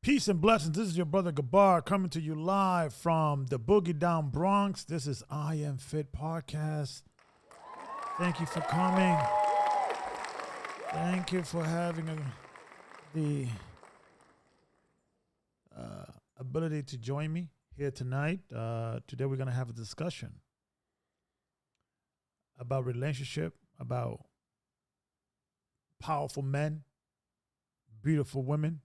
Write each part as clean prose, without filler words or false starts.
Peace and blessings. This is your brother Gabar coming to you live from the Boogie Down Bronx. This is IAMFITPodcast. Thank you for coming. Thank you for having the ability to join me here tonight. Today we're going to have a discussion about relationship, about powerful men, beautiful women.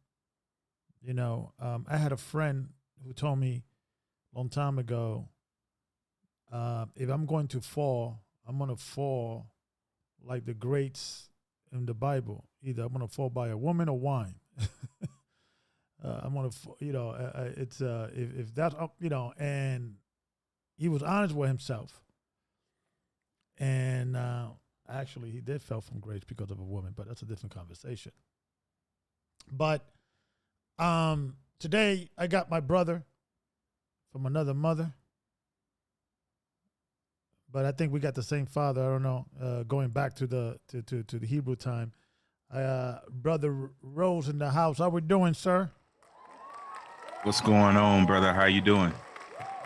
You know, I had a friend who told me a long time ago, if I'm going to fall, I'm going to fall like the greats in the Bible. Either I'm going to fall by a woman or wine. I'm going to, if that's up, and he was honest with himself. And actually, he did fall from grace because of a woman, but that's a different conversation. But today I got my brother from another mother, but I think we got the same father. I don't know. Going back to the Hebrew time, brother Rose in the house. How we doing, sir? What's going on, brother? How you doing?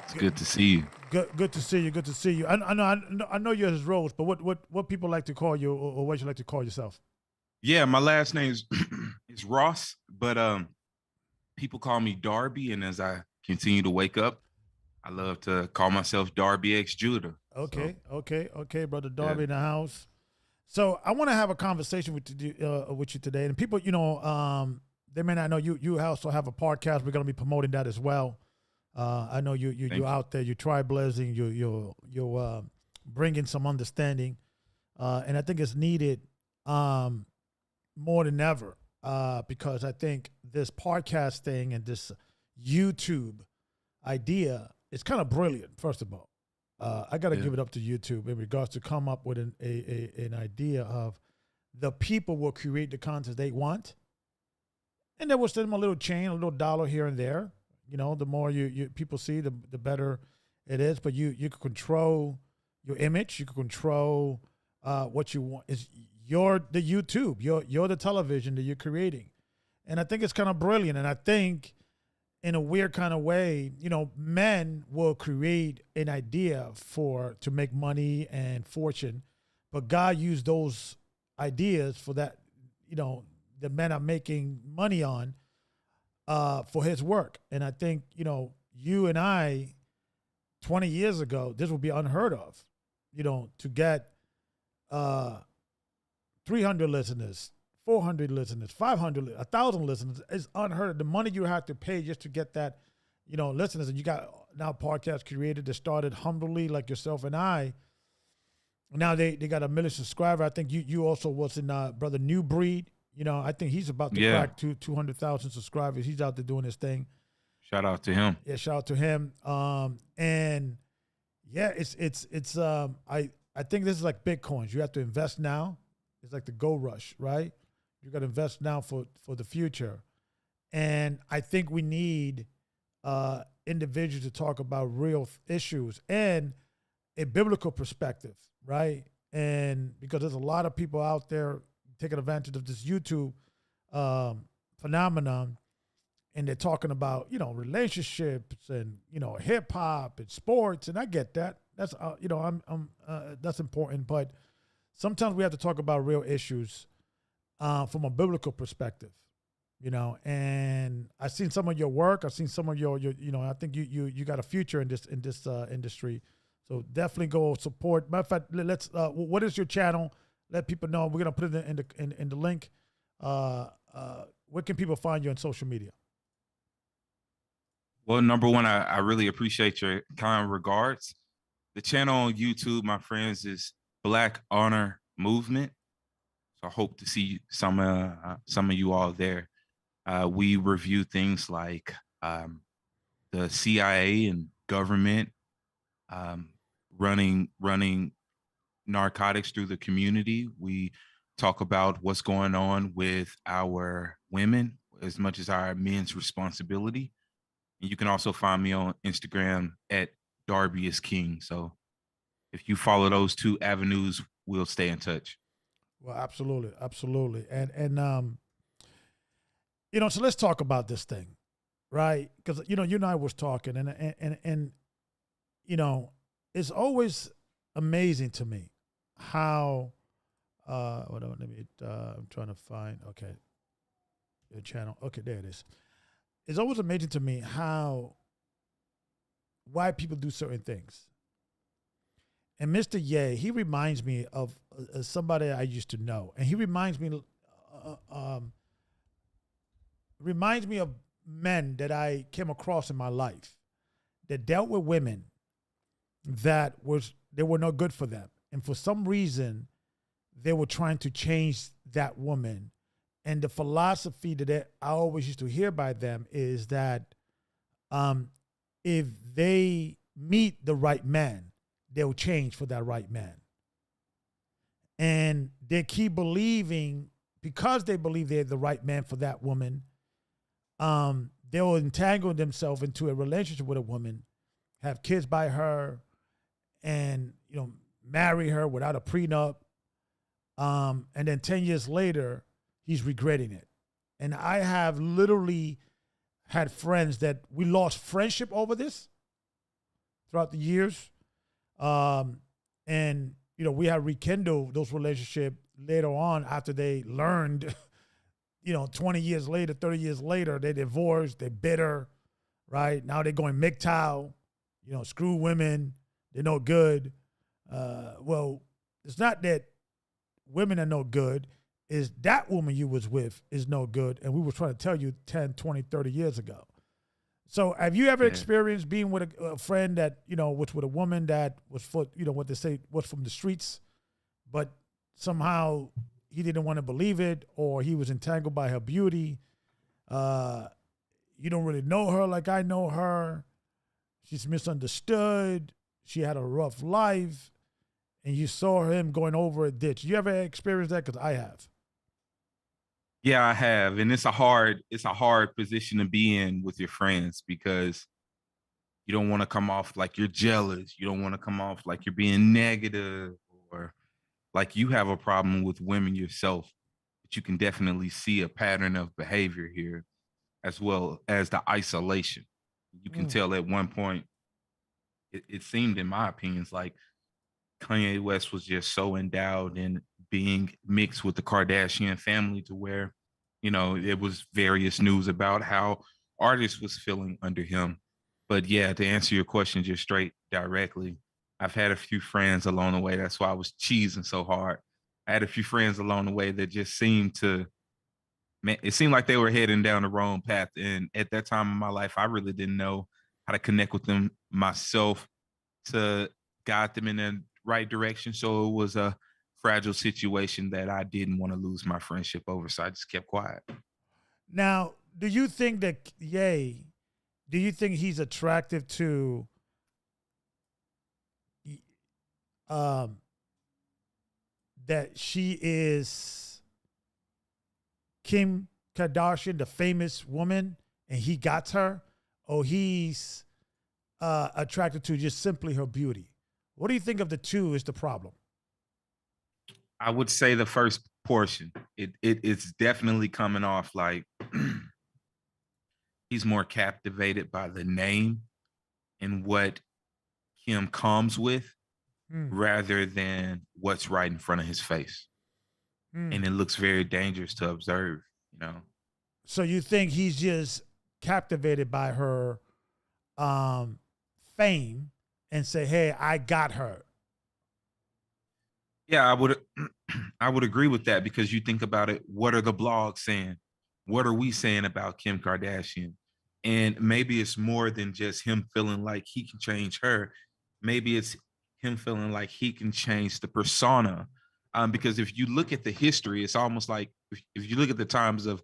It's good to see you. Good to see you. Good to see you. I know you're his Rose, but what people like to call you, or what you like to call yourself? Yeah, my last name is Ross, but people call me Darby, and as I continue to wake up, I love to call myself Darby X Judah. Okay, brother Darby in the house. So I want to have a conversation with you today, and people, they may not know you also have a podcast. We're going to be promoting that as well. I know you're out there, you're trailblazing, you're bringing some understanding, and I think it's needed more than ever because I think this podcast thing and this YouTube idea is kind of brilliant. First of all, I got to give it up to YouTube in regards to come up with an idea of the people will create the content they want, and they will send them a little chain, a little dollar here and there. The more you people see, the better it is. But you can control your image. You can control what you want. You're the YouTube. You're the television that you're creating, and I think it's kind of brilliant. And I think, in a weird kind of way, men will create an idea to make money and fortune, but God used those ideas for that. The men are making money on. For his work. And I think, you and I, 20 years ago, this would be unheard of, to get 300 listeners, 400 listeners, 500, 1,000 listeners is unheard of. The money you have to pay just to get that, listeners. And you got now podcasts created that started humbly like yourself and I. Now they got 1 million subscribers. I think you also was in Brother New Breed. I think he's about to crack 200,000 subscribers. He's out there doing his thing. Shout out to him. Yeah, shout out to him. And yeah, it's I think this is like Bitcoins. You have to invest now. It's like the gold rush, right? You got to invest now for the future. And I think we need individuals to talk about real issues and a biblical perspective, right? And because there's a lot of people out there taking advantage of this YouTube phenomenon, and they're talking about relationships and hip hop and sports, and I get that. That's that's important, but sometimes we have to talk about real issues from a biblical perspective, And I've seen some of your work. I've seen some of your I think you got a future in this industry, so definitely go support. Matter of fact, let's. What is your channel? Let people know. We're gonna put it in the link. Where can people find you on social media? Well, number one, I really appreciate your kind regards. The channel on YouTube, my friends, is Black Honor Movement. So I hope to see some of you all there. We review things like the CIA and government running narcotics through the community. We talk about what's going on with our women as much as our men's responsibility. And you can also find me on Instagram at Darby is King. So if you follow those two avenues, we'll stay in touch. Well, absolutely. And so let's talk about this thing. right? Because you and I was talking, and you know, it's always amazing to me how hold on, let me I'm trying to find the channel. Okay, there it is. It's always amazing to me how why people do certain things. And Mr. Ye, he reminds me of somebody I used to know, and he reminds me of men that I came across in my life that dealt with women they were no good for them, and for some reason they were trying to change that woman. And the philosophy I always used to hear by them is that um, if they meet the right man, they'll change for that right man. And they keep believing because they believe they're the right man for that woman. They'll entangle themselves into a relationship with a woman, have kids by her, and marry her without a prenup. And then 10 years later, he's regretting it. And I have literally had friends that we lost friendship over this throughout the years. And we have rekindled those relationships later on after they learned, 20 years later, 30 years later, they divorced, they're bitter, right? Now they're going MGTOW, screw women, they're no good. Well, it's not that women are no good, is that woman you was with is no good. And we were trying to tell you 10, 20, 30 years ago. So have you ever experienced being with a friend that, was with a woman that was what they say was from the streets, but somehow he didn't want to believe it, or he was entangled by her beauty. You don't really know her like I know her. She's misunderstood. She had a rough life, and you saw him going over a ditch. You ever experienced that? Because I have. Yeah, I have, and it's a hard position to be in with your friends because you don't want to come off like you're jealous. You don't want to come off like you're being negative or like you have a problem with women yourself. But you can definitely see a pattern of behavior here, as well as the isolation. You can tell at one point, it seemed, in my opinions, like Kanye West was just so endowed in being mixed with the Kardashian family to where, it was various news about how artists was feeling under him. But yeah, to answer your question just straight directly, I've had a few friends along the way. That's why I was cheesing so hard. I had a few friends along the way that just seemed to, man, it seemed like they were heading down the wrong path. And at that time in my life, I really didn't know how to connect with them myself to guide them in the right direction. So it was a fragile situation that I didn't want to lose my friendship over. So I just kept quiet. Now, do you think that do you think he's attractive to um that she is Kim Kardashian, the famous woman, and he got her, or he's attracted to just simply her beauty? What do you think of the two is the problem? I would say the first portion. It's definitely coming off like he's more captivated by the name and what Kim comes with Hmm. rather than what's right in front of his face. Hmm. And it looks very dangerous to observe. So you think he's just captivated by her um, fame and say, "Hey, I got her." Yeah, I would I would agree with that because you think about it, what are the blogs saying? What are we saying about Kim Kardashian? And maybe it's more than just him feeling like he can change her. Maybe it's him feeling like he can change the persona. Because if you look at the history, it's almost like if you look at the times of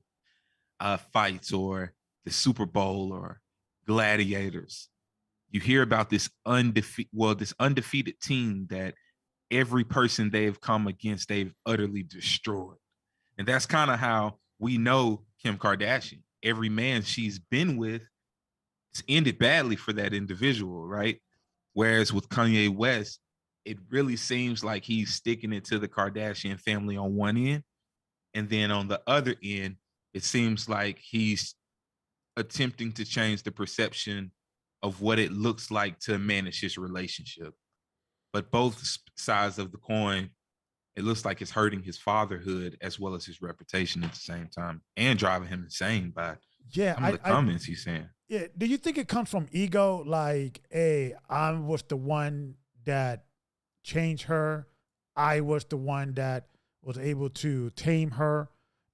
fights or the Super Bowl or gladiators, you hear about this undefeated team that every person they've come against, they've utterly destroyed. And that's kind of how we know Kim Kardashian. Every man she's been with, it's ended badly for that individual, right? Whereas with Kanye West, it really seems like he's sticking it to the Kardashian family on one end. And then on the other end, it seems like he's attempting to change the perception of what it looks like to manage his relationship. But both sides of the coin, it looks like it's hurting his fatherhood as well as his reputation at the same time, and driving him insane by Yeah, some of the comments he's saying. Yeah, do you think it comes from ego? Like, hey, I was the one that changed her. I was the one that was able to tame her.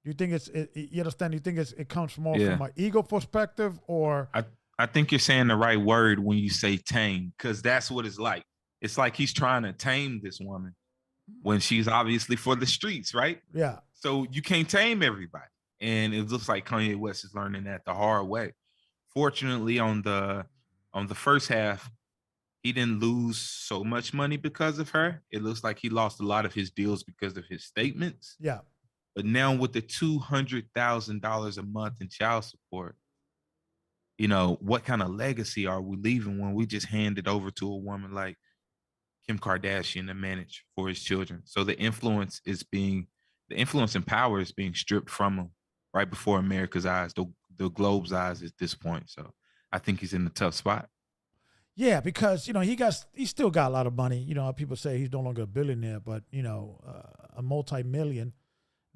Do you think you understand? Do you think it comes more from an ego perspective, or? I think you're saying the right word when you say tame, because that's what it's like. It's like he's trying to tame this woman when she's obviously for the streets, right? Yeah. So you can't tame everybody. And it looks like Kanye West is learning that the hard way. Fortunately, on the first half, he didn't lose so much money because of her. It looks like he lost a lot of his deals because of his statements. Yeah. But now with the $200,000 a month in child support, what kind of legacy are we leaving when we just hand it over to a woman like Kim Kardashian to manage for his children? So the influence and power is being stripped from him right before America's eyes, the globe's eyes at this point. So I think he's in a tough spot. Yeah, because he still got a lot of money. People say he's no longer a billionaire, but a multi-millionaire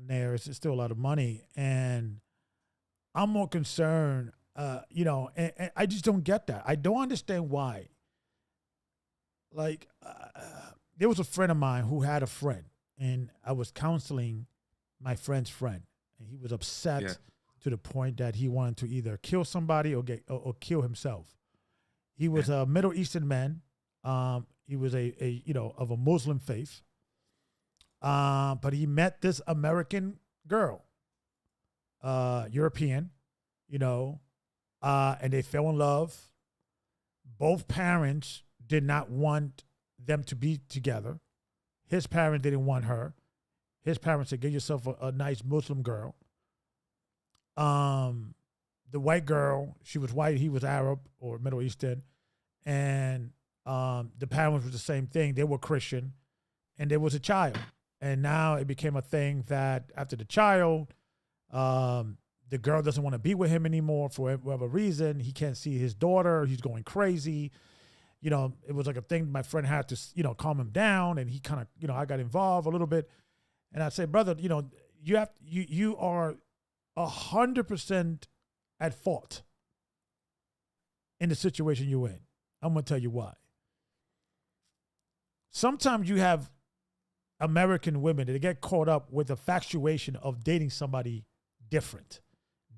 is still a lot of money, and I'm more concerned. And I just don't get that. I don't understand why. Like, there was a friend of mine who had a friend, and I was counseling my friend's friend, and he was upset to the point that he wanted to either kill somebody or kill himself. He was a Middle Eastern man. He was of a Muslim faith. But he met this American girl, European, and they fell in love. Both parents did not want them to be together. His parents didn't want her. His parents said, get yourself a nice Muslim girl. The white girl, she was white, he was Arab or Middle Eastern. And the parents was the same thing. They were Christian, and there was a child. And now it became a thing that after the child, the girl doesn't want to be with him anymore for whatever reason. He can't see his daughter. He's going crazy. It was like a thing my friend had to, calm him down. And he kind of, I got involved a little bit. And I said, brother, you are 100% at fault in the situation you're in. I'm going to tell you why. Sometimes you have American women that get caught up with the factuation of dating somebody different,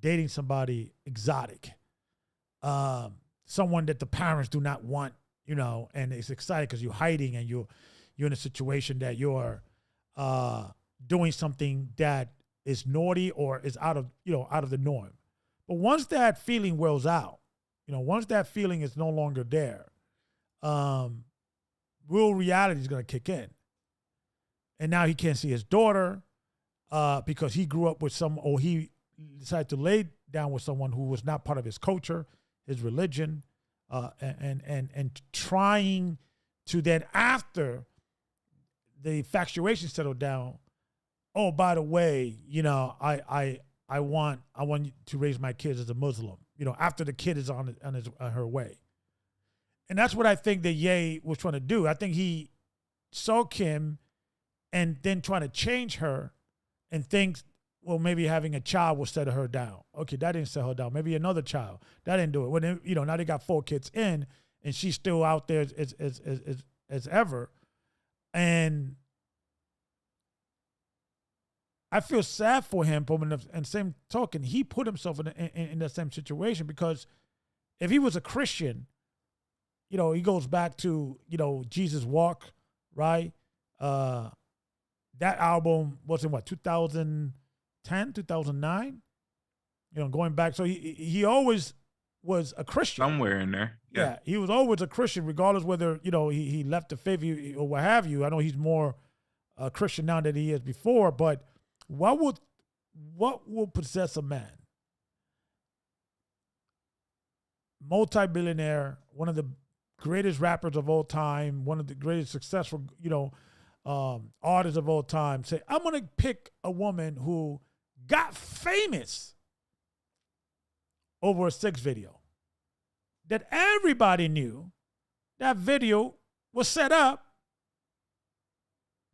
dating somebody exotic, someone that the parents do not want, and it's exciting because you're hiding and you're in a situation that you're doing something that is naughty or is out of the norm. But once that feeling wears out, once that feeling is no longer there, real reality is going to kick in. And now he can't see his daughter because he grew up with he decided to lay down with someone who was not part of his culture, his religion, and trying to then, after the infatuation settled down, oh, by the way, I want you to raise my kids as a Muslim, after the kid is on her way. And that's what I think that Ye was trying to do. I think he saw Kim and then trying to change her and thinks, well, maybe having a child will settle her down. Okay, that didn't settle her down. Maybe another child. That didn't do it. When now they got 4 kids in, and she's still out there as ever. And I feel sad for him, but in same token, he put himself in the same situation, because if he was a Christian, he goes back to, Jesus Walk, right? That album was in 2010, 2009? Going back. So he always was a Christian. Somewhere in there. Yeah, he was always a Christian, regardless whether, he left the faith or what have you. I know he's more a Christian now than he is before, but what will possess a man? Multi-billionaire, one of the greatest rappers of all time, one of the greatest successful, artists of all time, say, I'm going to pick a woman who got famous over a 6 video. That everybody knew that video was set up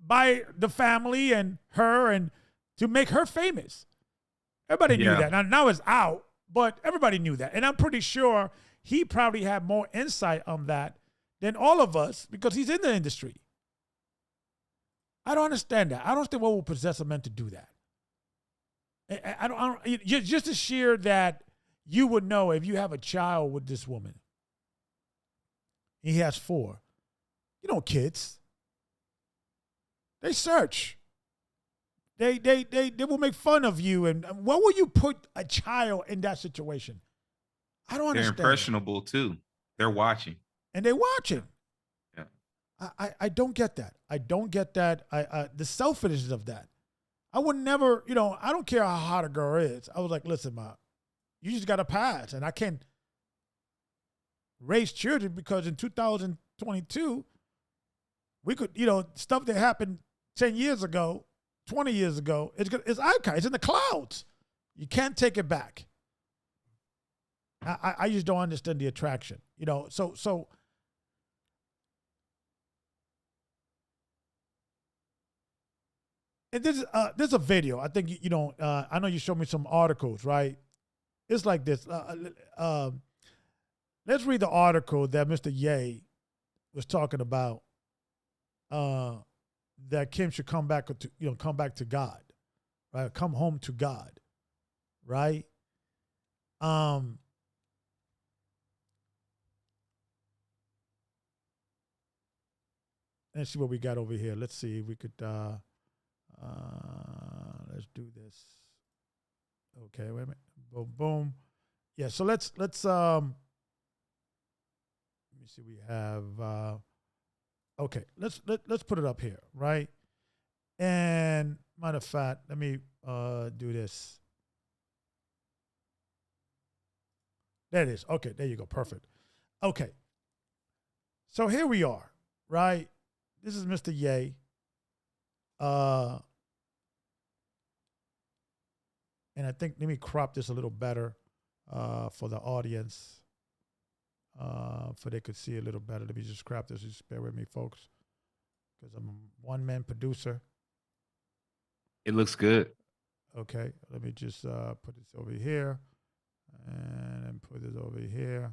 by the family and her and to make her famous. Everybody knew that. Now it's out, but everybody knew that. And I'm pretty sure he probably had more insight on that than all of us because he's in the industry. I don't understand that. I don't understand what will possess a man to do that. I don't just the sheer that you would know if you have a child with this woman. He has 4. You know, kids. They search. They will make fun of you. And what will you put a child in that situation? I don't understand. They're impressionable too. They're watching. And they're watching. Yeah. I don't get that. I don't get that. The selfishness of that. I would never, I don't care how hot a girl is. I was like, listen, Ma, you just got to pass. And I can't raise children because in 2022, we could, stuff that happened 10 years ago, 20 years ago, it's archived. It's in the clouds. You can't take it back. I just don't understand the attraction, so and there's a video. I think I know you showed me some articles, right? It's like this. Let's read the article that Mr. Ye was talking about. That Kim should come back to God, right? Come home to God, right? Let's see what we got over here. Let's see if we could. Let's do this. Okay, wait a minute. Boom, boom. Yeah. So let's. Let me see. We have. Okay. Let's put it up here, right? And matter of fact, let me do this. There it is. Okay. There you go. Perfect. Okay. So here we are, right? This is Mr. Ye. And I think, let me crop this a little better for the audience, for they could see a little better. Let me just crop this. Just bear with me, folks, because I'm a one-man producer. It looks good. Okay, let me just put this over here and then put this over here.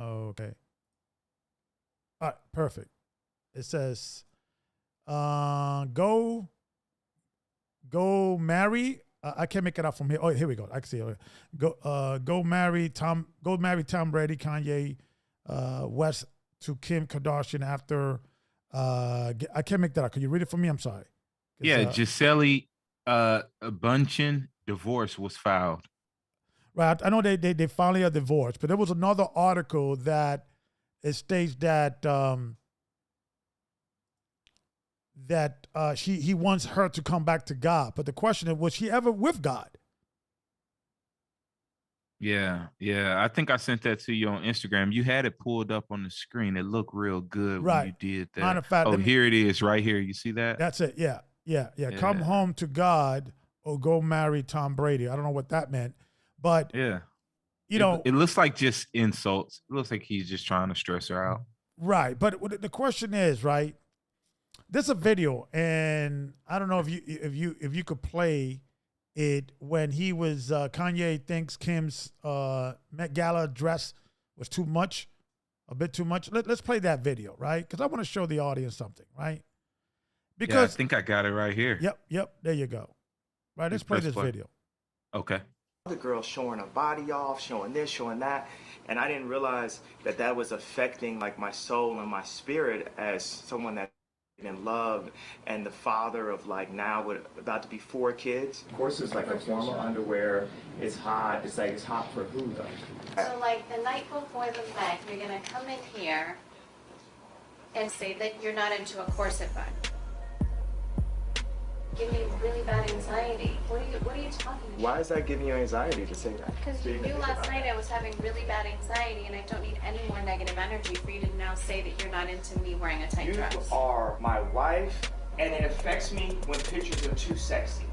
Okay. All right, perfect. It says, go marry. I can't make it out from here. Oh, here we go. I can see it. Go marry Tom Brady, Kanye West to Kim Kardashian after. I can't make that out. Can you read it for me? I'm sorry. Yeah, Gisele Bündchen divorce was filed. Right. I know they finally are divorced, but there was another article that it states that he wants her to come back to God. But the question is, was she ever with God? Yeah. I think I sent that to you on Instagram. You had it pulled up on the screen. It looked real good when you did that. Matter of fact, here it is right here. You see that? That's it. Yeah. Come home to God or go marry Tom Brady. I don't know what that meant, but yeah, it looks like just insults. It looks like he's just trying to stress her out. Right. But the question is, right, there's a video, and I don't know if you could play it when he was Kanye thinks Kim's Met Gala dress was too much, a bit too much. Let's play that video, right? Because I want to show the audience something, right? Because I think I got it right here. Yep. There you go. Right. Let's play this video. Okay. The girl showing her body off, showing this, showing that, and I didn't realize that was affecting like my soul and my spirit as someone that in love and the father of like now with about to be 4 kids. Of course, it's like a formal underwear. It's hot. It's like it's hot for who though? So like the night before the leg, you're gonna come in here and say that you're not into a corset bun. Give me really bad anxiety. What are you talking about? Why is that giving you anxiety to say that? Because you knew last night I was having really bad anxiety, and I don't need any more negative energy for you to now say that you're not into me wearing a tight dress. You are my wife, and it affects me when pictures are too sexy.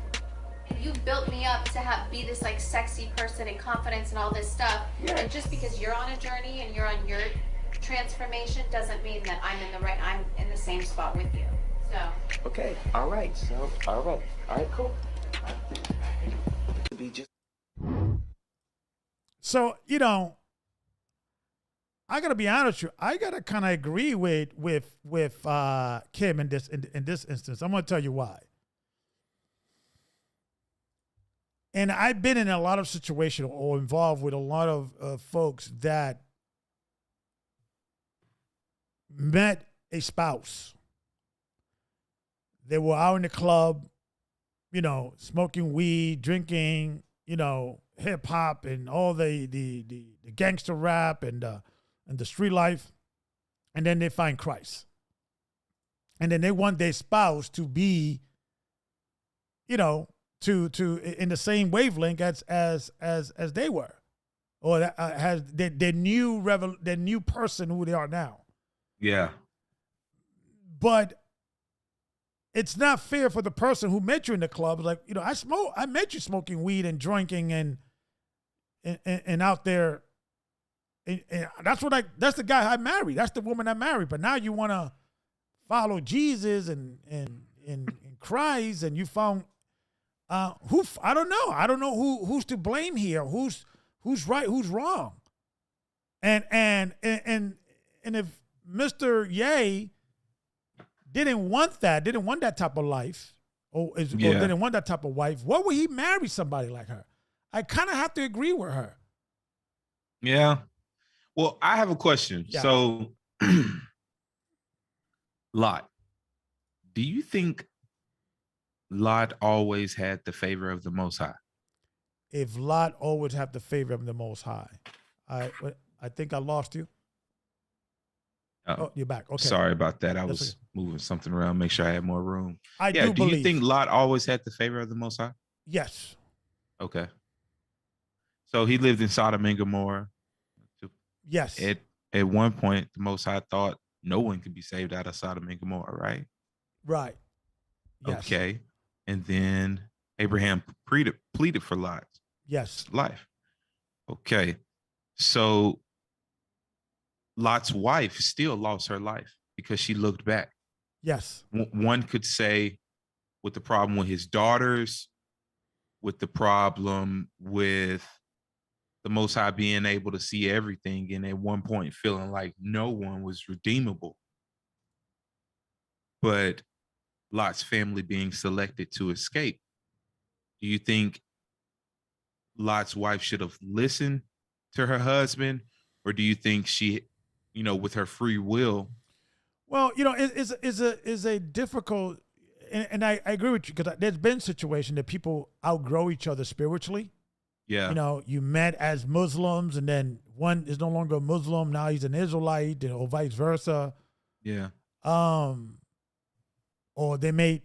It you built me up to be this like sexy person and confidence and all this stuff. Yeah. And just because you're on a journey and you're on your transformation doesn't mean that I'm in the same spot with you. So. Okay. All right. So. All right. Cool. Be just. So, you know, I gotta be honest with you. I gotta kind of agree with Kim in this instance. I'm gonna tell you why. And I've been in a lot of situations or involved with a lot of folks that met a spouse. They were out in the club, you know, smoking weed, drinking, you know, hip hop and all the gangster rap and the street life, and then they find Christ, and then they want their spouse to be, you know, to in the same wavelength as they were, or that, has their new person who they are now. Yeah. But it's not fair for the person who met you in the club. Like, you know, I met you smoking weed and drinking and out there. And that's the guy I married. That's the woman I married. But now you want to follow Jesus and Christ, and you found who I don't know. I don't know who's to blame here. Who's right? Who's wrong? And if Mr. Ye didn't want that type of life, or didn't want that type of wife, what would he marry somebody like her? I kind of have to agree with her. Yeah. Well, I have a question. Yeah. So, Lot, do you think Lot always had the favor of the Most High? If Lot always had the favor of the Most High, I think I lost you. Oh, you're back. Okay. Sorry about that. I was moving something around, make sure I had more room. Do believe. You think Lot always had the favor of the Most High? Yes. Okay. So he lived in Sodom and Gomorrah. Yes. At one point, the Most High thought no one could be saved out of Sodom and Gomorrah, right? Right. Yes. Okay. And then Abraham pleaded for Lot's life. Okay. So Lot's wife still lost her life because she looked back. Yes. One could say with the problem with his daughters, with the problem with the Most High being able to see everything, and at one point feeling like no one was redeemable. But Lot's family being selected to escape. Do you think Lot's wife should have listened to her husband, or do you think she, you know, with her free will? Well, you know, it's a difficult, and I agree with you, because there's been situations that people outgrow each other spiritually. Yeah. You know, you met as Muslims, and then one is no longer a Muslim, now he's an Israelite, or vice versa. Yeah. Or they met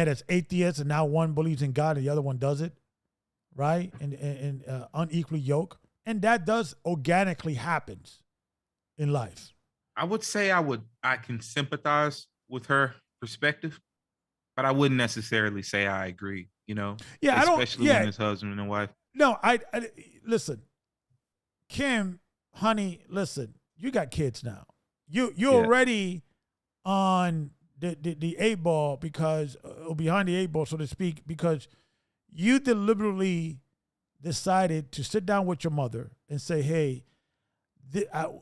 as atheists, and now one believes in God and the other one doesn't, right? And unequally yoked, and that does organically happens in life. I would say I can sympathize with her perspective, but I wouldn't necessarily say I agree. You know, yeah, especially when it's husband and wife. No, I listen, Kim, honey, listen, you got kids now. You're already on the 8 ball, because behind the 8 ball, so to speak, because you deliberately decided to sit down with your mother and say, hey,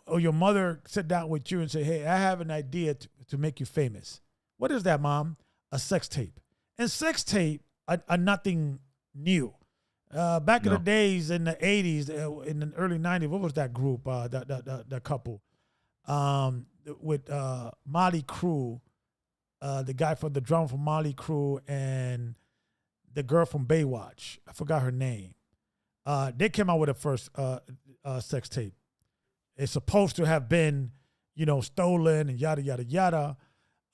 or your mother sit down with you and say, hey, I have an idea to make you famous. What is that, Mom? A sex tape. And sex tape are nothing new. Back in the days, in the 80s, in the early 90s, what was that group, that couple? With Molly Crew, the guy from the drum from Molly Crew, and the girl from Baywatch. I forgot her name. They came out with a first sex tape. It's supposed to have been, you know, stolen and yada, yada, yada.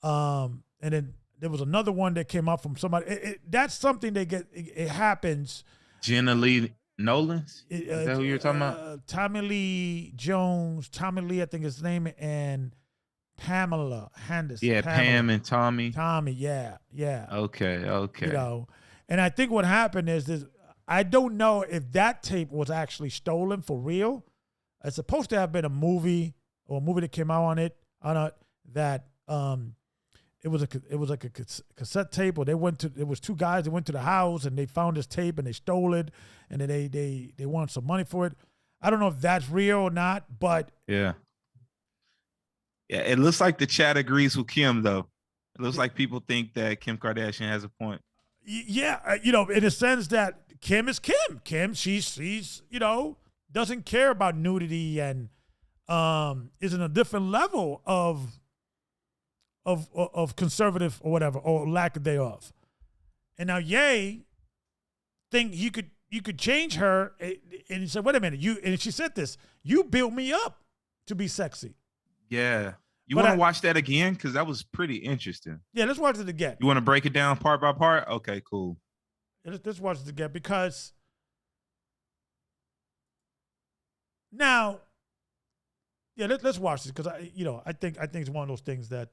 And then there was another one that came out from somebody. That's something it happens. Jenna Lee Nolans? Is that who you're talking about? Tommy Lee Jones, Tommy Lee, I think his name, and Pamela Henderson. Yeah, Pam and Tommy. Tommy, yeah. Okay. You know, And I think what happened is I don't know if that tape was actually stolen for real. It's supposed to have been a movie or a movie that came out on it that it was like a cassette tape, or it was two guys that went to the house and they found this tape and they stole it, and then they wanted some money for it. I don't know if that's real or not, but yeah, it looks like the chat agrees with Kim though. It looks like people think that Kim Kardashian has a point. Yeah, in a sense that Kim is Kim. Kim, she's doesn't care about nudity and is in a different level of conservative or whatever, or lack thereof. And now Ye think you could change her, and he said, wait a minute, and she said this, you built me up to be sexy. Yeah. You want to watch that again? Because that was pretty interesting. Yeah, let's watch it again. You want to break it down part by part? Okay, cool. Let's watch it again, because now, yeah, let's watch this, because I think it's one of those things that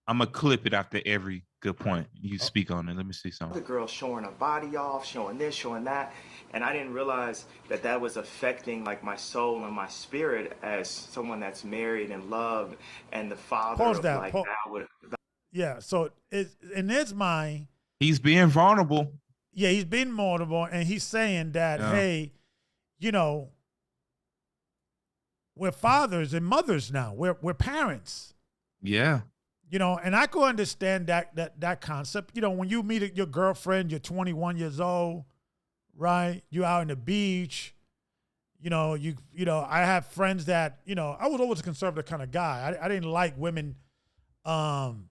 I'm gonna clip it after every good point you speak on it. Let me see something. The girl showing her body off, showing this, showing that, and I didn't realize that was affecting like my soul and my spirit as someone that's married and loved, and the father Pause of that. like Yeah, so in his mind, he's being vulnerable. Yeah, he's being vulnerable, and he's saying that, hey, we're fathers and mothers now. We're parents. Yeah. And I could understand that concept. When you meet your girlfriend, you're 21 years old, right? You're out on the beach. I have friends that, I was always a conservative kind of guy. I didn't like women, being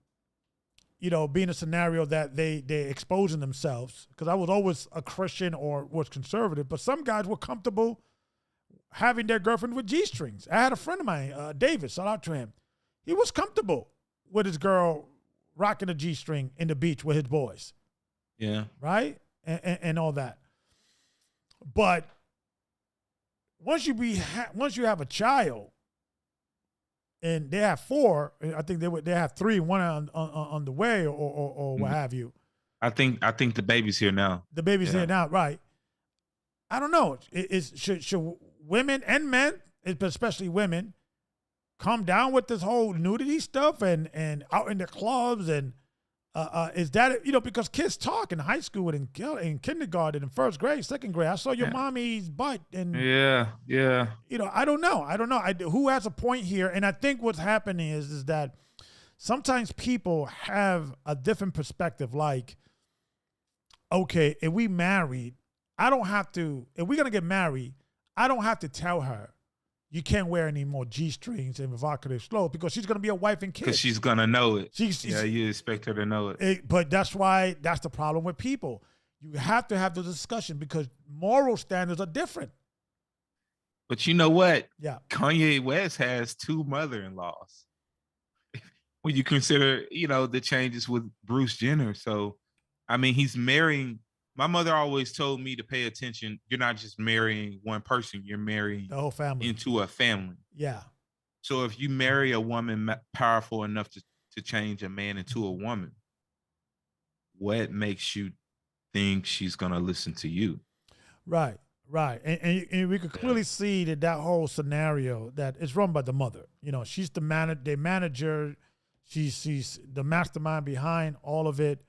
a scenario that they exposing themselves, because I was always a Christian or was conservative. But some guys were comfortable having their girlfriend with G-strings. I had a friend of mine, David, shout out to him. He was comfortable with his girl rocking a G-string in the beach with his boys. Yeah. Right? And all that. But once you have a child, and they have 4, I think they have 3, one on the way, or what have you. I think the baby's here now. The baby's here now, right? I don't know. Should women and men, but especially women, come down with this whole nudity stuff and out in the clubs, and is that because kids talk in high school and in kindergarten and first grade, second grade. I saw your mommy's butt, and yeah. I don't know. Who has a point here? And I think what's happening is that sometimes people have a different perspective. Like, okay, if we married, I don't have to. If we're gonna get married, I don't have to tell her you can't wear any more G-strings and evocative slow, because she's going to be a wife and kid. Because she's going to know it. You expect her to know it. But that's the problem with people. You have to have the discussion, because moral standards are different. But you know what? Yeah. Kanye West has 2 mother-in-laws. When you consider, the changes with Bruce Jenner. So, I mean, he's marrying. My mother always told me to pay attention. You're not just marrying one person. You're marrying the whole family into a family. Yeah. So if you marry a woman powerful enough to change a man into a woman, what makes you think she's going to listen to you? Right. And we could clearly see that whole scenario that is run by the mother. She's the manager. She's the mastermind behind all of it.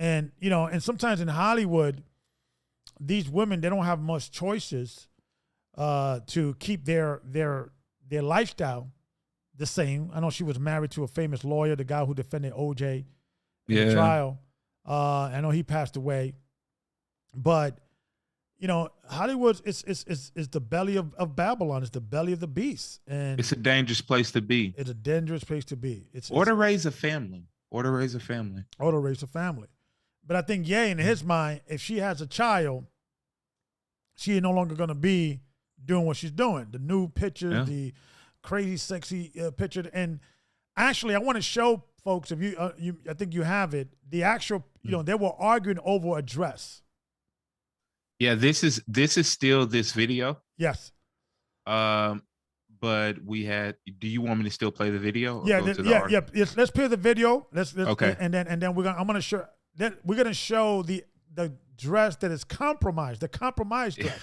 And, and sometimes in Hollywood, these women, they don't have much choices to keep their lifestyle the same. I know she was married to a famous lawyer, the guy who defended OJ in the trial. I know he passed away. But, Hollywood is the belly of Babylon. It's the belly of the beast. And it's a dangerous place to be. It's a dangerous place to be. Or to raise a family. But I think, in his mind, if she has a child, she is no longer going to be doing what she's doing. The new pictures, the crazy, sexy picture. And actually, I want to show folks, if I think you have it, the actual, they were arguing over a dress. Yeah, this is still this video. Yes. But do you want me to still play the video? Yeah. Let's play the video. Okay. And then I'm going to show. we're gonna show the dress that is compromised, the compromised dress.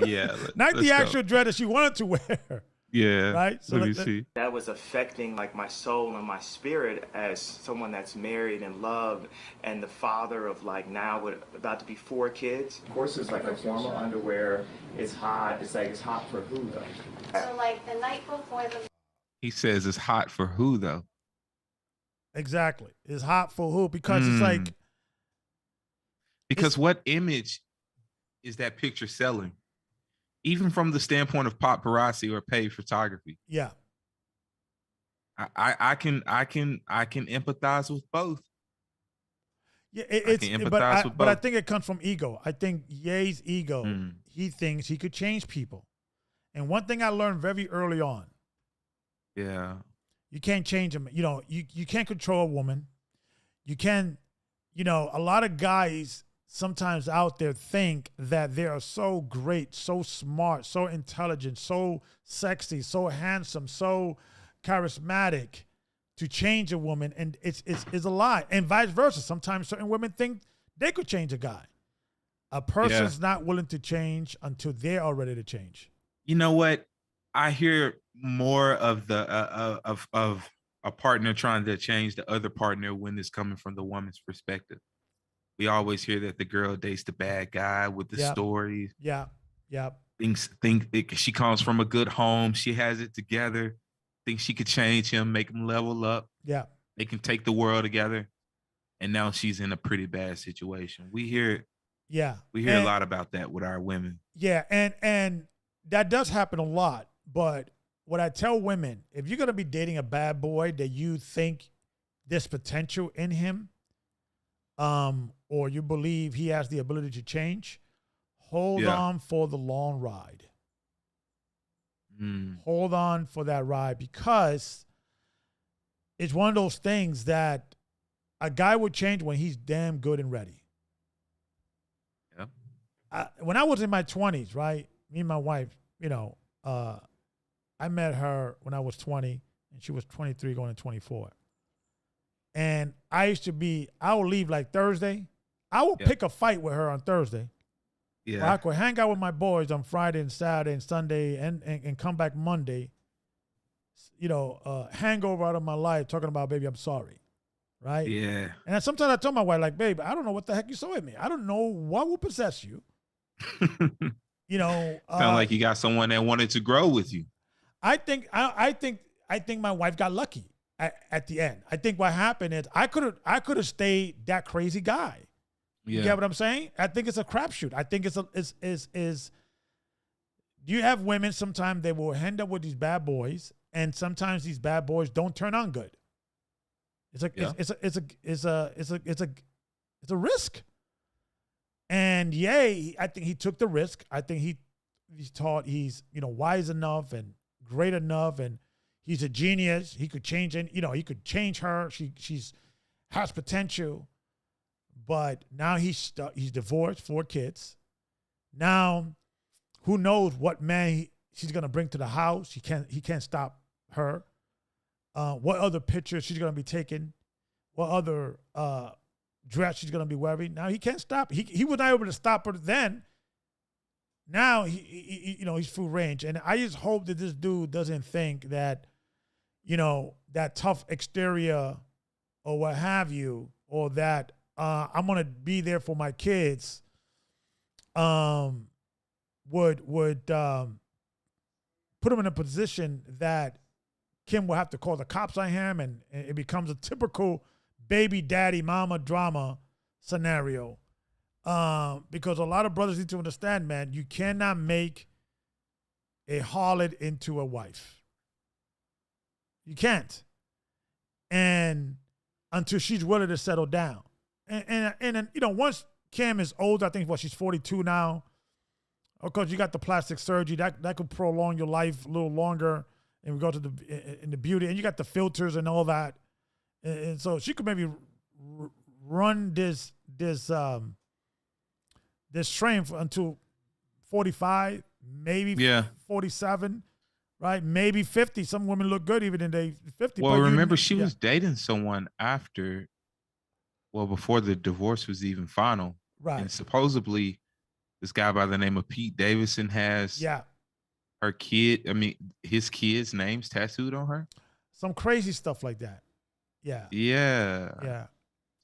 Yeah. Not the let's actual go. dress that she wanted to wear. Yeah. Right? So Let me see. That was affecting like my soul and my spirit as someone that's married and loved and the father of like now about to be 4 kids. Of course, it's like a formal underwear. It's hot. It's like it's hot for who though? So like the night before the He says it's hot for who though? Exactly. It's hot for who? Because it's like, because what image is that picture selling? Even from the standpoint of paparazzi or paid photography. yeah. I can empathize with both. Yeah, but I think it comes from ego. I think Ye's ego, he thinks he could change people. And one thing I learned very early on, yeah, you can't change them. You know, you can't control a woman. You can, you know, a lot of guys sometimes out there think that they are so great, so smart, so intelligent, so sexy, so handsome, so charismatic to change a woman, and it's a lie. And vice versa. Sometimes certain women think they could change a guy. A person's not willing to change until they are ready to change. You know what? I hear more of the of a partner trying to change the other partner when it's coming from the woman's perspective. We always hear that the girl dates the bad guy with the stories. Yeah. She comes from a good home. She has it together. Thinks she could change him, make him level up. Yeah. They can take the world together. And now she's in a pretty bad situation. We hear a lot about that with our women. Yeah, and that does happen a lot. But what I tell women, if you're gonna be dating a bad boy that you think there's potential in him, or you believe he has the ability to change, hold on for the long ride. Hold on for that ride, because it's one of those things that a guy would change when he's damn good and ready. Yeah. When I was in my 20s, right, me and my wife, you know, I met her when I was 20 and she was 23 going to 24. And I would leave like Thursday. I would pick a fight with her on Thursday. Yeah. I could hang out with my boys on Friday and Saturday and Sunday and come back Monday, you know, hangover out of my life talking about, baby, I'm sorry. Right? Yeah. And sometimes I tell my wife, like, babe, I don't know what the heck you saw in me. I don't know what will possess you. You know. Sound like you got someone that wanted to grow with you. I think my wife got lucky at the end. I think what happened is I could have stayed that crazy guy. You get what I'm saying? I think it's a crapshoot. I think do you have women sometimes they will end up with these bad boys, and sometimes these bad boys don't turn on good. It's a risk. And I think he took the risk. I think he's taught he's, you know, wise enough and great enough, and he's a genius. He could change, and he could change her. She's has potential. But now he's divorced, 4 kids. Now, who knows what man she's gonna bring to the house? He can't stop her. What other pictures she's gonna be taking? What other dress she's gonna be wearing? Now he can't stop. He was not able to stop her then. Now he's full range, and I just hope that this dude doesn't think that, you know, that tough exterior or what have you, or that I'm gonna be there for my kids. Would put him in a position that Kim will have to call the cops on him, and it becomes a typical baby daddy mama drama scenario. Because a lot of brothers need to understand, man, you cannot make a harlot into a wife. You can't. And until she's willing to settle down. And you know, once Kim is old, I think she's 42 now. Of course, you got the plastic surgery that could prolong your life a little longer, and we go to the beauty, and you got the filters and all that, and so she could maybe run this train until 45, maybe 47, right? Maybe 50. Some women look good even in their 50. Well, remember she was dating someone after well, before the divorce was even final. Right. And supposedly this guy by the name of Pete Davidson has Yeah. his kids' names tattooed on her. Some crazy stuff like that. Yeah. Yeah. Yeah.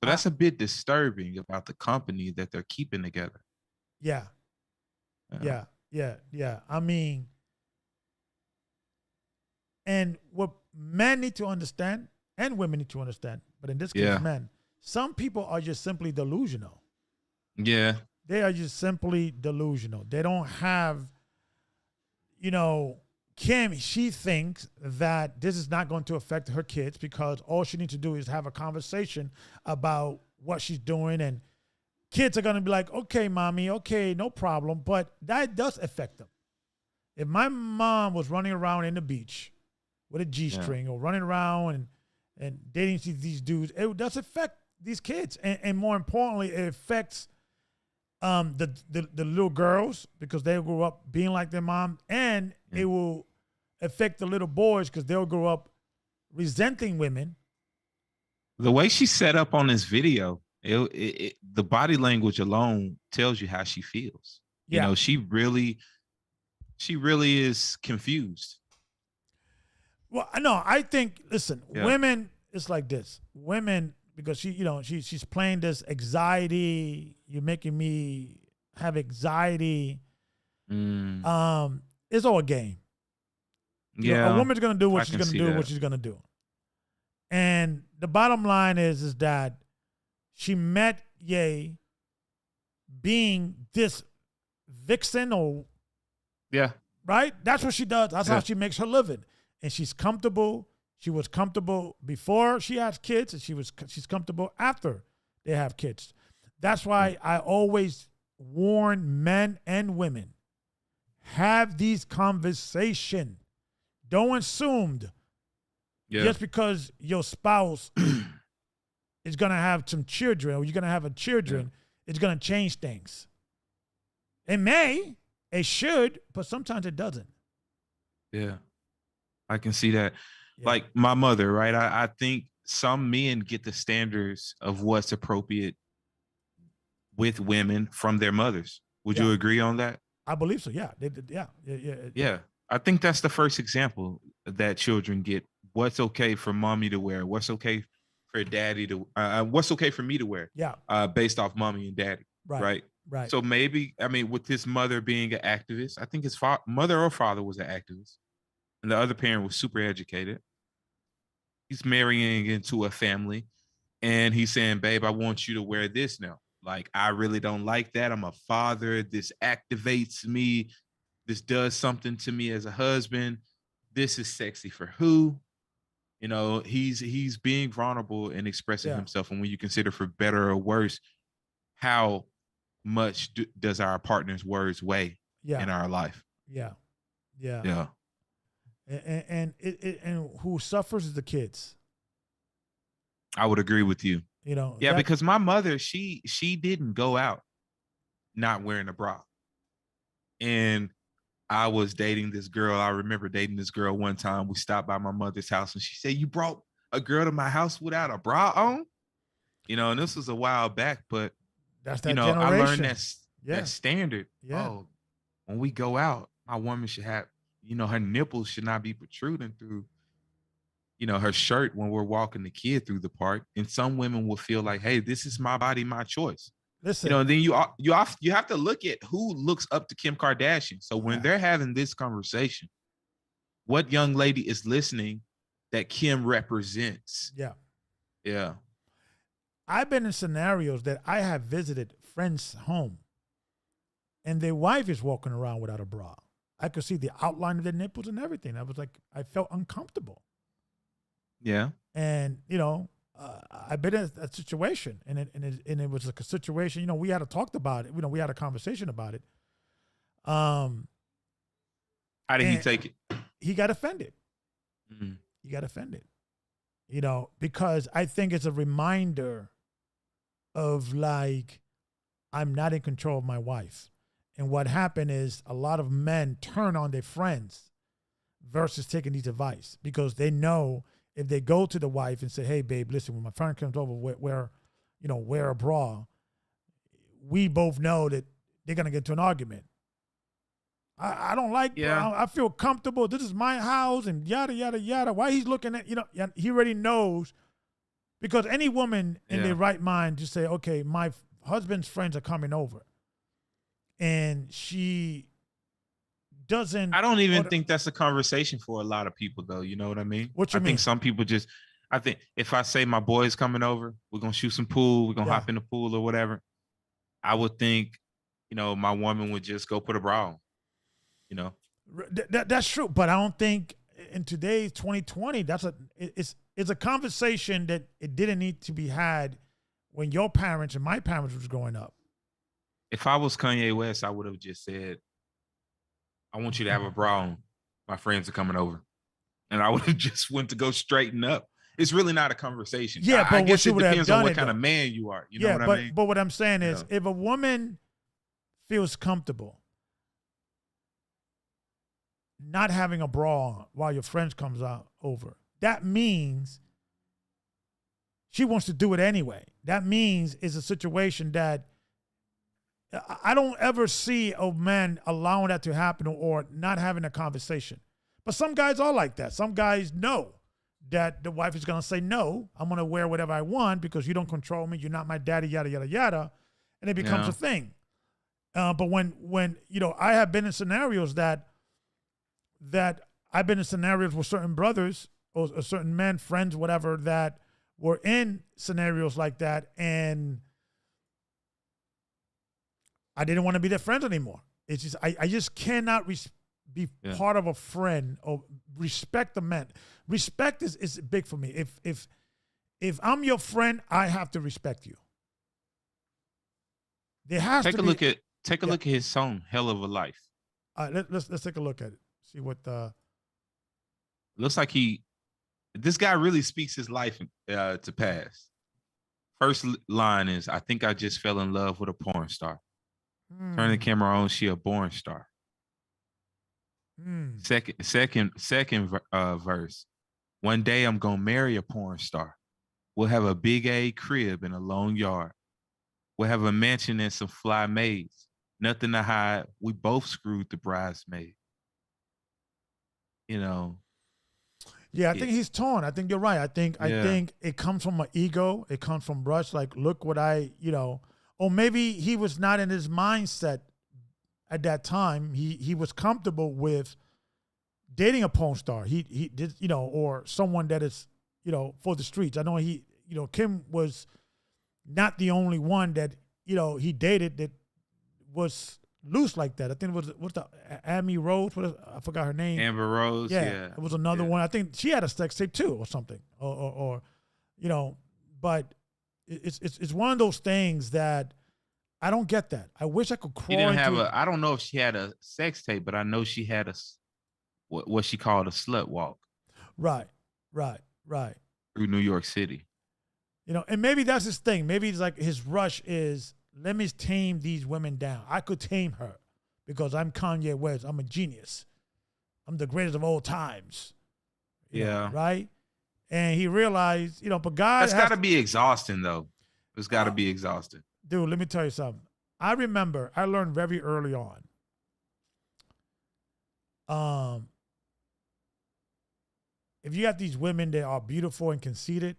So that's a bit disturbing about the company that they're keeping together. Yeah. Yeah. Yeah. Yeah. I mean, and what men need to understand and women need to understand, but in this case, men, some people are just simply delusional. Yeah. They are just simply delusional. They don't have, you know, Kim, she thinks that this is not going to affect her kids because all she needs to do is have a conversation about what she's doing. And kids are going to be like, okay, mommy, okay, no problem. But that does affect them. If my mom was running around in the beach with a G-string or running around and dating these dudes, it does affect these kids. And more importantly, it affects the little girls because they grew up being like their mom, and it will affect the little boys because they'll grow up resenting women. The way she set up on this video, the body language alone tells you how she feels. Yeah. You know, she really is confused. Well, no, I think, listen, women, it's like this. Women, because she's playing this anxiety, you're making me have anxiety. It's all a game. You know, a woman's gonna do what she's gonna do, what she's gonna do. And the bottom line is that she met Ye being this vixen or right? That's what she does. That's how she makes her living. And she's comfortable. She was comfortable before she has kids, and she's comfortable after they have kids. That's why I always warn men and women, have these conversations. Don't assume just because your spouse is going to have some children or you're going to have a children, it's going to change things. It may, it should, but sometimes it doesn't. Yeah, I can see that. Yeah. Like my mother, right? I think some men get the standards of what's appropriate with women from their mothers. Would you agree on that? I believe so. Yeah. Yeah. I think that's the first example that children get. What's okay for mommy to wear? What's okay for daddy to? What's okay for me to wear? Yeah. Based off mommy and daddy. Right. So maybe, I mean, with this mother being an activist, I think his mother or father was an activist, and the other parent was super educated. He's marrying into a family, and he's saying, "Babe, I want you to wear this now. Like, I really don't like that. I'm a father. This activates me. This does something to me as a husband. This is sexy for who?" You know, he's being vulnerable and expressing himself. And when you consider, for better or worse, how much does our partner's words weigh in our life? Yeah. And who suffers is the kids. I would agree with you. You know, because my mother, she didn't go out not wearing a bra. And I was dating this girl. I remember dating this girl one time. We stopped by my mother's house and she said, "You brought a girl to my house without a bra on?" You know, and this was a while back, but that's that generation. I learned that standard. Yeah. Oh, when we go out, my woman should have, her nipples should not be protruding through, her shirt when we're walking the kid through the park. And some women will feel like, hey, this is my body, my choice. Listen, and then you have to look at who looks up to Kim Kardashian. So when they're having this conversation, what young lady is listening that Kim represents? Yeah. I've been in scenarios that I have visited friends' home, and their wife is walking around without a bra. I could see the outline of their nipples and everything. I was like, I felt uncomfortable. Yeah. And I've been in that situation, and it was like a situation. We had talked about it. We had a conversation about it. How did he take it? He got offended. Mm-hmm. He got offended. Because I think it's a reminder of like, I'm not in control of my wife. And what happened is a lot of men turn on their friends versus taking these advice, because they know if they go to the wife and say, "Hey, babe, listen, when my friend comes over, wear wear a bra, we both know that they're gonna get into an argument. I don't like. Yeah. I feel comfortable. This is my house, and yada yada yada. Why he's looking at he already knows, because any woman in their right mind just say, okay, my husband's friends are coming over, and she doesn't. I don't even think that's a conversation for a lot of people, though. You know what I mean? What you mean? I think some people just. I think if I say my boy's coming over, we're gonna shoot some pool, we're gonna hop in the pool or whatever, I would think, my woman would just go put a bra on. That's true, but I don't think in today's 2020 it's a conversation that it didn't need to be had when your parents and my parents was growing up. If I was Kanye West, I would have just said, I want you to have a bra on. My friends are coming over. And I would have just went to go straighten up. It's really not a conversation. Yeah, but I guess it depends on what kind of man you are. You know what I mean? But what I'm saying is, if a woman feels comfortable not having a bra on while your friends comes over, that means she wants to do it anyway. That means it's a situation that I don't ever see a man allowing that to happen or not having a conversation. But some guys are like that. Some guys know that the wife is going to say, no, I'm going to wear whatever I want because you don't control me. You're not my daddy, yada, yada, yada. And it becomes a thing. But when I have been in scenarios that I've been in scenarios with certain brothers or certain men, friends, whatever, that were in scenarios like that, and I didn't want to be their friends anymore. It's just I just cannot be part of a friend or respect the man. Respect is big for me. If I'm your friend, I have to respect you. There has to be. Take a look at his song, "Hell of a Life." Let's take a look at it. See what looks like this guy really speaks his life to pass. First line is, I think I just fell in love with a porn star. Turn the camera on, she a born star. Second verse. One day I'm gonna marry a porn star. We'll have a big A crib in a long yard. We'll have a mansion and some fly maids. Nothing to hide. We both screwed the bridesmaid. Yeah, I think he's torn. I think you're right. I think it comes from an ego. It comes from brush. Like, look what or maybe he was not in his mindset at that time. He was comfortable with dating a porn star. He did, or someone that is, for the streets. I know Kim was not the only one that, he dated that was loose like that. I think it was the Amy Rose. I forgot her name. Amber Rose. Yeah. It was another one. I think she had a sex tape too, or something, or But it's one of those things that I don't get that. I wish I could crawl. I don't know if she had a sex tape, but I know she had what she called a slut walk. Right. Through New York City. And maybe that's his thing. Maybe it's like his rush is, let me tame these women down. I could tame her because I'm Kanye West. I'm a genius. I'm the greatest of all times. Right? And he realized, but God. That's got to be exhausting, though. It's got to be exhausting. Dude, let me tell you something. I remember I learned very early on. If you got these women that are beautiful and conceited,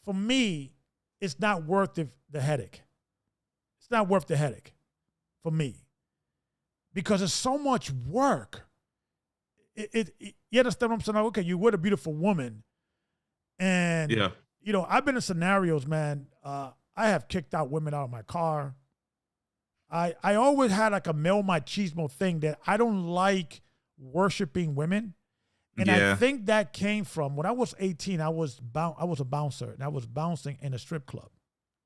for me, it's not worth the headache. It's not worth the headache for me because it's so much work. You understand what I'm saying? Okay, you're with a beautiful woman, and I've been in scenarios, man. I have kicked out women out of my car. I always had like a male machismo thing that I don't like worshiping women. And I think that came from when I was 18, I was a bouncer and I was bouncing in a strip club.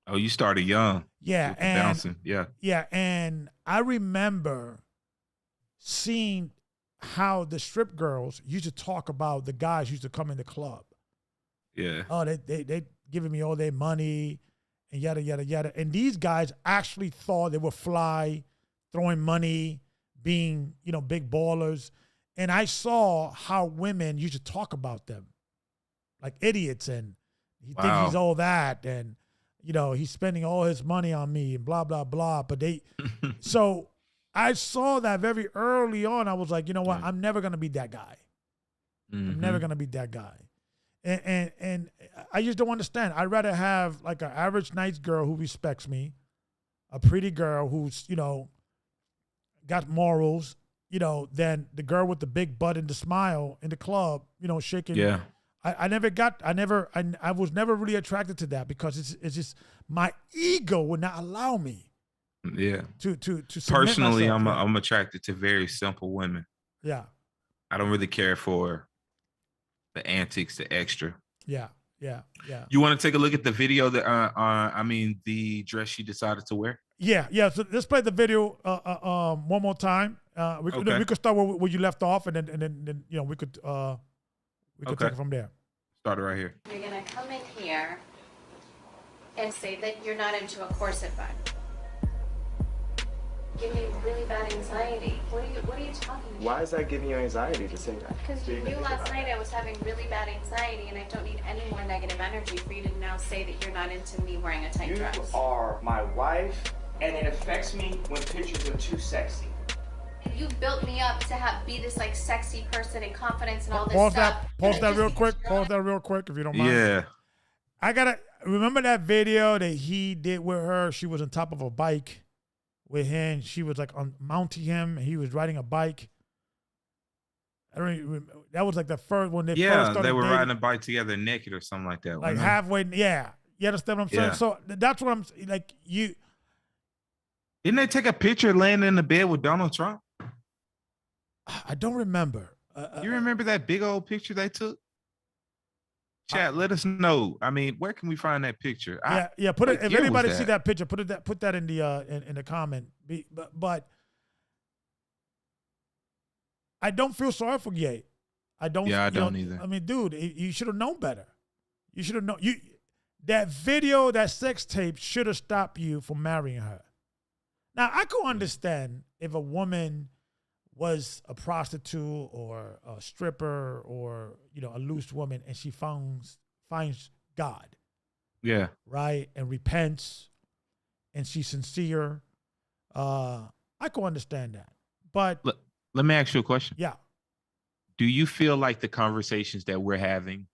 Oh, you started young. Yeah. And bouncing. Yeah. Yeah. And I remember seeing how the strip girls used to talk about the guys used to come in the club. Yeah. Oh, they giving me all their money and yada, yada, yada. And these guys actually thought they were fly, throwing money, being, big ballers. And I saw how women used to talk about them like idiots and He thinks Wow. he's all that, and he's spending all his money on me and blah blah blah. But so I saw that very early on. I was like, you know what? Yeah. I'm never gonna be that guy. I'm never gonna be that guy. And I just don't understand. I'd rather have like an average nice girl who respects me, a pretty girl who's got morals, than the girl with the big butt and the smile in the club, shaking. Yeah. I was never really attracted to that because it's just my ego would not allow me. Yeah. To submit Personally, myself. I'm attracted to very simple women. Yeah. I don't really care for the antics, the extra. Yeah. You want to take a look at the video that the dress she decided to wear? Yeah. So let's play the video one more time. We could start where you left off, and then we could take it from there. Start it right here. You're gonna come in here and say that you're not into a corset bun. Give me really bad anxiety. What are you talking about? Why is that giving you anxiety to say that? Because you knew last night I was having really bad anxiety, and I don't need any more negative energy for you to now say that you're not into me wearing a tight You dress. are my wife, and it affects me when pictures are too sexy. You built me up to be this like sexy person and confidence and all this Pause stuff. that real quick. Pause that real quick if you don't mind. Yeah. I gotta remember that video that he did with her. She was on top of a bike with him. She was like mounting him, and he was riding a bike. I don't even remember. That was like the first when they first started they were dating. riding a bike together naked or something like that. Like wasn't it? halfway. Yeah, you understand what I'm saying? Yeah. So that's what I'm like. Didn't they take a picture laying in the bed with Donald Trump? I don't remember. You remember that big old picture they took? Chat, let us know. I mean, where can we find that picture? Yeah. Put it. what If year was anybody that? see that picture, put that in the in the comment. But I don't feel sorry for Ye. I don't. Yeah, I you know, don't either. I mean, dude, you should have known better. You should have known. That video, that sex tape, should have stopped you from marrying her. Now I could understand if a woman was a prostitute or a stripper or a loose woman, and she finds God, Yeah. right, and repents, and she's sincere. I can understand that, but Let me ask you a question. yeah, Do you feel like the conversations that we're having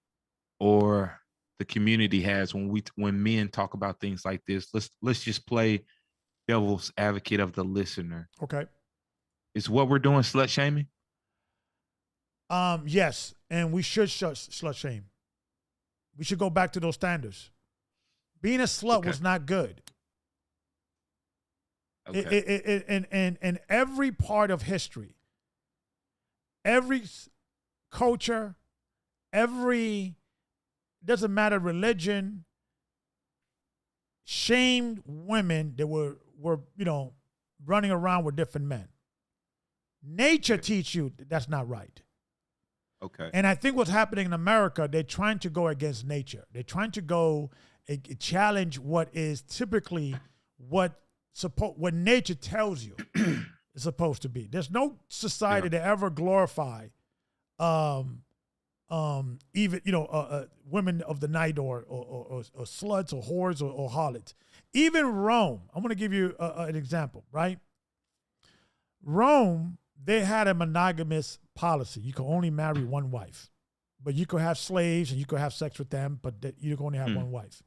or the community has when men talk about things like this, let's just play devil's advocate of the listener. okay, Is what we're doing slut shaming? yes, and we should slut shame. We should go back to those standards. Being a slut was not good. Okay. In every part of history, every culture, doesn't matter religion, shamed women that were running around with different men. Nature teach you that's not right. Okay. And I think what's happening in America, they're trying to go against nature. They're trying to go challenge what is typically what nature tells you is supposed to be. There's no society that ever glorify even women of the night or sluts or whores or harlots. Even Rome. I'm going to give you an example, right? Rome, they had a monogamous policy. You could only marry one wife, but you could have slaves and you could have sex with them, but you could only have one wife.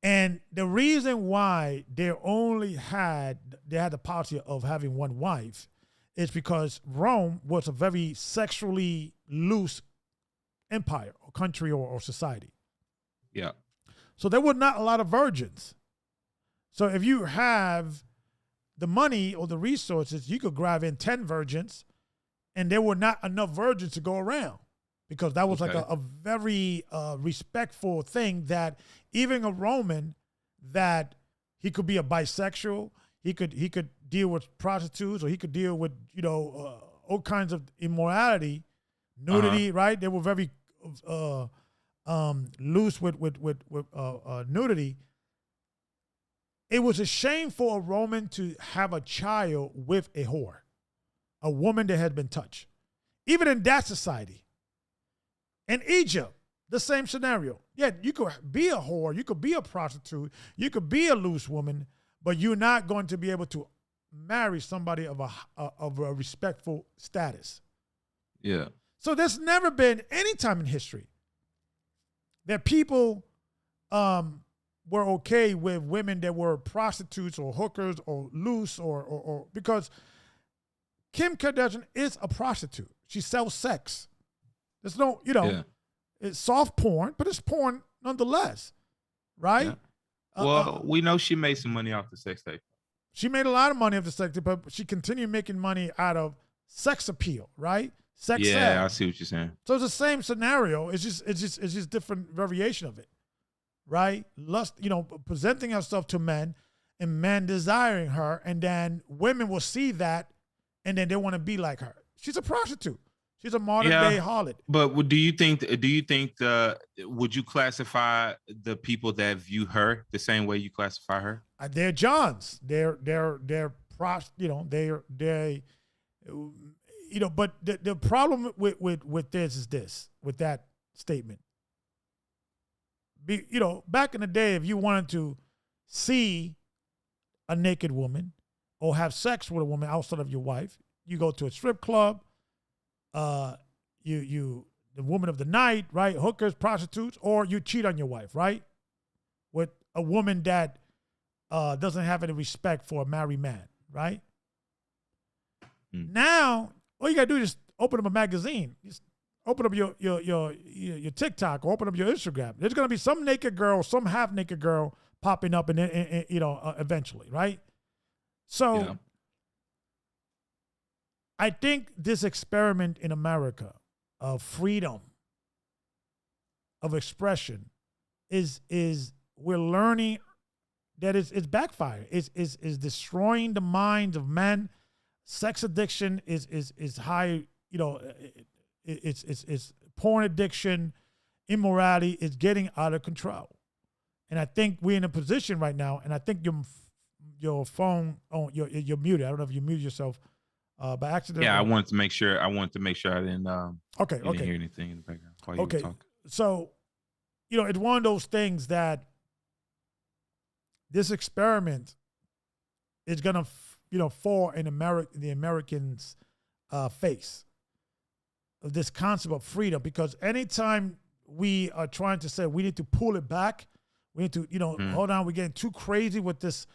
And the reason why they had the policy of having one wife is because Rome was a very sexually loose empire or country or society. Yeah. So there were not a lot of virgins. So if you have the money or the resources, you could grab in 10 virgins, and there were not enough virgins to go around, because that was like a very respectful thing, that even a Roman, that he could be a bisexual, he could deal with prostitutes, or he could deal with all kinds of immorality, nudity, right? They were very loose with nudity. It was a shame for a Roman to have a child with a whore, a woman that had been touched. Even in that society. In Egypt, the same scenario. Yeah, you could be a whore, you could be a prostitute, you could be a loose woman, but you're not going to be able to marry somebody of a respectful status. Yeah. So there's never been any time in history that people were okay with women that were prostitutes or hookers or loose or because Kim Kardashian is a prostitute. She sells sex. There's no, it's soft porn, but it's porn nonetheless, right? Yeah. Well, we know she made some money off the sex tape. She made a lot of money off the sex tape, but she continued making money out of sex appeal, right? Sex Yeah, sales. I see what you're saying. So it's the same scenario. It's just different variation of it, right? Lust, presenting herself to men and men desiring her, and then women will see that, and then they want to be like her. She's a prostitute. She's a modern day harlot. But do you think would you classify the people that view her the same way you classify her? They're Johns. They're but the problem with this is this, with that statement. Back in the day, if you wanted to see a naked woman or have sex with a woman outside of your wife, you go to a strip club. The woman of the night, right? Hookers, prostitutes, or you cheat on your wife, right? With a woman that doesn't have any respect for a married man, right? Now, all you gotta do is just open up a magazine. Just open up your TikTok or open up your Instagram. There's gonna be some naked girl, some half naked girl popping up, and eventually, right? So. I think this experiment in America of freedom of expression is we're learning that it's backfiring. Is destroying the minds of men. Sex addiction is high. It's porn addiction, immorality is getting out of control, and I think we're in a position right now. And I think your phone, you're muted. I don't know if you muted yourself. By accident. Yeah, I wanted to make sure I didn't didn't hear anything in the background while you were talking. So, it's one of those things that this experiment is gonna fall in the Americans' face of this concept of freedom, because anytime we are trying to say we need to pull it back, we need to hold on, we're getting too crazy with this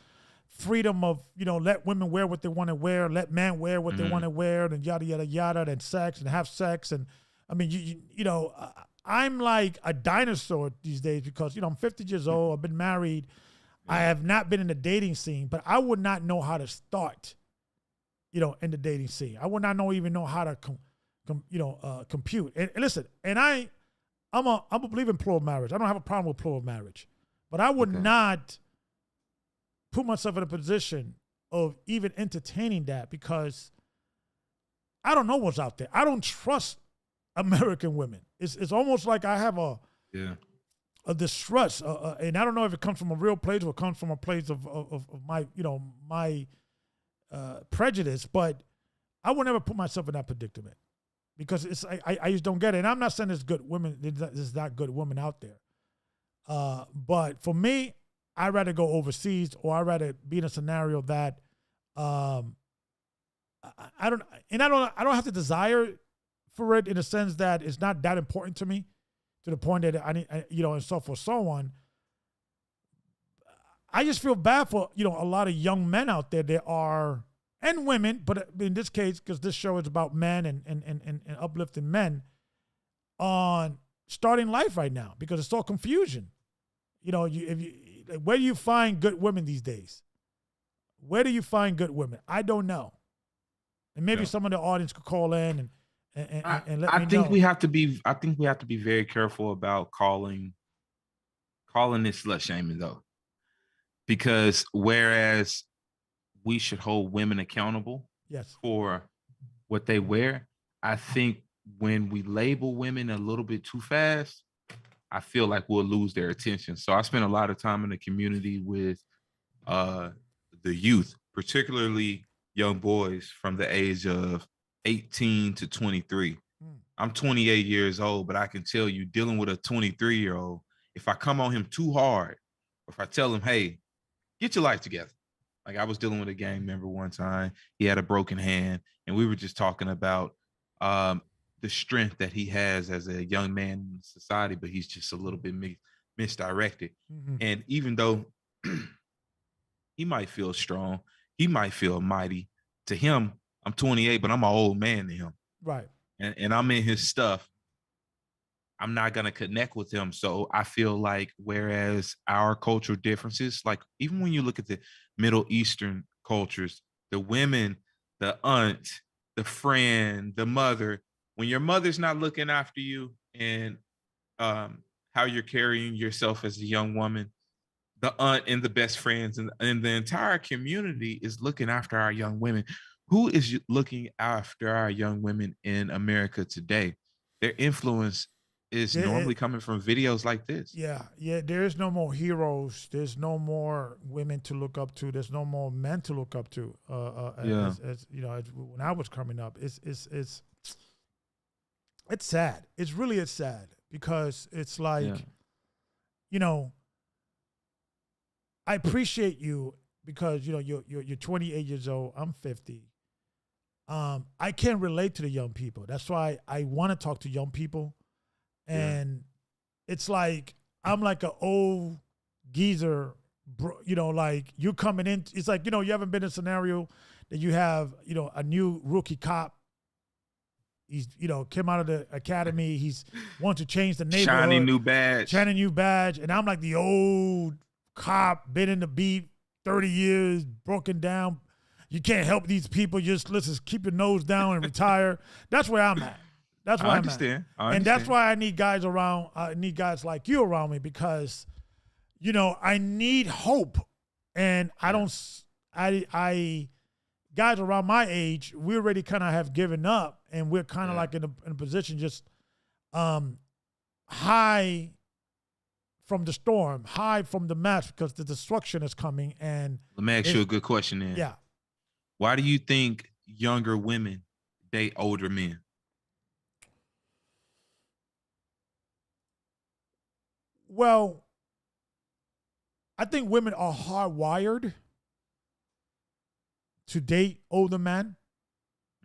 freedom of, let women wear what they want to wear, let men wear what they want to wear, and yada, yada, yada, and sex and have sex. And I mean, I'm like a dinosaur these days because, I'm 50 years old. I've been married. I have not been in the dating scene, but I would not know how to start, in the dating scene. I would not even know how to, compute. And listen, and I'm a believer in plural marriage. I don't have a problem with plural marriage, but I would not put myself in a position of even entertaining that, because I don't know what's out there. I don't trust American women. It's almost like I have a distrust, and I don't know if it comes from a real place or it comes from a place of my my prejudice, but I would never put myself in that predicament, because I just don't get it. And I'm not saying there's good women, there's not good women out there, but for me, I'd rather go overseas, or I'd rather be in a scenario that I don't have the desire for it, in a sense that it's not that important to me, to the point that I need, and so forth, so on. I just feel bad for, a lot of young men out there and women, but in this case, because this show is about men and uplifting men on starting life right now, because it's all confusion. Where do you find good women these days? Where do you find good women? I don't know. And maybe some of the audience could call in and let me know. I think we have to be very careful about calling this slut shaming, though. Because whereas we should hold women accountable for what they wear, I think when we label women a little bit too fast, I feel like we'll lose their attention. So I spend a lot of time in the community with the youth, particularly young boys from the age of 18 to 23. I'm 28 years old, but I can tell you, dealing with a 23-year-old if I come on him too hard, or if I tell him, hey, get your life together. Like I was dealing with a gang member one time. He had a broken hand, and we were just talking about the strength that he has as a young man in society, but he's just a little bit misdirected. Mm-hmm. And even though he might feel strong, he might feel mighty. To him, I'm 28, but I'm an old man to him. Right. And I'm in his stuff. I'm not going to connect with him. So I feel like whereas our cultural differences, like even when you look at the Middle Eastern cultures, the women, the aunt, the friend, the mother, when your mother's not looking after you and how you're carrying yourself as a young woman, the aunt and the best friends and the entire community is looking after our young women. Who is looking after our young women in America today? Their influence is normally coming from videos like this. Yeah. There's no more heroes. There's no more women to look up to. There's no more men to look up to. As you know, as when I was coming up, it's sad. It's sad because it's like, you know, I appreciate you because you know you're 28 years old. I'm 50. I can't relate to the young people. That's why I want to talk to young people. And it's like, I'm like an old geezer, bro, you know, like you coming in. It's like, you know, you haven't been in a scenario that you have, you know, a new rookie cop. He's, you know, came out of the academy. He's wants to change the neighborhood. Shiny new badge. And I'm like the old cop, been in the beat 30 years, broken down. You can't help these people. Just listen, keep your nose down and retire. That's where I'm at. That's why I understand. And that's why I need guys around. I need guys like you around me because, you know, I need hope. And I guys around my age, we already kind of have given up, and we're kind of like in a position just high from the storm, high from the mess because the destruction is coming. And let me ask you a good question then. Yeah. Why do you think younger women date older men? Well, I think women are hardwired to date older men.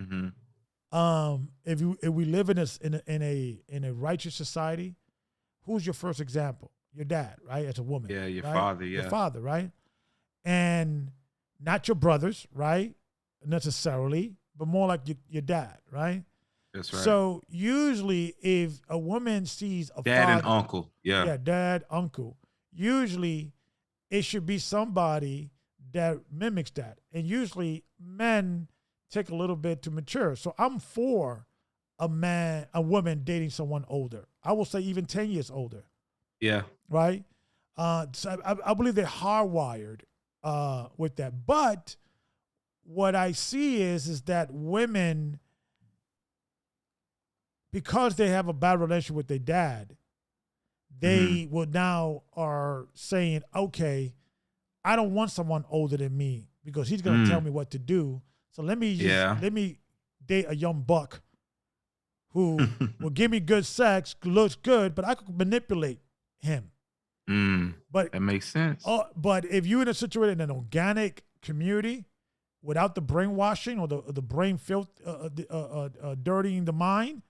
Mm-hmm. If we live in a righteous society, who's your first example? Your dad, right? As a woman. Yeah, your right? father, yeah. Your father, right? And not your brothers, right? Necessarily, but more like your dad, right? That's right. So usually if a woman sees a dad father, and uncle, yeah, dad, uncle, usually it should be somebody that mimics that. And usually men take a little bit to mature. So I'm for a woman dating someone older. I will say even 10 years older. Yeah. Right? So I believe they're hardwired with that. But what I see is that women, because they have a bad relationship with their dad, they will now are saying, okay, I don't want someone older than me because he's going to tell me what to do. So let me date a young buck who will give me good sex, looks good, but I could manipulate him. But that makes sense. But if you're in a situation in an organic community without the brainwashing or the brain filth, dirtying the mind,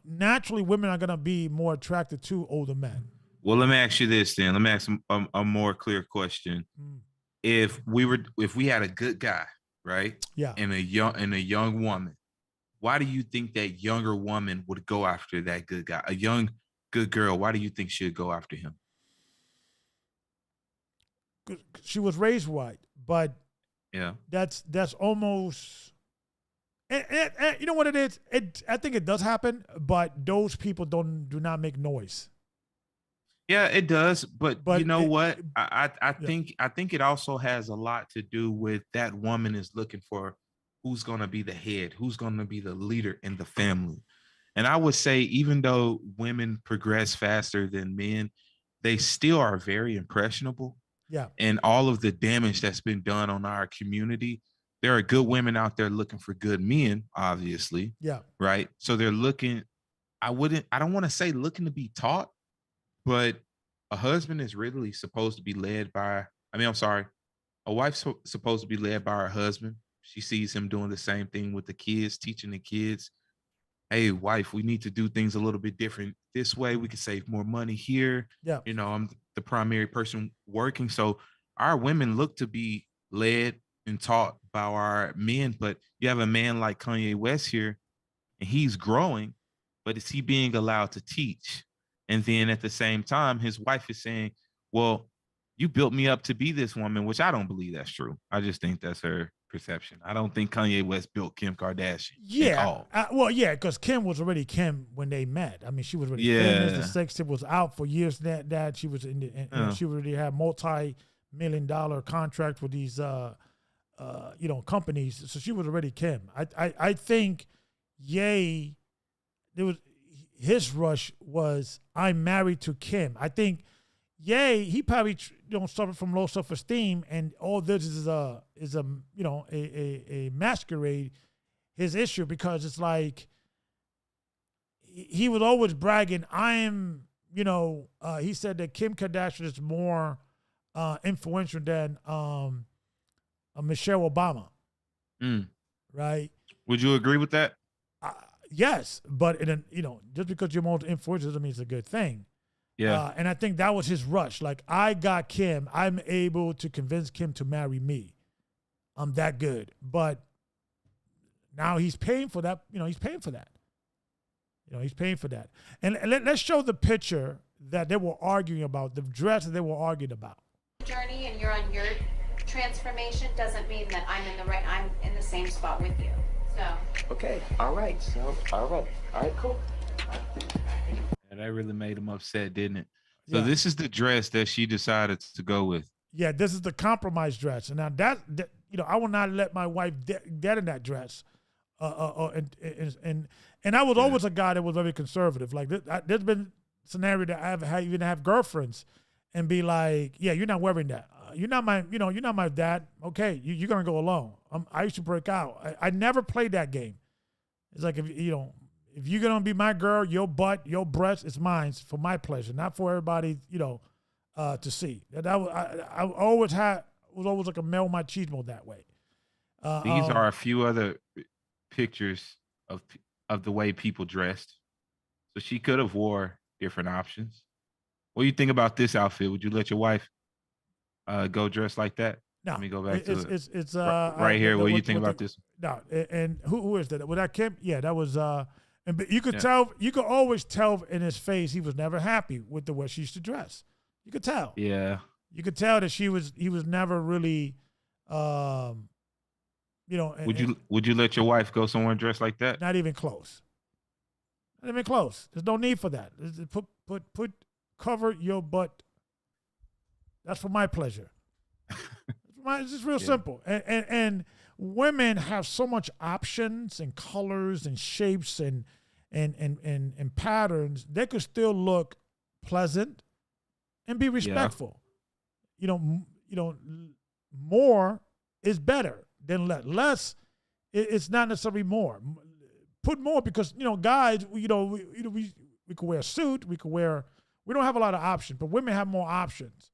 naturally women are going to be more attracted to older men. Well, let me ask you this then. Let me ask a more clear question. If we had a good guy, right? Yeah. And a young woman, why do you think that younger woman would go after that good guy? A young good girl, why do you think she'd go after him? She was raised white, but that's almost. And you know what it is? I think it does happen, but those people do not make noise. Yeah, it does, but you know what? I think it also has a lot to do with that woman is looking for who's going to be the head, who's going to be the leader in the family. And I would say even though women progress faster than men, they still are very impressionable. Yeah. And all of the damage that's been done on our community, there are good women out there looking for good men, obviously. Yeah. Right. So they're looking, I don't want to say looking to be taught, But a husband is really supposed to be led by, I'm sorry, a wife's supposed to be led by her husband. She sees him doing the same thing with the kids, teaching the kids, hey, wife, we need to do things a little bit different this way. We can save more money here. Yeah. I'm the primary person working. So our women look to be led and taught by our men. But you have a man like Kanye West here, and he's growing, but is he being allowed to teach? And then at the same time, his wife is saying, well, you built me up to be this woman, which I don't believe that's true. I just think that's her perception. I don't think Kanye West built Kim Kardashian. Yeah. Because Kim was already Kim when they met. I mean, she was already famous. The sex tape was out for years. That she was she already had multi-million-dollar contracts with these companies. So she was already Kim. I think his rush was, I'm married to Kim. I think he probably suffered from low self-esteem, and all this is a masquerade his issue, because it's like he was always bragging. He said that Kim Kardashian is more influential than Michelle Obama. Right? Would you agree with that? Yes, but just because you're more influential doesn't mean it's a good thing. Yeah. And I think that was his rush. Like, I got Kim. I'm able to convince Kim to marry me. I'm that good. But now he's paying for that. He's paying for that. He's paying for that. And let's show the picture that they were arguing about, the dress that they were arguing about. Journey, and you're on your transformation doesn't mean that I'm in the same spot with you. So. Okay. All right. All right, cool. And that really made him upset, didn't it? So this is the dress that she decided to go with. Yeah, this is the compromise dress. And now that I will not let my wife get in that dress. And I was always a guy that was very conservative. Like, there's been scenario that I even have girlfriends and be like, yeah, you're not wearing that. You're not my dad. Okay, you're gonna go alone. I used to break out. I never played that game. It's like, if you're gonna be my girl, your butt, your breast, it's mine for my pleasure, not for everybody, to see. I always was always like a male machismo that way. These are a few other pictures of the way people dressed. So she could have wore different options. What do you think about this outfit? Would you let your wife go dress like that? No. Let me go back to it's right here. What do you think about this? No, and who is that? Was that Kim? Yeah, that was. But you could tell. You could always tell in his face he was never happy with the way she used to dress. You could tell. Yeah. You could tell that he was never really. Would you let your wife go somewhere dressed like that? Not even close. Not even close. There's no need for that. Cover your butt. That's for my pleasure. It's just real simple. And women have so much options and colors and shapes and patterns. They could still look pleasant and be respectful. More is better than less. Less, it's not necessarily more. Put more, because guys, we could wear a suit. We don't have a lot of options, but women have more options.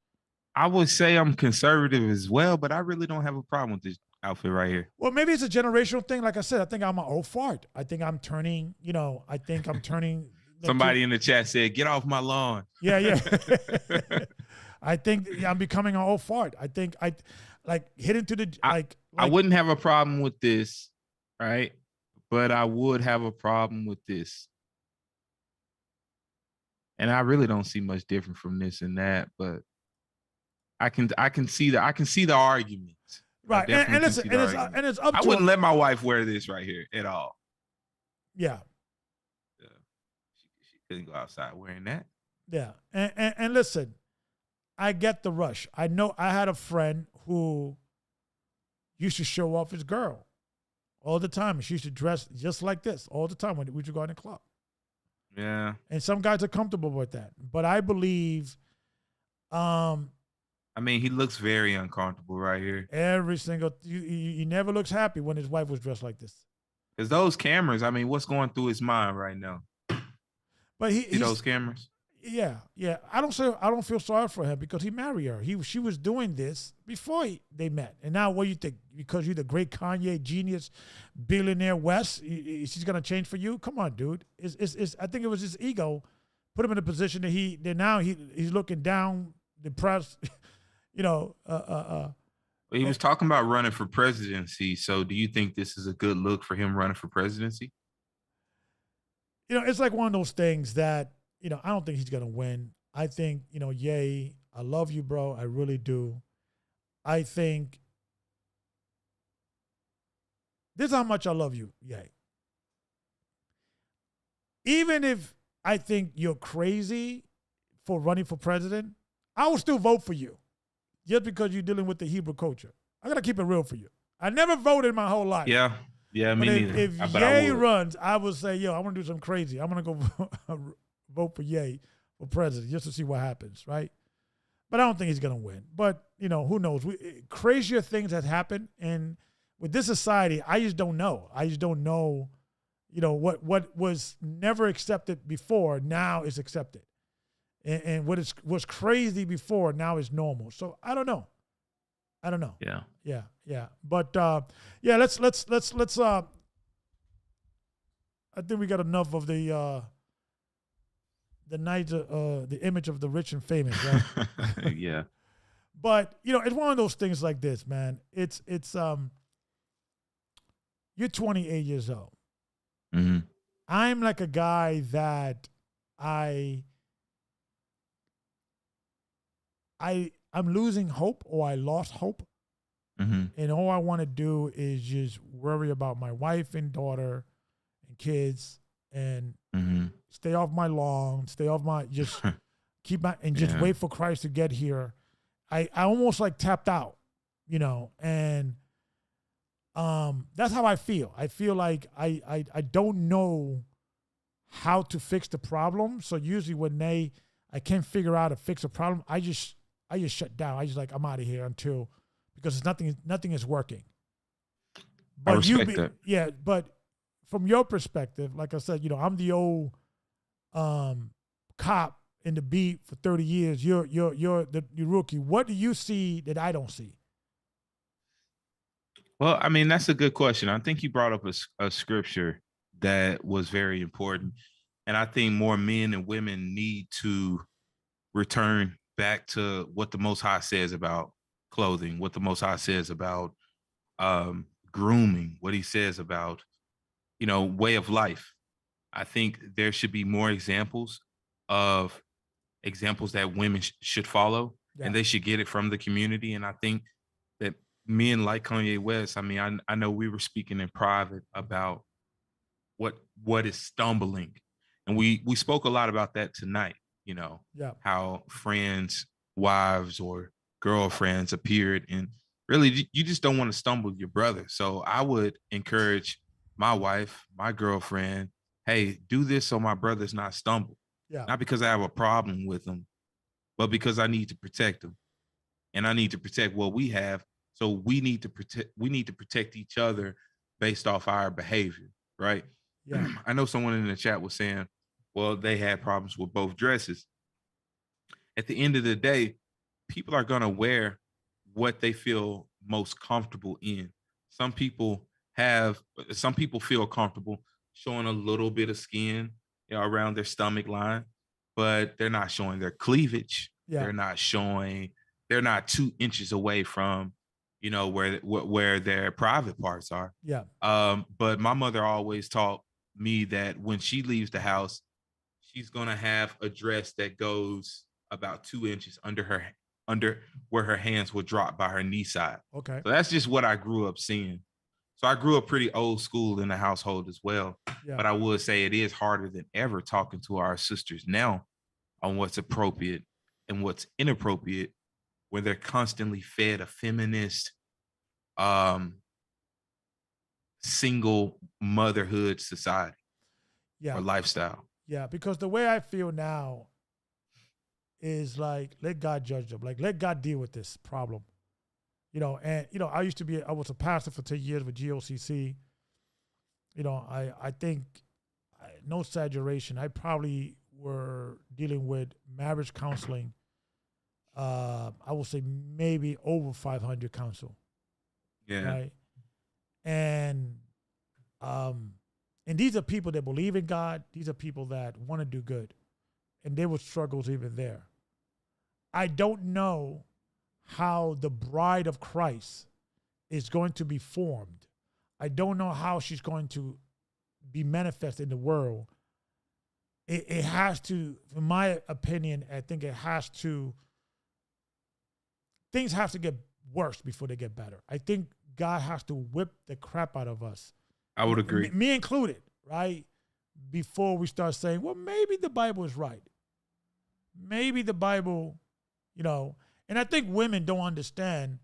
I would say I'm conservative as well, but I really don't have a problem with this outfit right here. Well, maybe it's a generational thing. Like I said, I think I'm an old fart. I think I'm turning. Somebody in the chat said, "Get off my lawn." Yeah. I think I'm becoming an old fart. I think I wouldn't have a problem with this, right? But I would have a problem with this. And I really don't see much different from this and that, but I can see the argument. Right. And it's up to I wouldn't let my wife wear this right here at all. Yeah. She couldn't go outside wearing that. Yeah. And listen, I get the rush. I know I had a friend who used to show off his girl all the time. And she used to dress just like this all the time when we would go in the club. Yeah. And some guys are comfortable with that. But I believe he looks very uncomfortable right here. He never looks happy when his wife was dressed like this. Because those cameras, what's going through his mind right now? But those cameras? Yeah. I don't feel sorry for him because he married her. She was doing this before they met. And now what do you think? Because you're the great Kanye genius, billionaire West, she's gonna change for you? Come on, dude. I think it was his ego put him in a position that now he's looking down, depressed. He was talking about running for presidency. So do you think this is a good look for him running for presidency? It's like one of those things that, I don't think he's going to win. I think, Ye, I love you, bro. I really do. I think this is how much I love you, Ye. Even if I think you're crazy for running for president, I will still vote for you just because you're dealing with the Hebrew culture. I got to keep it real for you. I never voted my whole life. Yeah, me neither. If Ye runs, I would say, yo, I want to do something crazy. I'm going to go vote for Ye for president just to see what happens, right? But I don't think he's going to win. But, who knows? Crazier things have happened. And with this society, I just don't know. I just don't know, what was never accepted before now is accepted. And what was crazy before now is normal. So I don't know. Yeah. But let's I think we got enough of the night, the image of the rich and famous, right? Yeah. But it's one of those things like this, man. It's you're 28 years old. Mm-hmm. I'm like a guy that I'm losing hope, or I lost hope. Mm-hmm. And all I want to do is just worry about my wife and daughter and kids and stay off my lawn, just keep my, and just wait for Christ to get here. I almost like tapped out, and that's how I feel. I feel like I don't know how to fix the problem. So usually when I can't figure out how to fix a problem, I just shut down. I just like, I'm out of here because nothing is working. But I respect that. Yeah, but from your perspective, like I said, I'm the old cop in the beat for 30 years. You're the rookie. What do you see that I don't see? Well, I mean, that's a good question. I think you brought up a scripture that was very important. And I think more men and women need to return back to what the Most High says about clothing, what the Most High says about grooming, what he says about, way of life. I think there should be more examples that women should follow, and they should get it from the community. And I think that men like Kanye West, I mean, I know we were speaking in private about what is stumbling, and we spoke a lot about that tonight. How friends, wives, or girlfriends appeared, and really you just don't want to stumble your brother. So I would encourage my wife, my girlfriend, hey, do this so my brother's not stumbled. Yeah. Not because I have a problem with him, but because I need to protect him, and I need to protect what we have. So we need to protect each other based off our behavior, right? Yeah. I know someone in the chat was saying, well, they had problems with both dresses. At the end of the day, people are going to wear what they feel most comfortable in. Some people feel comfortable showing a little bit of skin, around their stomach line, but they're not showing their cleavage. Yeah. They're not 2 inches away from, where their private parts are. Yeah. But my mother always taught me that when she leaves the house, she's going to have a dress that goes about 2 inches under where her hands will drop by her knee side. Okay. So that's just what I grew up seeing. So I grew up pretty old school in the household as well. Yeah. But I would say it is harder than ever talking to our sisters now on what's appropriate and what's inappropriate, where they're constantly fed a feminist, single motherhood society or lifestyle. Yeah, because the way I feel now is like, let God judge them. Like, let God deal with this problem. I was a pastor for 10 years with GOCC. I think, no exaggeration, I probably were dealing with marriage counseling. I will say maybe over 500 counsel. Yeah. Right. And these are people that believe in God. These are people that want to do good. And there were struggles even there. I don't know how the bride of Christ is going to be formed. I don't know how she's going to be manifest in the world. It has to, in my opinion, I think things have to get worse before they get better. I think God has to whip the crap out of us. I would agree. Me included, right? Before we start saying, well, maybe the Bible is right. Maybe the Bible, and I think women don't understand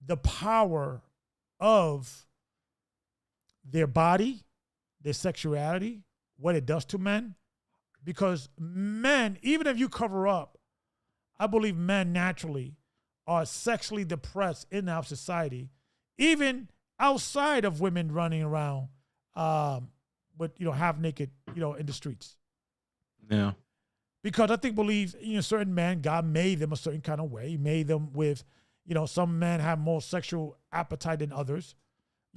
the power of their body, their sexuality, what it does to men. Because men, even if you cover up, I believe men naturally are sexually depressed in our society, even outside of women running around with half naked, in the streets. Yeah. Because I believe certain men, God made them a certain kind of way. He made them with, some men have more sexual appetite than others.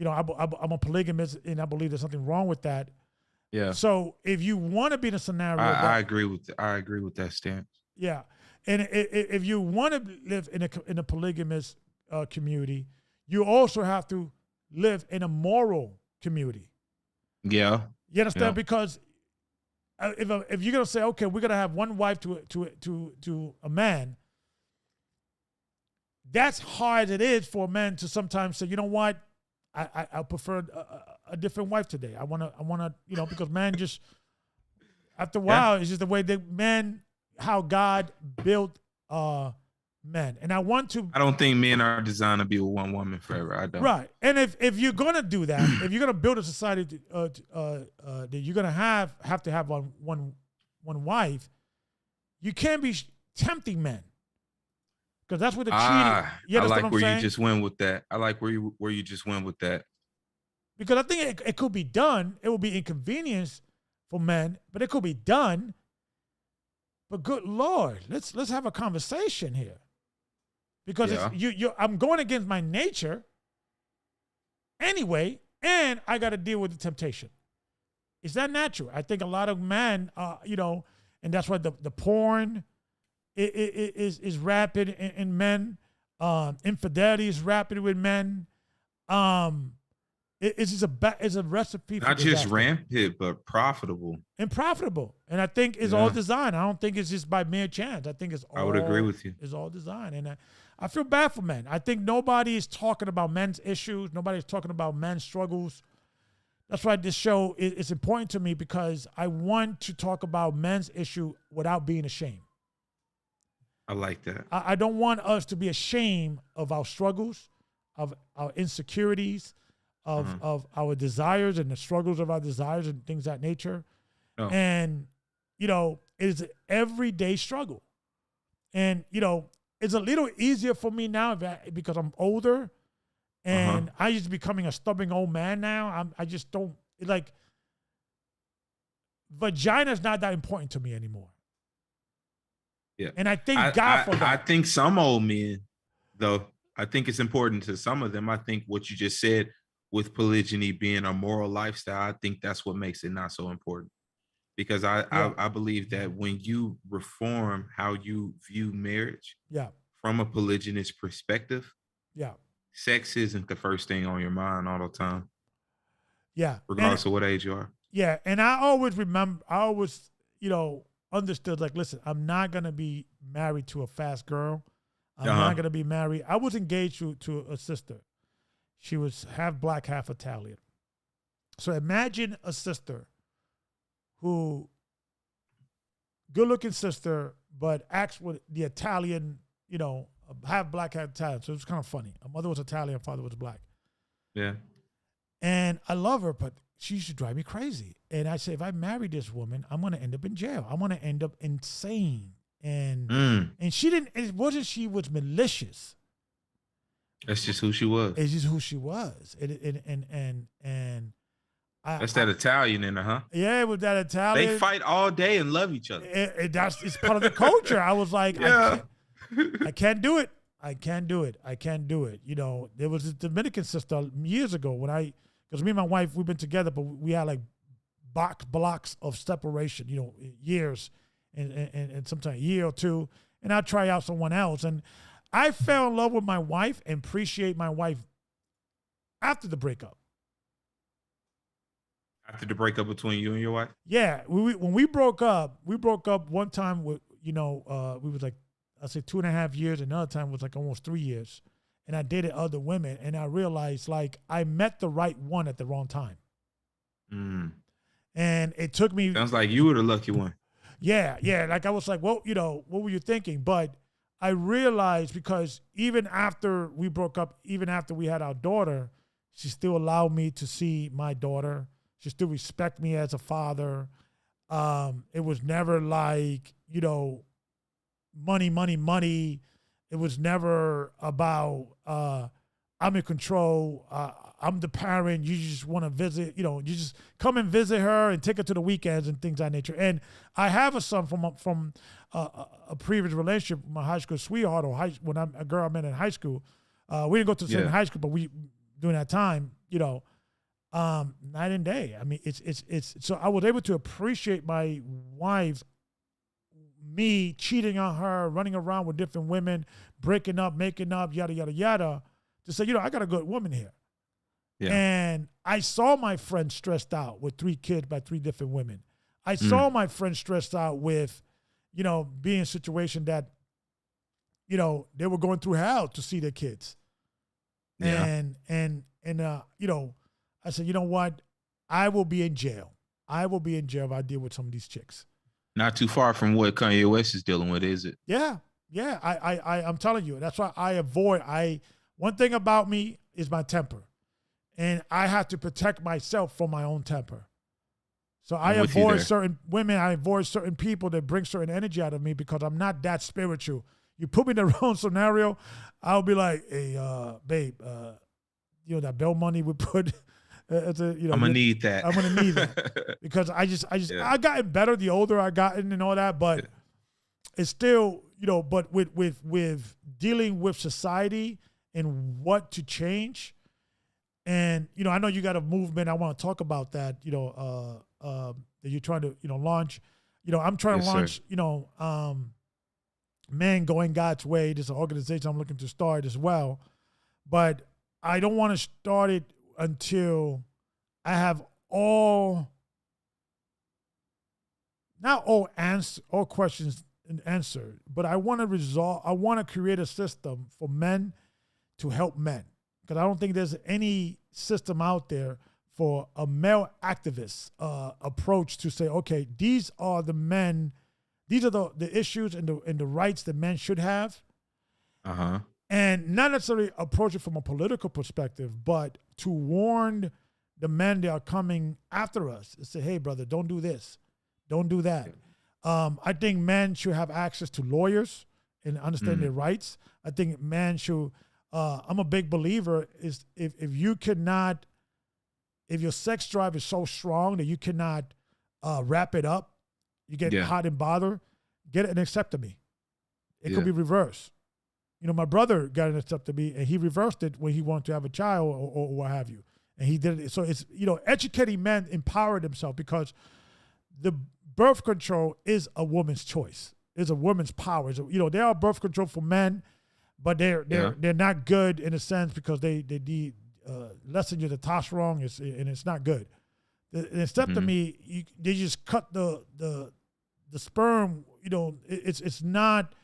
I'm a polygamist, and I believe there's something wrong with that. Yeah. So if you want to be in a scenario, I agree with that stance. Yeah, and if you want to live in a polygamous community, you also have to live in a moral community. Yeah. You understand? Yeah. Because if you're gonna say, okay, we're gonna have one wife to a man, that's hard. It is for a man to sometimes say, you know what, I prefer a different wife today. I wanna because man just after a while it's just the way that man, how God built men. And I don't think men are designed to be with one woman forever. I don't. Right. And if you're gonna do that, if you're gonna build a society that you're gonna have to have one wife, you can't be tempting men. Because that's what the cheating. I like where you just went with that. I like where you just went with that. Because I think it could be done. It will be inconvenience for men, but it could be done. But good Lord, let's have a conversation here. Because I'm going against my nature anyway, and I got to deal with the temptation. Is that natural? I think a lot of men, and that's why the porn is rapid in men. Infidelity is rapid with men. It's a recipe for not disaster. just rampant, but profitable. And profitable. And I think it's all designed. I don't think it's just by mere chance. I think I would agree with you. It's all designed. And I feel bad for men. I think nobody is talking about men's issues. Nobody's talking about men's struggles. That's why this show is important to me, because I want to talk about men's issue without being ashamed. I like that. I don't want us to be ashamed of our struggles, of our insecurities, of our desires and the struggles of our desires and things of that nature. Oh. And, it is an everyday struggle. And, it's a little easier for me now because I'm older and I just becoming a stubborn old man now. I just don't, vagina's not that important to me anymore. Yeah. And I thank God for that. I think some old men, though, I think it's important to some of them. I think what you just said with polygyny being a moral lifestyle, I think that's what makes it not so important. Because I believe that when you reform how you view marriage from a polygynous perspective, sex isn't the first thing on your mind all the time. Yeah. Regardless of what age you are. Yeah. And I always understood, listen, I'm not going to be married to a fast girl. I'm not going to be married. I was engaged to a sister. She was half black, half Italian. So imagine a sister who, good-looking sister, but acts with the Italian, half black, half Italian. So it was kind of funny. Her mother was Italian, her father was black. Yeah. And I love her, but she used to drive me crazy. And I said, if I marry this woman, I'm going to end up in jail. I'm going to end up insane. And it wasn't she was malicious. That's just who she was. It's just who she was. And That's that Italian in her, huh? Yeah, with that Italian. They fight all day and love each other. It's part of the culture. I was like, Yeah. I can't do it. I can't do it. I can't do it. You know, there was a Dominican sister years ago because me and my wife, we've been together, but we had like blocks of separation, you know, years and sometimes a year or two. And I'd try out someone else. And I fell in love with my wife and appreciate my wife after the breakup. After the breakup between you and your wife? Yeah. When we broke up one time with, you know, we was like, I'd say 2.5 years. Another time was like almost 3 years. And I dated other women. And I realized like I met the right one at the wrong time. Mm. And it took me. Sounds like you were the lucky one. Yeah. Like I was like, well, you know, what were you thinking? But I realized because even after we broke up, even after we had our daughter, she still allowed me to see my daughter. She still respect me as a father. It was never like, you know, money. It was never about I'm in control. I'm the parent. You just want to visit. You know, you just come and visit her and take her to the weekends and things of that nature. And I have a son from a previous relationship, my high school sweetheart, or a girl I met in high school. We didn't go to the same high school, but we during that time, you know, night and day. I mean, it's so I was able to appreciate my wife. Me cheating on her, running around with different women, breaking up, making up, yada, yada, yada, to say, you know, I got a good woman here. Yeah. And I saw my friend stressed out with 3 kids by 3 different women. I saw my friend stressed out with, you know, being in a situation that, you know, they were going through hell to see their kids. Yeah. And you know, I said, you know what? I will be in jail. I will be in jail if I deal with some of these chicks. Not too far from what Kanye West is dealing with, is it? Yeah. I'm telling you. That's why I avoid. One thing about me is my temper, and I have to protect myself from my own temper. So I avoid certain women. I avoid certain people that bring certain energy out of me because I'm not that spiritual. You put me in the wrong scenario, I'll be like, hey, babe, you know that bail money we put. I'm gonna need that. I'm gonna need that because I gotten better the older I gotten and all that, but it's still, you know, but with dealing with society and what to change, and you know, I know you got a movement. I want to talk about that. You know, that you're trying to, you know, launch. You know, I'm trying to launch. Sir. You know, Men Going God's Way. There's an organization I'm looking to start as well, but I don't want to start it until I have all questions answered, but I want to create a system for men to help men. Because I don't think there's any system out there for a male activist approach to say, okay, these are the men, these are the issues and the rights that men should have. Uh-huh. And not necessarily approach it from a political perspective, but to warn the men that are coming after us and say, hey, brother, don't do this. Don't do that. I think men should have access to lawyers and understand their rights. I think men should, I'm a big believer, is if your sex drive is so strong that you cannot wrap it up, you get hot and bothered, get an vasectomy. It could be reversed. You know, my brother got an vasectomy and he reversed it when he wanted to have a child or what have you. And he did it. So it's, you know, educating men empower themselves because the birth control is a woman's choice. It's a woman's power. You know, there are birth control for men, but they're not good in a sense because they need lessen your testosterone and it's not good. The vasectomy, they just cut the sperm. You know, it's not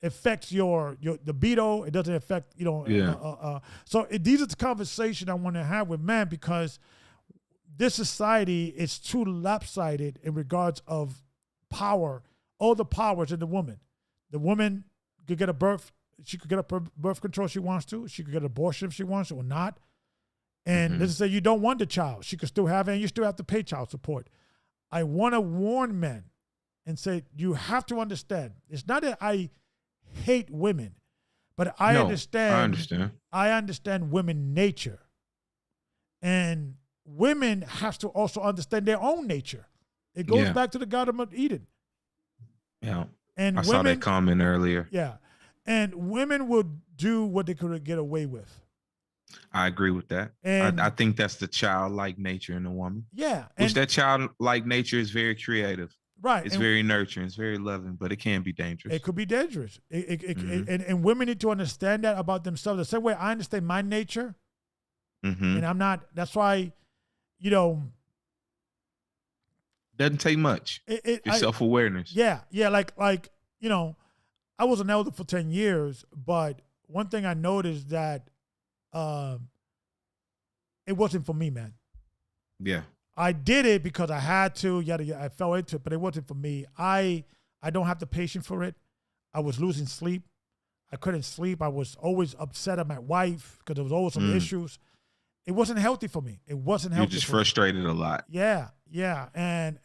affects your libido. It doesn't affect, you know. So these are the conversation I want to have with men because this society is too lopsided in regards of power. All the powers in the woman. The woman could get a birth. She could get a birth control if she wants to. She could get an abortion if she wants to or not. And let's say you don't want the child. She could still have it and you still have to pay child support. I want to warn men and say, you have to understand. It's not that I hate women, but I understand women nature. And women have to also understand their own nature. It goes back to the Garden of Eden. Yeah. And I saw that comment earlier. Yeah. And women will do what they could get away with. I agree with that. And I think that's the childlike nature in a woman. Yeah. Which that childlike nature is very creative. Right. It's very nurturing. It's very loving, but it can be dangerous. It could be dangerous. And women need to understand that about themselves. The same way I understand my nature. And I'm not, that's why, you know. Doesn't take much. It's self-awareness. Yeah. Yeah. Like, you know, I was an elder for 10 years, but one thing I noticed that it wasn't for me, man. Yeah. I did it because I had to, I fell into it, but it wasn't for me. I don't have the patience for it. I was losing sleep. I couldn't sleep. I was always upset at my wife because there was always some issues. It wasn't healthy for me. It wasn't healthy. You're just frustrated a lot. Yeah, yeah. And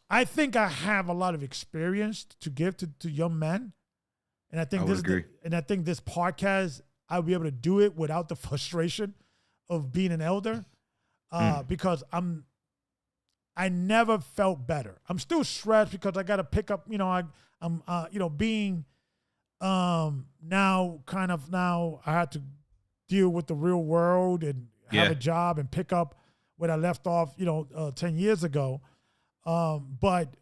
I think I have a lot of experience to give to young men. And I think I think this podcast, I'll be able to do it without the frustration of being an elder. Because I never felt better. I'm still stressed because I got to pick up, I'm being now I had to deal with the real world and have a job and pick up where I left off, 10 years ago. But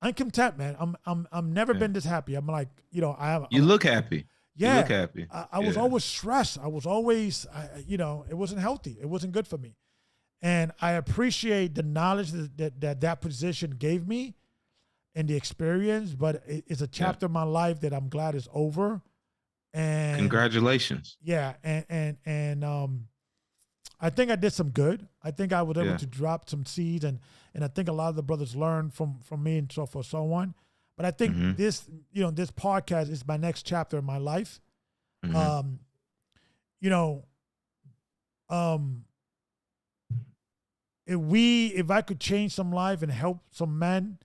I'm content, man. I'm never been this happy. I'm like, You look happy. Yeah. You look happy. I was always stressed. I was always, it wasn't healthy. It wasn't good for me. And I appreciate the knowledge that position gave me and the experience, but it's a chapter of my life that I'm glad is over. And congratulations. Yeah. And I think I did some good. I think I was able to drop some seeds and I think a lot of the brothers learned from me and so forth, so on. But I think this this podcast is my next chapter in my life. If I could change some life and help some men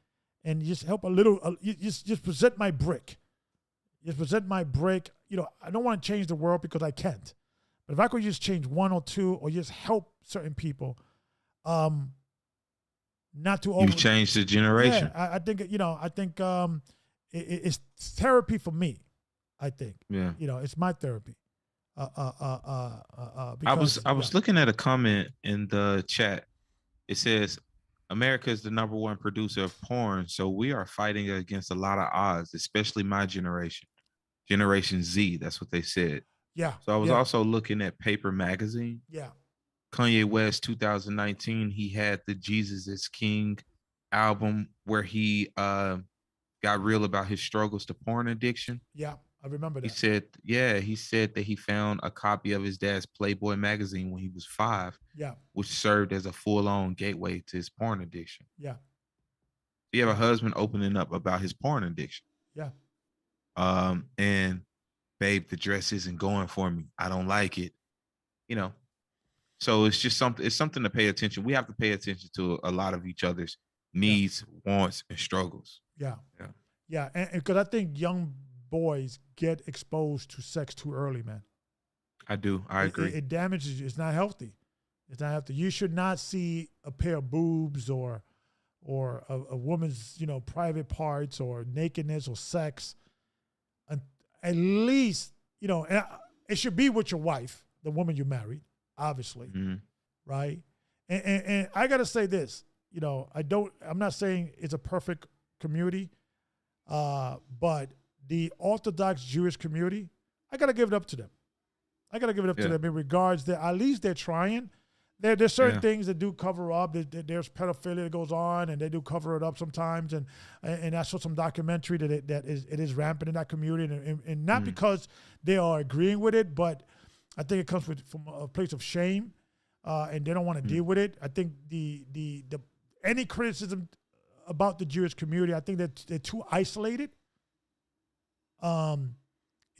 and just help a little, just present my brick. Just present my brick. I don't want to change the world because I can't. But if I could just change one or two or just help certain people, not to you've changed the generation. Yeah, I think it's therapy for me. I think. Yeah. It's my therapy. I was looking at a comment in the chat. It says, America is the #1 producer of porn, so we are fighting against a lot of odds, especially my generation, Generation Z. That's what they said. Yeah. So I was also looking at Paper Magazine. Yeah. Kanye West, 2019, he had the Jesus is King album where he got real about his struggles to porn addiction. Yeah, I remember that. He said that he found a copy of his dad's Playboy magazine when he was 5. Yeah. Which served as a full-on gateway to his porn addiction. Yeah. You have a husband opening up about his porn addiction. Yeah. And babe, the dress isn't going for me. I don't like it. So it's just something to pay attention. We have to pay attention to a lot of each other's needs, wants, and struggles. Yeah. Yeah. Yeah. And because I think young boys get exposed to sex too early, man. I do. I agree. It damages you. It's not healthy. It's not healthy. You should not see a pair of boobs or a woman's, private parts or nakedness or sex. At least, it should be with your wife, the woman you married, obviously, right? And I gotta say this, I'm not saying it's a perfect community, but the Orthodox Jewish community, I gotta give it up to them. I gotta give it up to them in regards that at least they're trying. There's certain things that do cover up. There's pedophilia that goes on, and they do cover it up sometimes. And I saw some documentary that it is rampant in that community, and not because they are agreeing with it, but I think it comes from a place of shame, and they don't want to deal with it. I think the any criticism about the Jewish community, I think that they're too isolated. And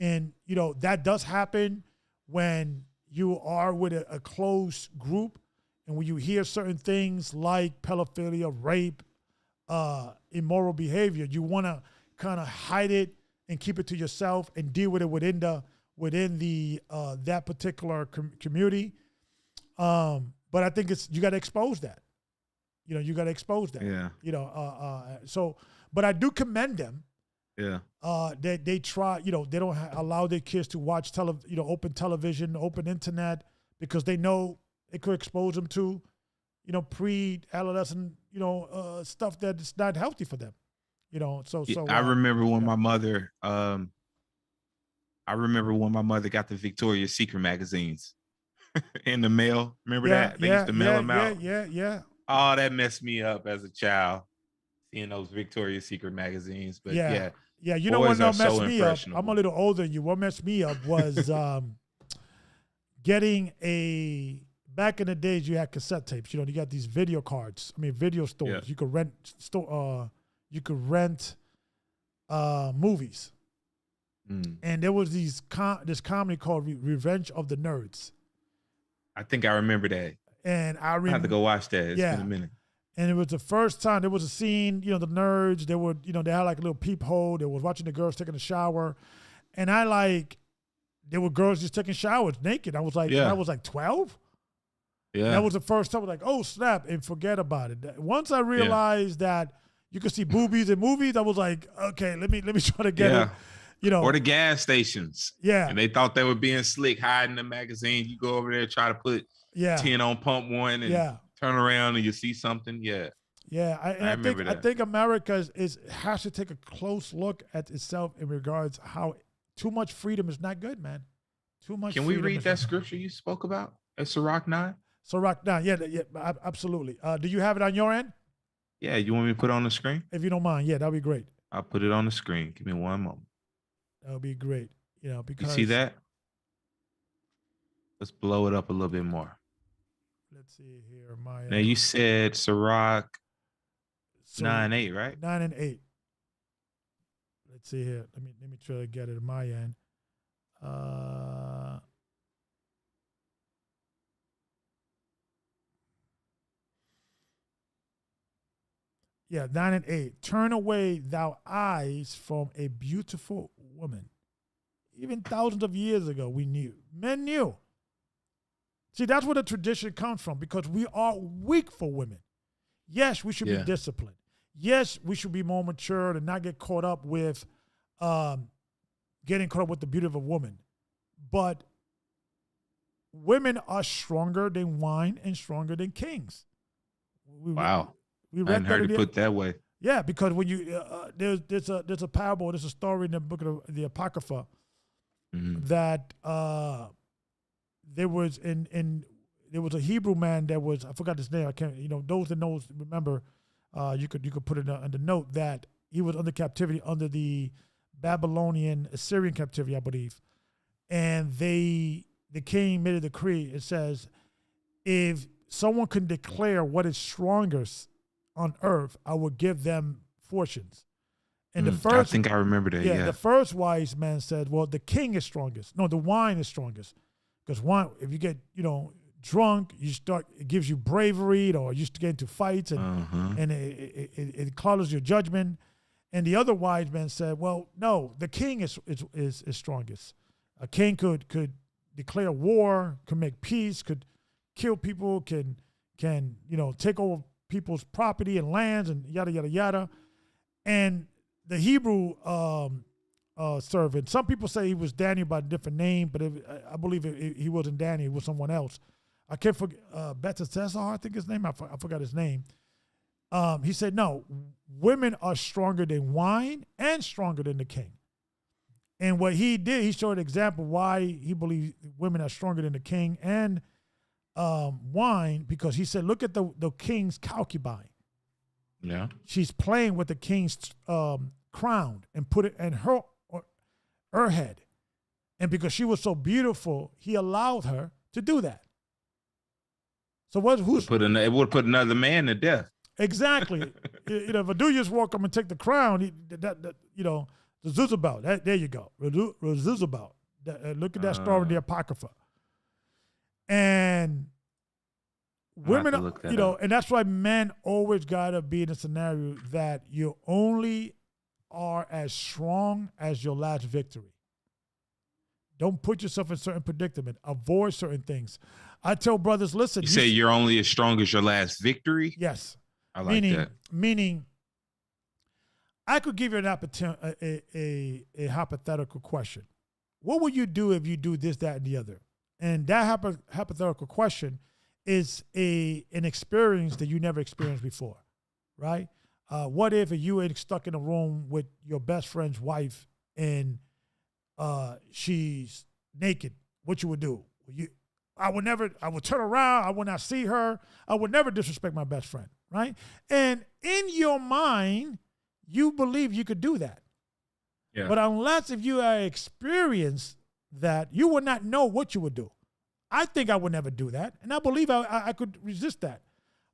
that does happen when you are with a close group, and when you hear certain things like pedophilia, rape, immoral behavior, you want to kind of hide it and keep it to yourself and deal with it within the that particular community. But I think you got to expose that. You got to expose that. Yeah. So, but I do commend them. Yeah. They try, they don't allow their kids to watch open television, open internet, because they know it could expose them to, pre-adolescent, stuff that's not healthy for them. I remember when my mother, got the Victoria's Secret magazines in the mail. Remember that? They used to mail them out. Yeah. Oh, that messed me up as a child, seeing those Victoria's Secret magazines. But yeah. You know what messed me up? impressionable. I'm a little older than you. What messed me up was getting back in the days you had cassette tapes. You got these video cards. Video stores. Yeah. You could rent movies. And there was this comedy called Revenge of the Nerds. I think I remember that. And I have to go watch that. It's been a minute. And it was the first time there was a scene, the nerds, they were, they had like a little peephole. They was watching the girls taking a shower. And there were girls just taking showers naked. I was like, I was like 12. Yeah. That was the first time I was like, oh snap, and forget about it. Once I realized that you could see boobies in movies, I was like, okay, let me try to get it. Or the gas stations. Yeah. And they thought they were being slick, hiding the magazine. You go over there, try to put 10 on pump one and turn around and you see something. Yeah. Yeah. I think America has to take a close look at itself in regards how too much freedom is not good, man. Too much freedom. Can we read that scripture you spoke about at Sirach 9? Sirach 9, yeah, absolutely. Do you have it on your end? Yeah, you want me to put it on the screen? If you don't mind, that'd be great. I'll put it on the screen. Give me one moment. That would be great. Because you see that? Let's blow it up a little bit more. Let's see here. Now you said Sirach 9:8, right? 9 and 8. Let's see here. Let me try to get it on my end. 9 and 8. Turn away thou eyes from a beautiful woman. Even thousands of years ago, men knew. See, that's where the tradition comes from, because we are weak for women. Yes, we should be disciplined. Yes, we should be more mature and not get caught up with getting caught up with the beauty of a woman. But women are stronger than wine and stronger than kings. Wow. I hadn't heard it put that way. Yeah, because when you there's a parable, there's a story in the book of the Apocrypha that there was a Hebrew man that was, I forgot his name. I can't, those that knows remember. You could put it in the note that he was under captivity under the Babylonian Assyrian captivity, I believe, and the king made a decree. It says, if someone can declare what is strongest on earth, I will give them fortunes. And the first, I think I remember that. Yeah, the first wise man said, well, the king is strongest. No, the wine is strongest. Because wine, if you get, drunk, it gives you bravery, or you get into fights, and it clouds your judgment. And the other wise man said, well, no, the king is strongest. A king could declare war, could make peace, could kill people, can take over people's property and lands, and yada yada yada. And the Hebrew servant, some people say he was Daniel by a different name, but I believe he wasn't Daniel, it was someone else. I can't forget, Belteshazzar, I think his name, I forgot his name. He said, no, women are stronger than wine and stronger than the king. And what he did, he showed an example why he believed women are stronger than the king and wine, because he said, look at the king's concubine. Yeah. She's playing with the king's crown and put it in her head. And because she was so beautiful, he allowed her to do that. So it would put another man to death. Exactly. If a dude just walk up and take the crown, the Zuzabel, there you go. Zuzabel. Look at that story in the Apocrypha. And women, and that's why men always gotta be in a scenario that you only are as strong as your last victory. Don't put yourself in certain predicament. Avoid certain things. I tell brothers, listen. You say you're only as strong as your last victory? Yes. I like that. Meaning, I could give you an a hypothetical question. What would you do if you do this, that, and the other? And that hypothetical question is an experience that you never experienced before, right? What if you were stuck in a room with your best friend's wife and she's naked? What you would do? I would turn around. I would not see her. I would never disrespect my best friend, right? And in your mind, you believe you could do that. Yeah. But unless if you experienced that, you would not know what you would do. I think I would never do that. And I believe I could resist that.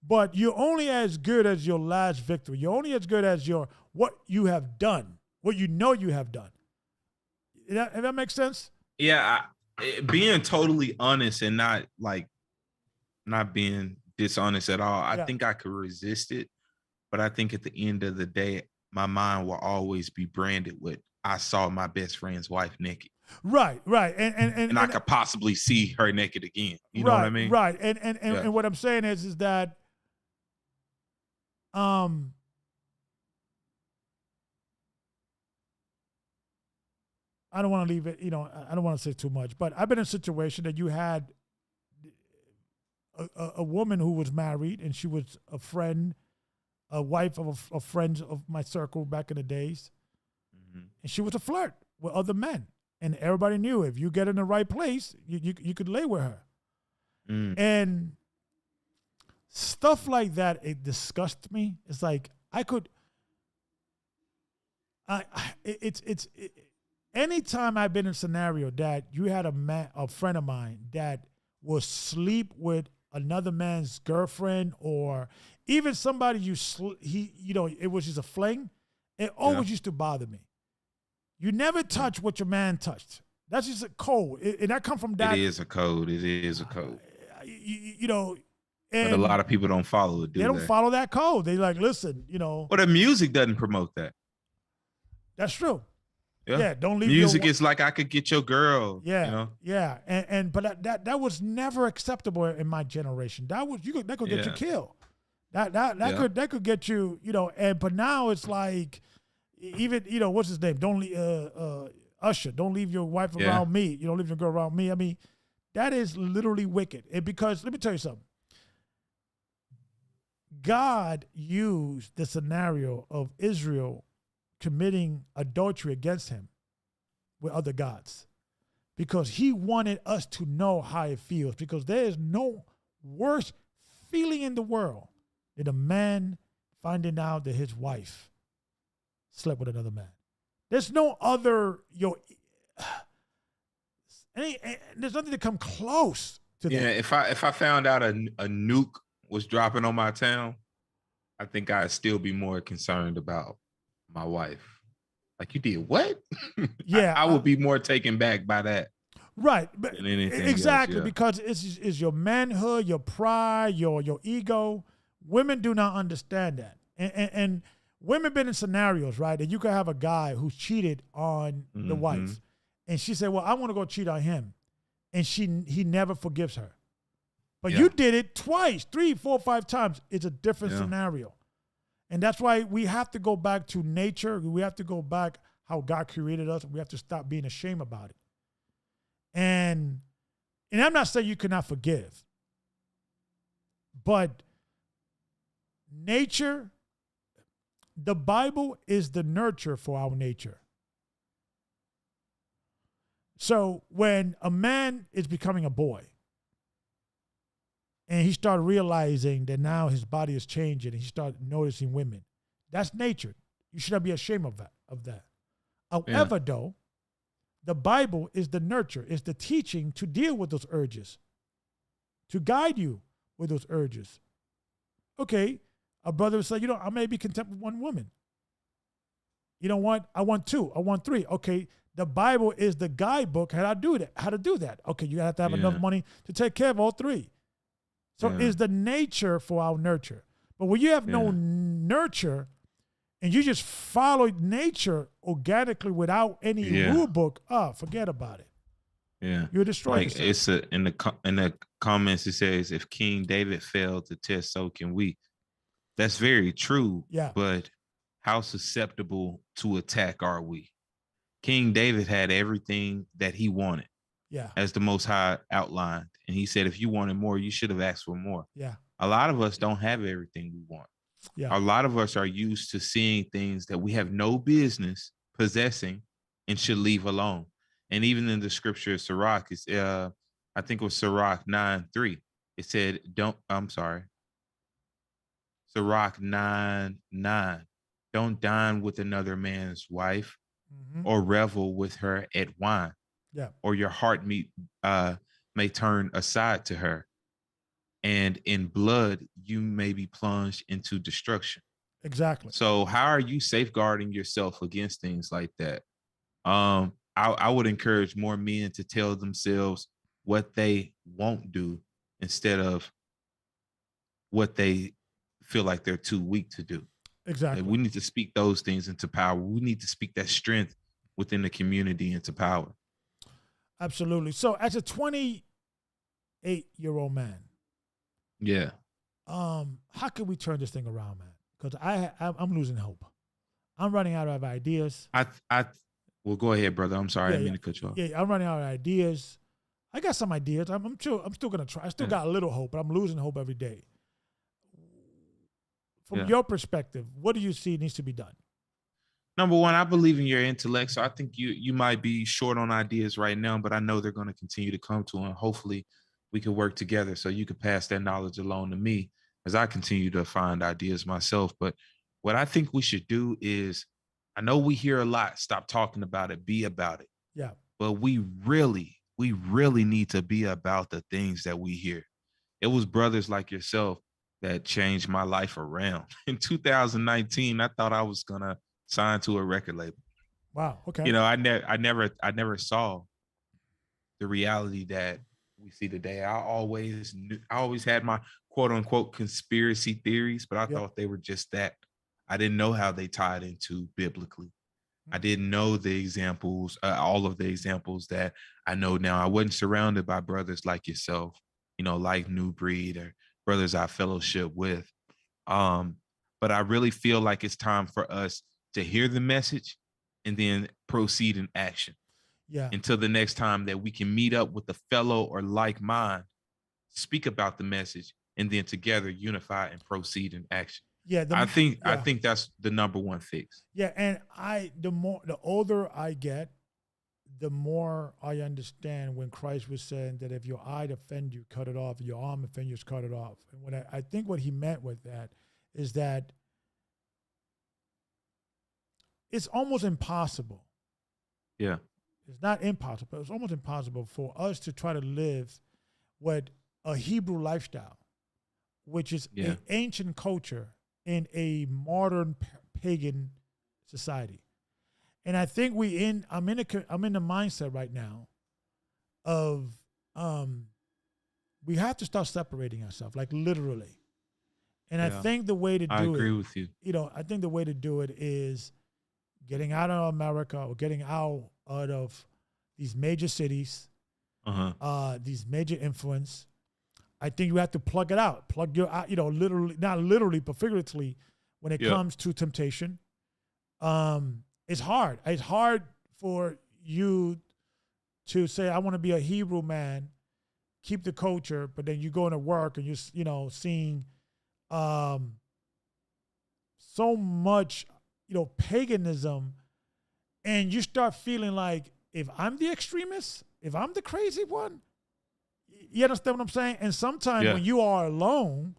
But you're only as good as your last victory. You're only as good as what you have done, what you know you have done. If that makes sense? Yeah. Being totally honest and not being dishonest at all. I think I could resist it. But I think at the end of the day, my mind will always be branded with, I saw my best friend's wife naked. Right. And I could possibly see her naked again. You know what I mean? Right. And what I'm saying is that I don't want to leave it, I don't want to say too much, but I've been in a situation that you had a woman who was married and she was a wife of a friend of my circle back in the days. Mm-hmm. And she was a flirt with other men. And everybody knew if you get in the right place, you could lay with her. Mm. And stuff like that, it disgusts me. It's like anytime I've been in a scenario that you had a friend of mine that will sleep with another man's girlfriend, or even somebody it was just a fling, it always used to bother me. You never touch what your man touched. That's just a code. And that come from that. It is a code. And but a lot of people don't follow it, They don't follow that code. They like, listen, Well, the music doesn't promote that. That's true. Yeah, don't leave music is like, I could get your girl. Yeah, yeah. But that was never acceptable in my generation. That could get you killed. That could get you, but now it's like, even, what's his name? Don't leave Usher. Don't leave your wife around me. You don't leave your girl around me. I mean, that is literally wicked. Because let me tell you something. God used the scenario of Israel committing adultery against him with other gods because he wanted us to know how it feels, because there is no worse feeling in the world than a man finding out that his wife slept with another man. There's no other, there's nothing to come close to that. Yeah, if I found out a nuke was dropping on my town, I think I'd still be more concerned about my wife. Like, you did what? Yeah, I would be more taken back by that. Right, but exactly else, because it's your manhood, your pride, your ego. Women do not understand that, and women been in scenarios, right, that you could have a guy who cheated on the wife, and she said, "Well, I want to go cheat on him," and he never forgives her. But you did it twice, 3, 4, 5 times. It's a different scenario. And that's why we have to go back to nature. We have to go back how God created us. We have to stop being ashamed about it. And I'm not saying you cannot forgive. But nature, the Bible is the nurture for our nature. So when a man is becoming a boy, and he started realizing that now his body is changing, and he started noticing women. That's nature. You should not be ashamed of that. However, though, the Bible is the nurture, is the teaching to deal with those urges, to guide you with those urges. Okay, a brother would say, I may be content with one woman. You know what? I want 2. I want 3. Okay, the Bible is the guidebook how to do that. Okay, you have to have enough money to take care of all 3. So is the nature for our nurture. But when you have no nurture and you just follow nature organically without any rule book, forget about it. Yeah. You'll destroy Like yourself. it's in the comments it says if King David failed to test, so can we. That's very true. Yeah. But how susceptible to attack are we? King David had everything that he wanted, Yeah. as the Most High outlined. And he said, if you wanted more, you should have asked for more. Yeah. A lot of us don't have everything we want. Yeah. A lot of us are used to seeing things that we have no business possessing and should leave alone. And even in the scripture of Sirach, it's I think it was Sirach 9:3. It said, Sirach 9:9. Don't dine with another man's wife or revel with her at wine. Yeah. Or your heart may turn aside to her. And in blood, you may be plunged into destruction. Exactly. So how are you safeguarding yourself against things like that? I would encourage more men to tell themselves what they won't do instead of what they feel like they're too weak to do. Exactly. And we need to speak those things into power. We need to speak that strength within the community into power. Absolutely. So as a 28-year-old man, yeah, how can we turn this thing around, man? Because I'm losing hope. I'm running out of ideas. Well, go ahead, brother. I'm sorry. I didn't mean to cut you off. Yeah, I'm running out of ideas. I got some ideas. I'm still gonna try. I still got a little hope, but I'm losing hope every day. From your perspective, what do you see needs to be done? Number one, I believe in your intellect. So I think you might be short on ideas right now, but I know they're going to continue to come to, and hopefully we can work together so you can pass that knowledge along to me as I continue to find ideas myself. But what I think we should do is, I know we hear a lot, stop talking about it, be about it. Yeah. But we really need to be about the things that we hear. It was brothers like yourself that changed my life around. In 2019, I thought I was going to sign to a record label. Wow. Okay. You know, I never saw the reality that we see today. I always had my quote unquote conspiracy theories, but I thought they were just that. I didn't know how they tied into biblically. I didn't know the examples, all of the examples that I know now. I wasn't surrounded by brothers like yourself, you know, like New Breed or brothers I fellowship with. But I really feel like it's time for us to hear the message and then proceed in action. Yeah. Until the next time that we can meet up with a fellow or like mind, speak about the message, and then together unify and proceed in action. Yeah. I think that's the number one fix. Yeah. And the older I get, the more I understand when Christ was saying that if your eye offend you, cut it off. If your arm offend you, cut it off. And what I think what he meant with that is that it's almost impossible. Yeah. It's not impossible, but it's almost impossible for us to try to live what a Hebrew lifestyle, which is an ancient culture in a modern pagan society. And I think I'm in the mindset right now of we have to start separating ourselves, like literally. And I think the way to do it, I agree with you. You know, I think the way to do it is getting out of America or getting out of these major cities, these major influence. I think you have to plug it out, plug your, literally, not literally, but figuratively, when it comes to temptation. It's hard. It's hard for you to say, I want to be a Hebrew man, keep the culture, but then you go into work and you're, seeing so much, paganism, and you start feeling like, if I'm the extremist, if I'm the crazy one, you understand what I'm saying? And sometimes when you are alone,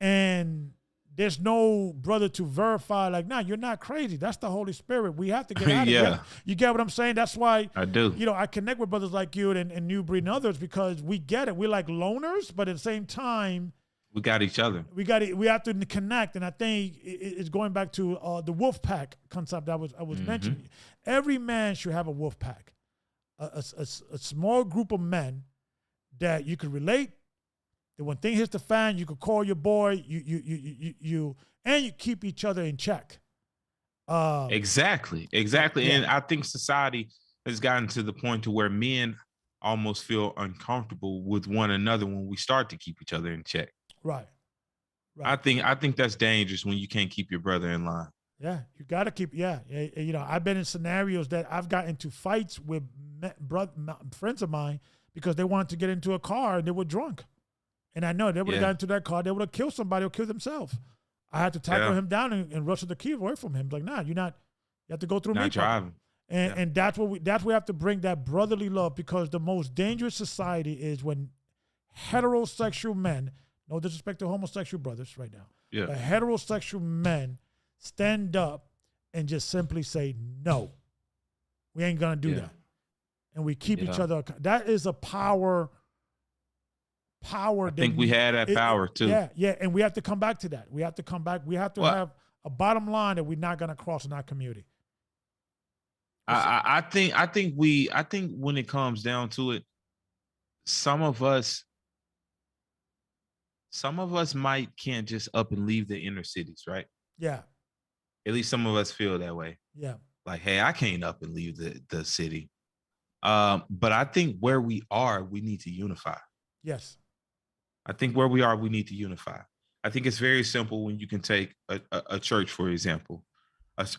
and there's no brother to verify, like, nah, you're not crazy. That's the Holy Spirit. We have to get out of here. You get what I'm saying? That's why I do. I connect with brothers like you and New Breed and others, because we get it. We're like loners, but at the same time, we got each other. We have to connect. And I think it's going back to the wolf pack concept that I was mentioning. Every man should have a wolf pack, a small group of men that you can relate. That when thing hits the fan, you can call your boy. You keep each other in check. Exactly. And I think society has gotten to the point to where men almost feel uncomfortable with one another when we start to keep each other in check. Right. I think that's dangerous when you can't keep your brother in line. Yeah, you got to keep. Yeah, you know, I've been in scenarios that I've got into fights with friends of mine because they wanted to get into a car and they were drunk, and I know they would have got into that car, they would have killed somebody or killed themselves. I had to tackle him down and wrestle the key away from him. Like, nah, you're not. You have to go through me. Not driving. And that's what we have to bring, that brotherly love, because the most dangerous society is when heterosexual men, no disrespect to homosexual brothers right now, but heterosexual men stand up and just simply say, no, we ain't gonna do that. And we keep each other. That is a power. I think we had that power too. Yeah. And we have to come back to that. We have to come back. We have to have a bottom line that we're not gonna cross in our community. I think when it comes down to it, some of us can't just up and leave the inner cities, right? Yeah. At least some of us feel that way. Yeah. Like, hey, I can't up and leave the city. But I think where we are, we need to unify. Yes. I think where we are, we need to unify. I think it's very simple when you can take a church, for example,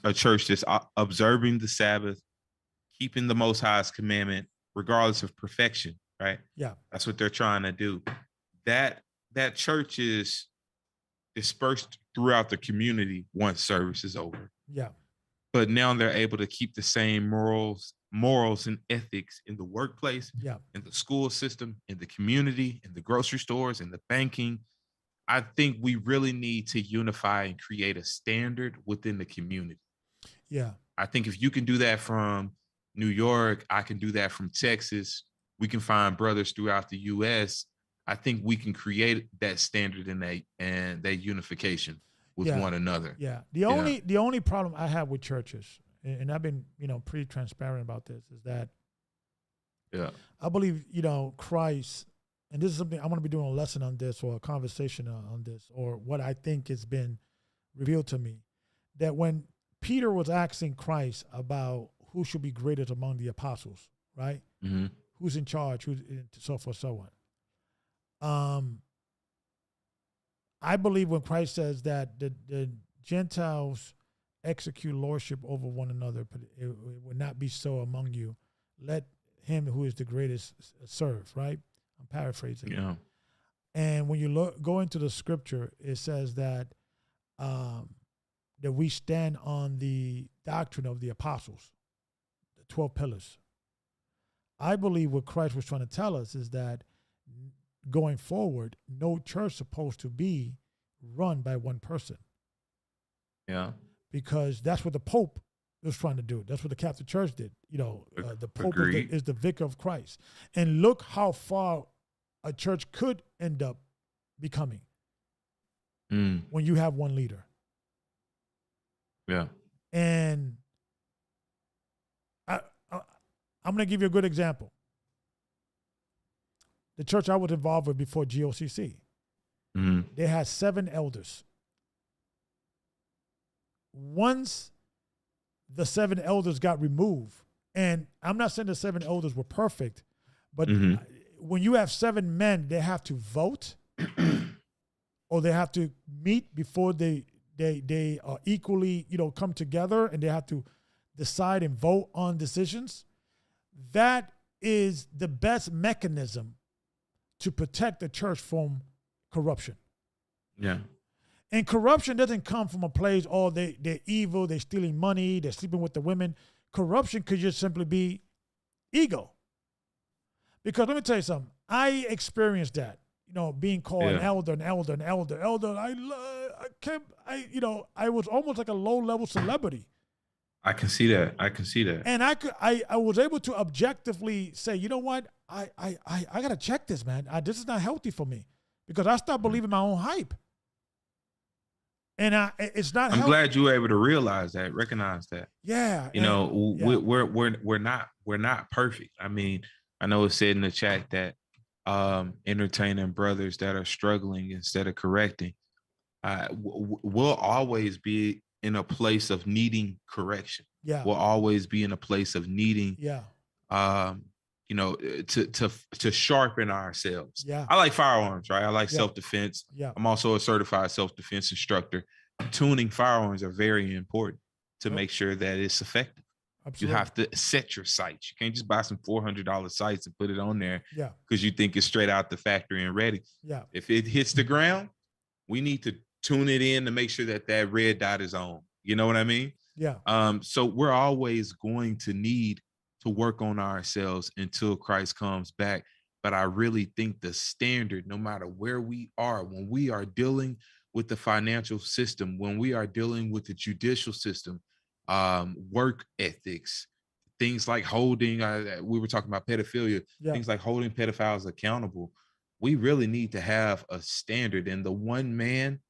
a church that's observing the Sabbath, keeping the Most High's commandment, regardless of perfection, right? Yeah. That's what they're trying to do. That church is dispersed throughout the community once service is over. Yeah. But now they're able to keep the same morals and ethics in the workplace, in the school system, in the community, in the grocery stores, in the banking. I think we really need to unify and create a standard within the community. Yeah. I think if you can do that from New York, I can do that from Texas. We can find brothers throughout the US. I think we can create that standard and that unification with one another. Yeah. The only problem I have with churches, and I've been, pretty transparent about this, is that I believe, Christ, and this is something I'm going to be doing a lesson on this, or a conversation on this, or what I think has been revealed to me, that when Peter was asking Christ about who should be greatest among the apostles, right? Mm-hmm. Who's in charge, who's so forth, so on. I believe when Christ says that the Gentiles execute lordship over one another, but it will not be so among you. Let him who is the greatest serve, right? I'm paraphrasing. Yeah. And when you go into the scripture, it says that that we stand on the doctrine of the apostles, the 12 pillars. I believe what Christ was trying to tell us is that going forward, no church is supposed to be run by one person. Yeah. Because that's what the Pope was trying to do. That's what the Catholic Church did. The Pope is the vicar of Christ. And look how far a church could end up becoming when you have one leader. Yeah. And I'm going to give you a good example. The church I was involved with before GOCC, they had 7 elders. Once the 7 elders got removed, and I'm not saying the 7 elders were perfect, but when you have 7 men, they have to vote or they have to meet before they are equally, come together, and they have to decide and vote on decisions. That is the best mechanism to protect the church from corruption. Yeah. And corruption doesn't come from a place, they're evil, they're stealing money, they're sleeping with the women. Corruption could just simply be ego. Because let me tell you something. I experienced that, being called an elder. I was almost like a low-level celebrity. I can see that. And I was able to objectively say, you know what? I got to check this, man. This is not healthy for me, because I stopped believing my own hype. And it's not. I'm glad you were able to recognize that. Yeah. We're not perfect. I mean, I know it said in the chat that entertaining brothers that are struggling instead of correcting. We'll always be in a place of needing correction. Yeah. We'll always be in a place of needing to sharpen ourselves. Yeah. I like firearms, right? I like Yeah. self-defense. Yeah. I'm also a certified self-defense instructor. Tuning firearms are very important to make sure that it's effective. Absolutely. You have to set your sights. You can't just buy some $400 sights and put it on there Yeah. because you think it's straight out the factory and ready. Yeah. If it hits the ground, we need to tune it in to make sure that that red dot is on. You know what I mean? Yeah. So we're always going to need to work on ourselves until Christ comes back. But I really think the standard, no matter where we are, when we are dealing with the financial system, when we are dealing with the judicial system, work ethics, things like holding, we were talking about pedophilia, things like holding pedophiles accountable. We really need to have a standard. And the one man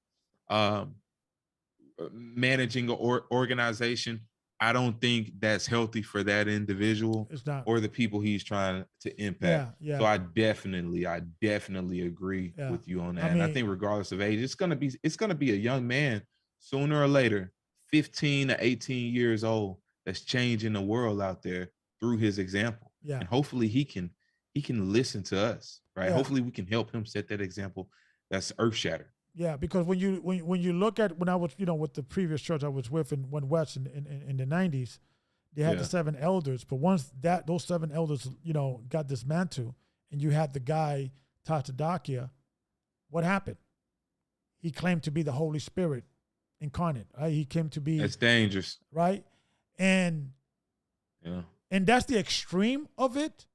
managing an organization, I don't think that's healthy for that individual or the people he's trying to impact. Yeah. So I definitely agree with you on that. And I think regardless of age, it's gonna be a young man sooner or later, 15 to 18 years old, that's changing the world out there through his example. Yeah. And hopefully he can listen to us, right? Yeah. Hopefully we can help him set that example that's earth-shattering. Yeah, because when you look at when I was with the previous church I was with in West in the 90s, they had the 7 elders. But once those 7 elders got dismantled, and you had the guy Tatadakia, what happened? He claimed to be the Holy Spirit incarnate. Right? He came to be. That's dangerous, right? And that's the extreme of it,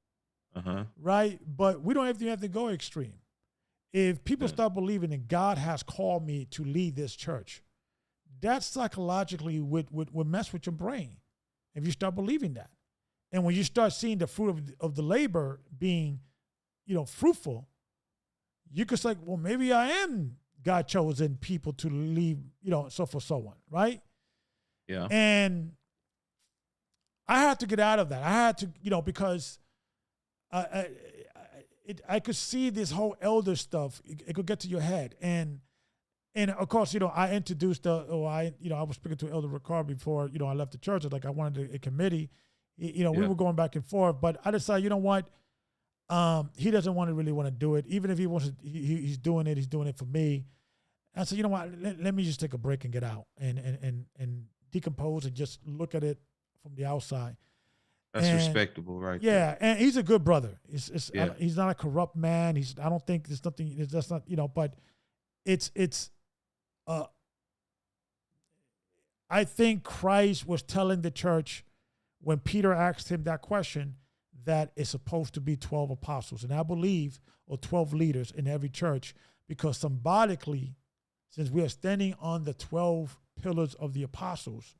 right? But we don't have to go extreme. If people start believing that God has called me to lead this church, that psychologically would mess with your brain if you start believing that. And when you start seeing the fruit of the labor being, fruitful, you could say, well, maybe I am God chosen people to lead, so for so on, right? Yeah. And I had to get out of that. I had to, because I could see this whole elder stuff. It could get to your head, and of course, I introduced I was speaking to Elder Ricard before, I left the church. Like I wanted a committee, we were going back and forth, but I decided, you know what, he doesn't really want to do it. Even if he wants to, he's doing it for me. I said, you know what, let me just take a break and get out and decompose and just look at it from the outside. That's respectable, right? Yeah, and he's a good brother. He's not a corrupt man. I don't think there's nothing. That's not but it's. I think Christ was telling the church when Peter asked him that question that it's supposed to be 12 apostles, and I believe, or 12 leaders in every church, because symbolically, since we are standing on the 12 pillars of the apostles,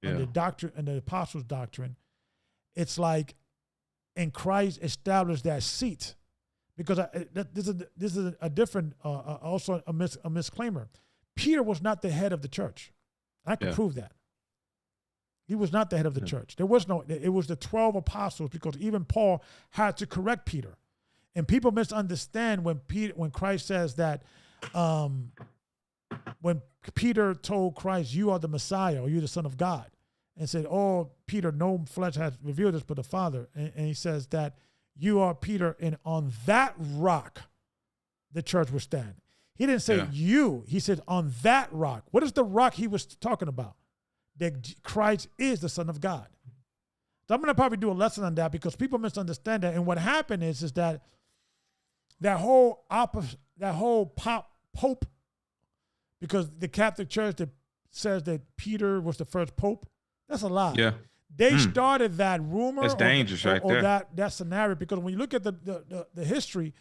and the doctrine and the apostles' doctrine. It's like, and Christ established that seat, because this is a different, also a misclaimer. Peter was not the head of the church. I can prove that. He was not the head of the church. It was the 12 apostles, because even Paul had to correct Peter. And people misunderstand when Christ says that, when Peter told Christ, you are the Messiah, or you're the Son of God, and said, oh, Peter, no flesh has revealed this but the Father. And he says that you are Peter, and on that rock, the church will stand. He didn't say you. He said on that rock. What is the rock he was talking about? That Christ is the Son of God. So I'm going to probably do a lesson on that, because people misunderstand that. And what happened is that whole pope, because the Catholic Church that says that Peter was the first pope, that's a lie. Yeah. They started that rumor. That's dangerous, right there. Or that scenario, because when you look at the history,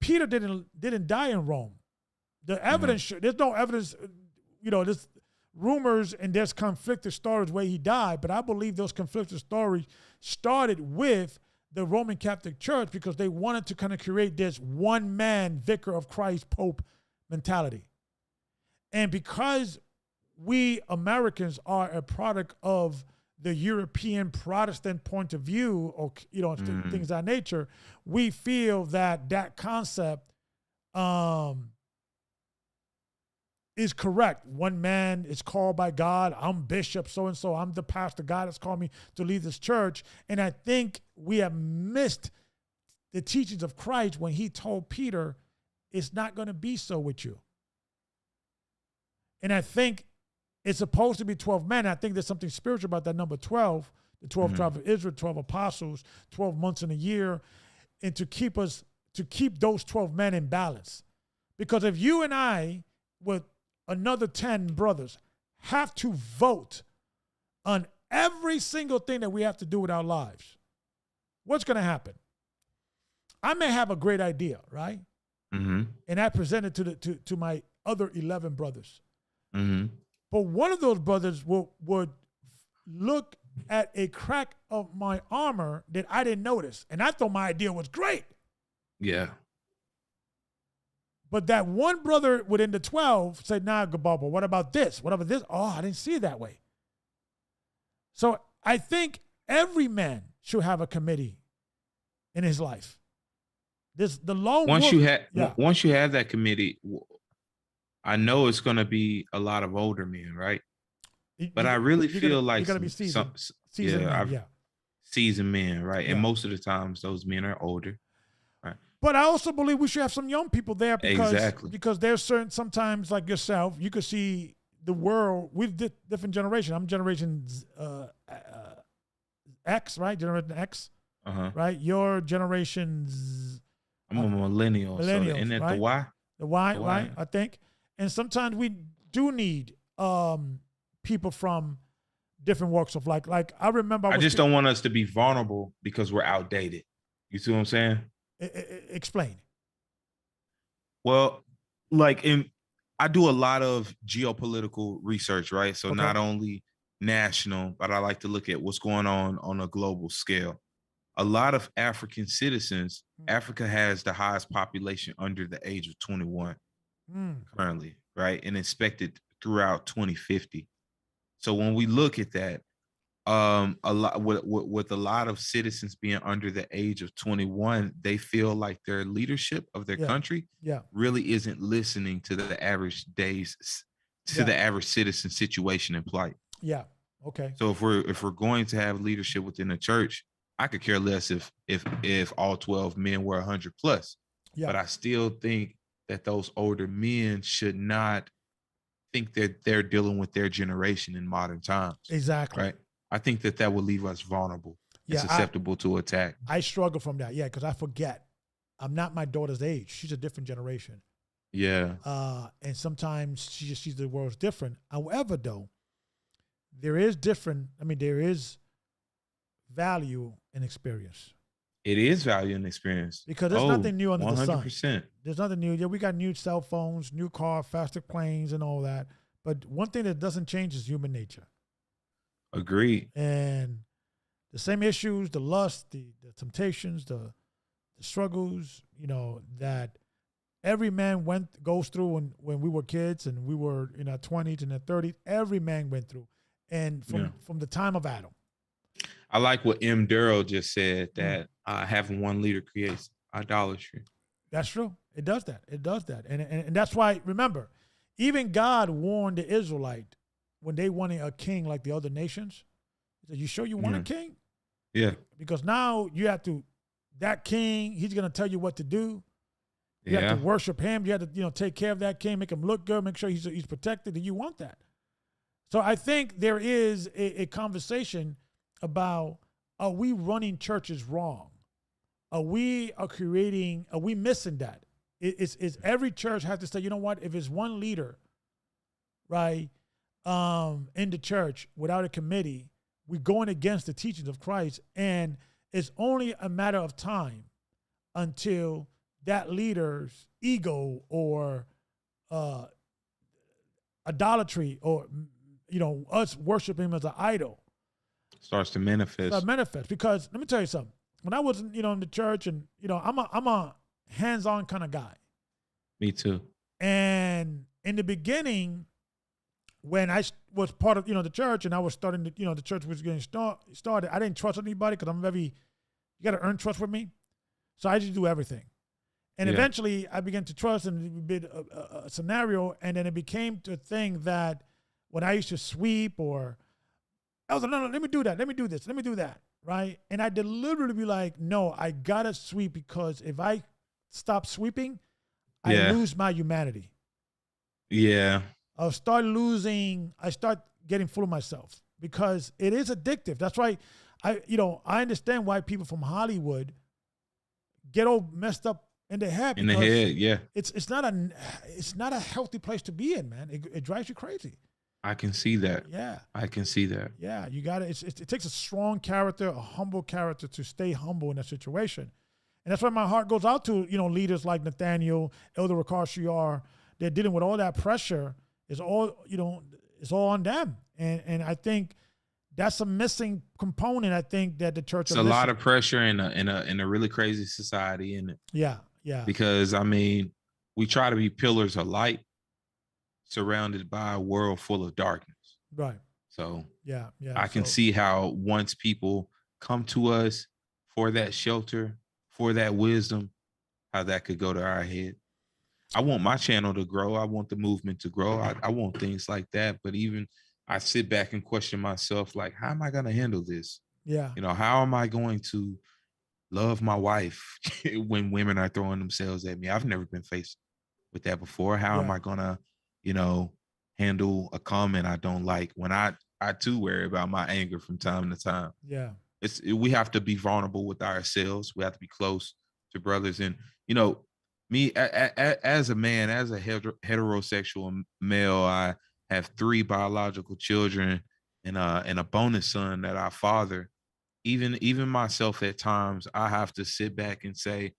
Peter didn't die in Rome. The evidence, there's no evidence, there's rumors and there's conflicted stories where he died, but I believe those conflicted stories started with the Roman Catholic Church, because they wanted to kind of create this one man vicar of Christ pope mentality. And because we Americans are a product of the European Protestant point of view, or things of that nature, we feel that concept is correct. One man is called by God. I'm bishop so-and-so. I'm the pastor. God has called me to lead this church. And I think we have missed the teachings of Christ when he told Peter, it's not going to be so with you. And I think it's supposed to be 12 men. I think there's something spiritual about that number 12, the 12 tribes of Israel, 12 apostles, 12 months in a year, and to keep those 12 men in balance. Because if you and I, with another 10 brothers, have to vote on every single thing that we have to do with our lives, what's going to happen? I may have a great idea, right? Mm-hmm. And I present it to my other 11 brothers. Mm-hmm. But one of those brothers would look at a crack of my armor that I didn't notice. And I thought my idea was great. Yeah. But that one brother within the 12 said, nah, Gababa, what about this? What about this? Oh, I didn't see it that way. So I think every man should have a committee in his life. This the lone Once wolf, you have that committee, I know it's going to be a lot of older men, right? But I really feel like you're gonna be seasoned men, seasoned men, right? Yeah. And most of the times those men are older, right? But I also believe we should have some young people there because there's sometimes like yourself, you could see the world with different generation. I'm generation X, right? Generation X, right? Your generation's I'm a millennial, so isn't it right? the Y? The Y, right? I think. And sometimes we do need people from different walks of life. Like I remember, I just don't want us to be vulnerable because we're outdated. You see what I'm saying? Explain. Well, I do a lot of geopolitical research, right? So not only national, but I like to look at what's going on a global scale. A lot of African citizens, Africa has the highest population under the age of 21 currently, right? And expected throughout 2050. So when we look at that, a lot with a lot of citizens being under the age of 21, they feel like their leadership of their country really isn't listening to the average the average citizen situation and plight. Yeah. Okay. So if we're going to have leadership within the church, I could care less if all 12 men were 100 plus. Yeah. But I still think that those older men should not think that they're dealing with their generation in modern times. Exactly. Right. I think that would leave us vulnerable and susceptible to attack. I struggle from that. Yeah. Because I forget I'm not my daughter's age. She's a different generation. Yeah. And sometimes she just sees the world's different. However, though, there is value in experience. It is value in experience. Because there's nothing new under 100%. the sun. There's nothing new. Yeah, we got new cell phones, new car, faster planes, and all that. But one thing that doesn't change is human nature. Agreed. And the same issues, the lust, the temptations, the struggles, that every man goes through when we were kids and we were in our 20s and our 30s. Every man went through. And from the time of Adam. I like what M.G.W just said, that having one leader creates idolatry. That's true. It does that. And that's why, remember, even God warned the Israelite when they wanted a king like the other nations. He said, you sure you want a king? Yeah. Because now you have to, that king, he's going to tell you what to do. You have to worship him. You have to, take care of that king, make him look good, make sure he's protected, and you want that. So I think there is a conversation about, are we running churches wrong? Are we missing that? Is every church has to say, you know what, if it's one leader, right, in the church without a committee, we're going against the teachings of Christ, and it's only a matter of time until that leader's ego or idolatry or us worshiping him as an idol starts to manifest. Because let me tell you something. When I was in the church, and I'm a hands-on kind of guy. Me too. And in the beginning, when I was part of the church, and I was starting to the church was getting started, I didn't trust anybody because you got to earn trust with me. So I just do everything. And Yeah. eventually I began to trust, and it been a scenario. And then it became a thing that when I used to sweep, or I was like, no, let me do that. Let me do this. Let me do that. Right. And I deliberately be like, no, I got to sweep, because if I stop sweeping, I Yeah. lose my humanity. Yeah. I start getting full of myself, because it is addictive. That's why I understand why people from Hollywood get all messed up in their head, In the because head. Yeah. it's not a healthy place to be in, man. It drives you crazy. I can see that. Yeah. I can see that. Yeah. You got it. It takes a strong character, a humble character, to stay humble in that situation. And that's why my heart goes out to, leaders like Nathaniel, Elder Ricard Shiar. They're dealing with all that pressure. It's all on them. And I think that's a missing component. I think that the church. It's a lot of pressure in a really crazy society, isn't it? Yeah. Yeah. Because I mean, we try to be pillars of light surrounded by a world full of darkness. Right. So yeah. I can see how once people come to us for that shelter, for that wisdom, how that could go to our head. I want my channel to grow. I want the movement to grow. I want things like that. But even I sit back and question myself, like, how am I going to handle this? Yeah. How am I going to love my wife when women are throwing themselves at me? I've never been faced with that before. How am I going to, handle a comment I don't like when I too worry about my anger from time to time? Yeah. We have to be vulnerable with ourselves. We have to be close to brothers. And, me as a man, as a heterosexual male, I have 3 biological children and a bonus son that I father. Even myself, at times, I have to sit back and say,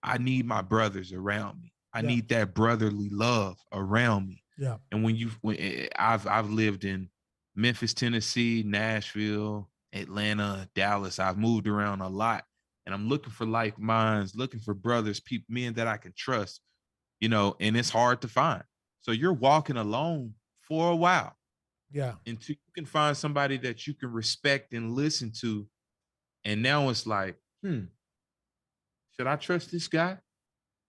I need my brothers around me. I need that brotherly love around me. Yeah. And I've lived in Memphis, Tennessee, Nashville, Atlanta, Dallas. I've moved around a lot, and I'm looking for like minds, looking for brothers, men that I can trust, and it's hard to find. So you're walking alone for a while. Yeah. Until you can find somebody that you can respect and listen to. And now it's like, should I trust this guy?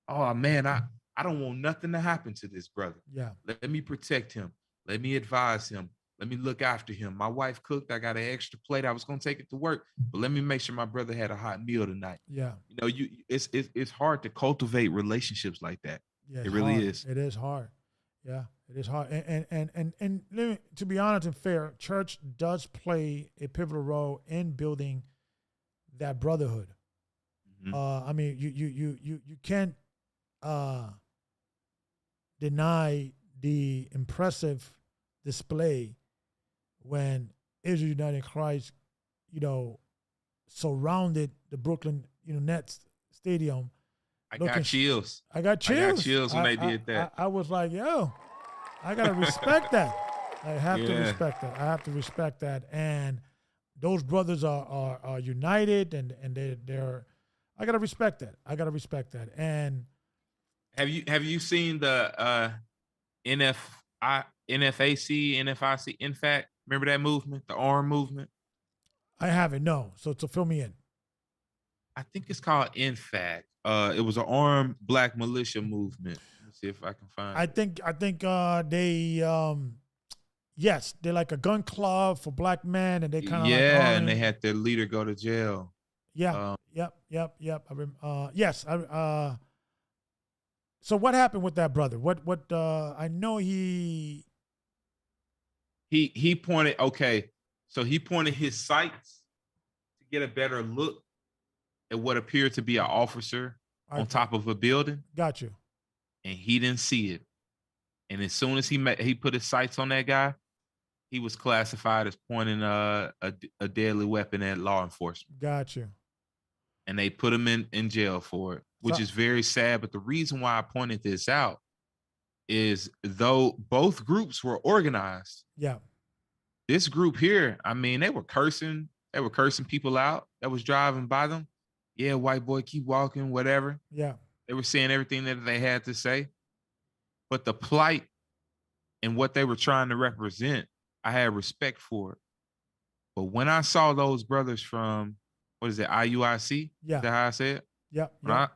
Oh man, I don't want nothing to happen to this brother. Yeah. Let me protect him. Let me advise him. Let me look after him. My wife cooked. I got an extra plate. I was gonna take it to work, but let me make sure my brother had a hot meal tonight. Yeah. It's hard to cultivate relationships like that. Yeah, it really hard. is. It is hard. Yeah, it is hard. And to be honest and fair, church does play a pivotal role in building that brotherhood. Mhm. I mean, you can't deny the impressive display when Israel United in Christ, surrounded the Brooklyn, Nets stadium. I got chills. I got chills when they did that. I was like, yo, I gotta respect that. I have to Yeah. respect that. I have to respect that. And those brothers are united, and they're. I gotta respect that. And Have you seen the NFAC, NFIC, in fact, remember that movement, the arm movement? I haven't, no. So fill me in. I think it's called INFAC. It was an armed black militia movement. Let me see if I can find I it. think they yes, they're like a gun club for black men, and they kind of and they had their leader go to jail. Yeah. Yep. Yes. So what happened with that brother? What I know he pointed, okay, so he pointed his sights to get a better look at what appeared to be an officer on top of a building. Got you. And he didn't see it. And as soon as he put his sights on that guy, he was classified as pointing a deadly weapon at law enforcement. Got you. And they put him in jail for it, which is very sad. But the reason why I pointed this out is, though both groups were organized, this group here, I mean, they were cursing people out that was driving by them. Yeah, white boy, keep walking, whatever. Yeah. They were saying everything that they had to say. But the plight and what they were trying to represent, I had respect for it. But when I saw those brothers from, what is it, IUIC? Yeah. Is that how I say it? Yeah.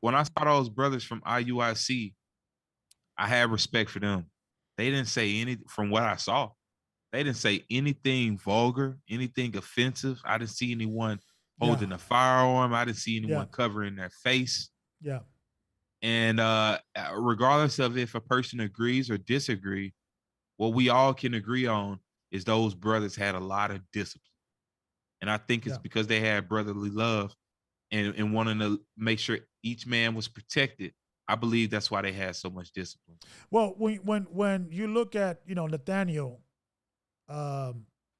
When I saw those brothers from IUIC, I had respect for them. They didn't say anything from what I saw. They didn't say anything vulgar, anything offensive. I didn't see anyone holding a firearm. I didn't see anyone covering their face. Yeah. And regardless of if a person agrees or disagrees, what we all can agree on is those brothers had a lot of discipline. And I think it's because they had brotherly love and wanting to make sure each man was protected. I believe that's why they had so much discipline. Well, when you look at, Nathaniel,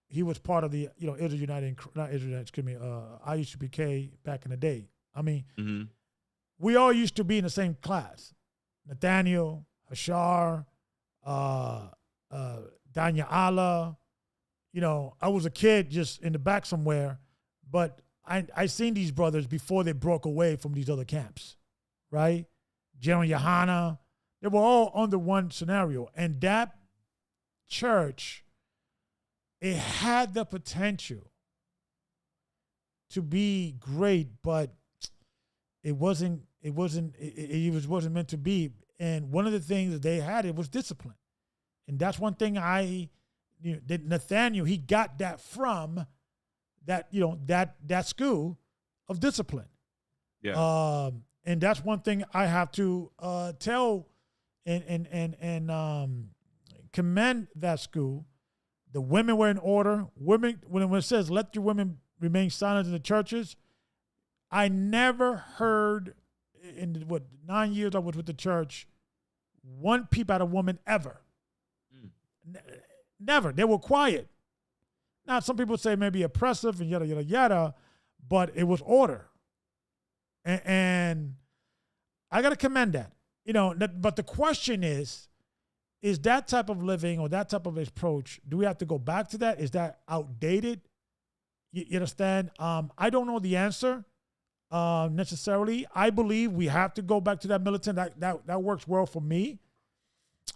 he was part of the, Israel United, not Israel United, excuse me, IUCPK back in the day. I mean, we all used to be in the same class. Nathaniel, Hashar, Danya Allah. I was a kid just in the back somewhere, but I seen these brothers before they broke away from these other camps, right? General Yohana, they were all under one scenario. And that church, it had the potential to be great, but it wasn't meant to be. And one of the things that they had, it was discipline. And that's one thing that Nathaniel, he got that from that, that school of discipline. Yeah. And that's one thing I have to tell and commend that school. The women were in order. Women, when it says let your women remain silent in the churches, I never heard in 9 years I was with the church, one peep at a woman ever. Never. They were quiet. Now, some people say maybe oppressive and yada, yada, yada, but it was order. And I got to commend that. But the question is that type of living or that type of approach, do we have to go back to that? Is that outdated? You understand? I don't know the answer necessarily. I believe we have to go back to that militant. That works well for me.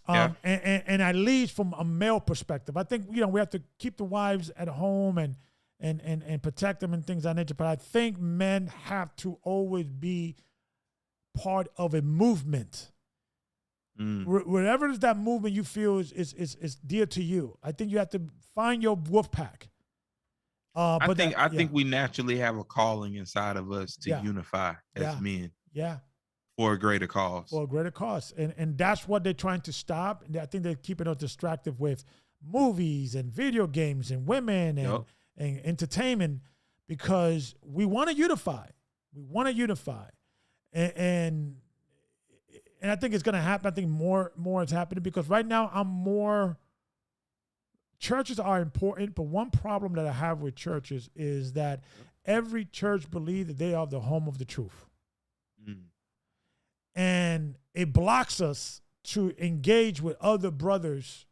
And at least from a male perspective, I think, we have to keep the wives at home and protect them and things of that nature. But I think men have to always be part of a movement. Whatever is that movement you feel is dear to you, I think you have to find your wolf pack. I think we naturally have a calling inside of us to unify as men. Yeah. For a greater cause. For a greater cause. And that's what they're trying to stop. And I think they're keeping us distracted with movies and video games and women and entertainment because we want to unify. We want to unify. And I think it's going to happen. I think more is happening because right now churches are important, but one problem that I have with churches is that every church believes that they are the home of the truth. And it blocks us to engage with other brothers.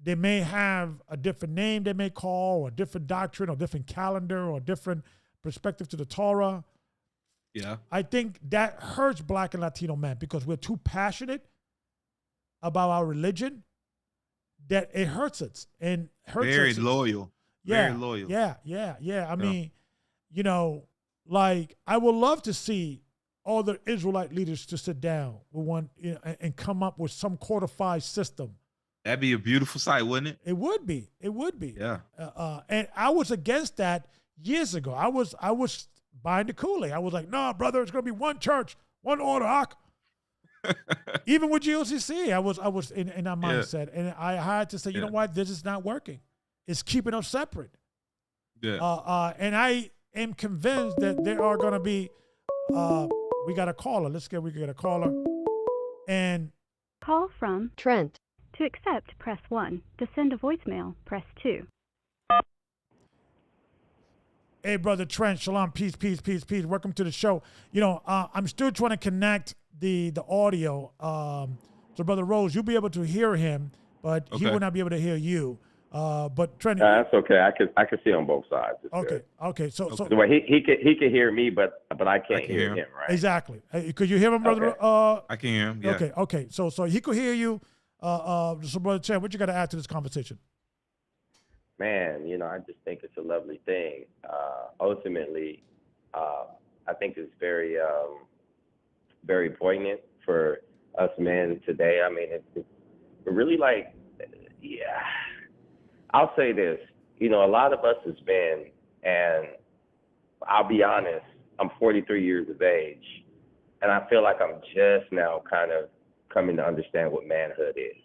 They may have a different name they may call, or a different doctrine, or different calendar, or different perspective to the Torah. Yeah. I think that hurts Black and Latino men because we're too passionate about our religion that it hurts us and hurts us. Very loyal. Yeah, very loyal. Yeah. I mean, like I would love to see all the Israelite leaders to sit down with one and come up with some codified system. That'd be a beautiful sight, wouldn't it? It would be. Yeah. And I was against that years ago. I was buying the Kool-Aid. I was like, no, brother, it's going to be one church, one order. Even with GOCC, I was in that mindset. And I had to say, you know what? This is not working. It's keeping us separate. Yeah. And I am convinced that there are going to be we got a caller. We get a caller. And call from Trent. To accept, press 1. To send a voicemail, press 2. Hey, brother Trent, shalom, peace. Welcome to the show. I'm still trying to connect the audio. So, Brother Rose, you'll be able to hear him, but he will not be able to hear you. But Trent, that's okay. I can see on both sides. Okay. So the way he can hear me, but I can't hear him. Right? Exactly. Could you hear him, brother? Okay. I can hear him. Yeah. Okay. So he could hear you. So, Brother Trent, what you got to add to this conversation? Man, I just think it's a lovely thing. Ultimately, I think it's very very poignant for us men today. I mean, it's really like, yeah, I'll say this, you know, a lot of us as men, and I'll be honest, I'm 43 years of age, and I feel like I'm just now kind of coming to understand what manhood is.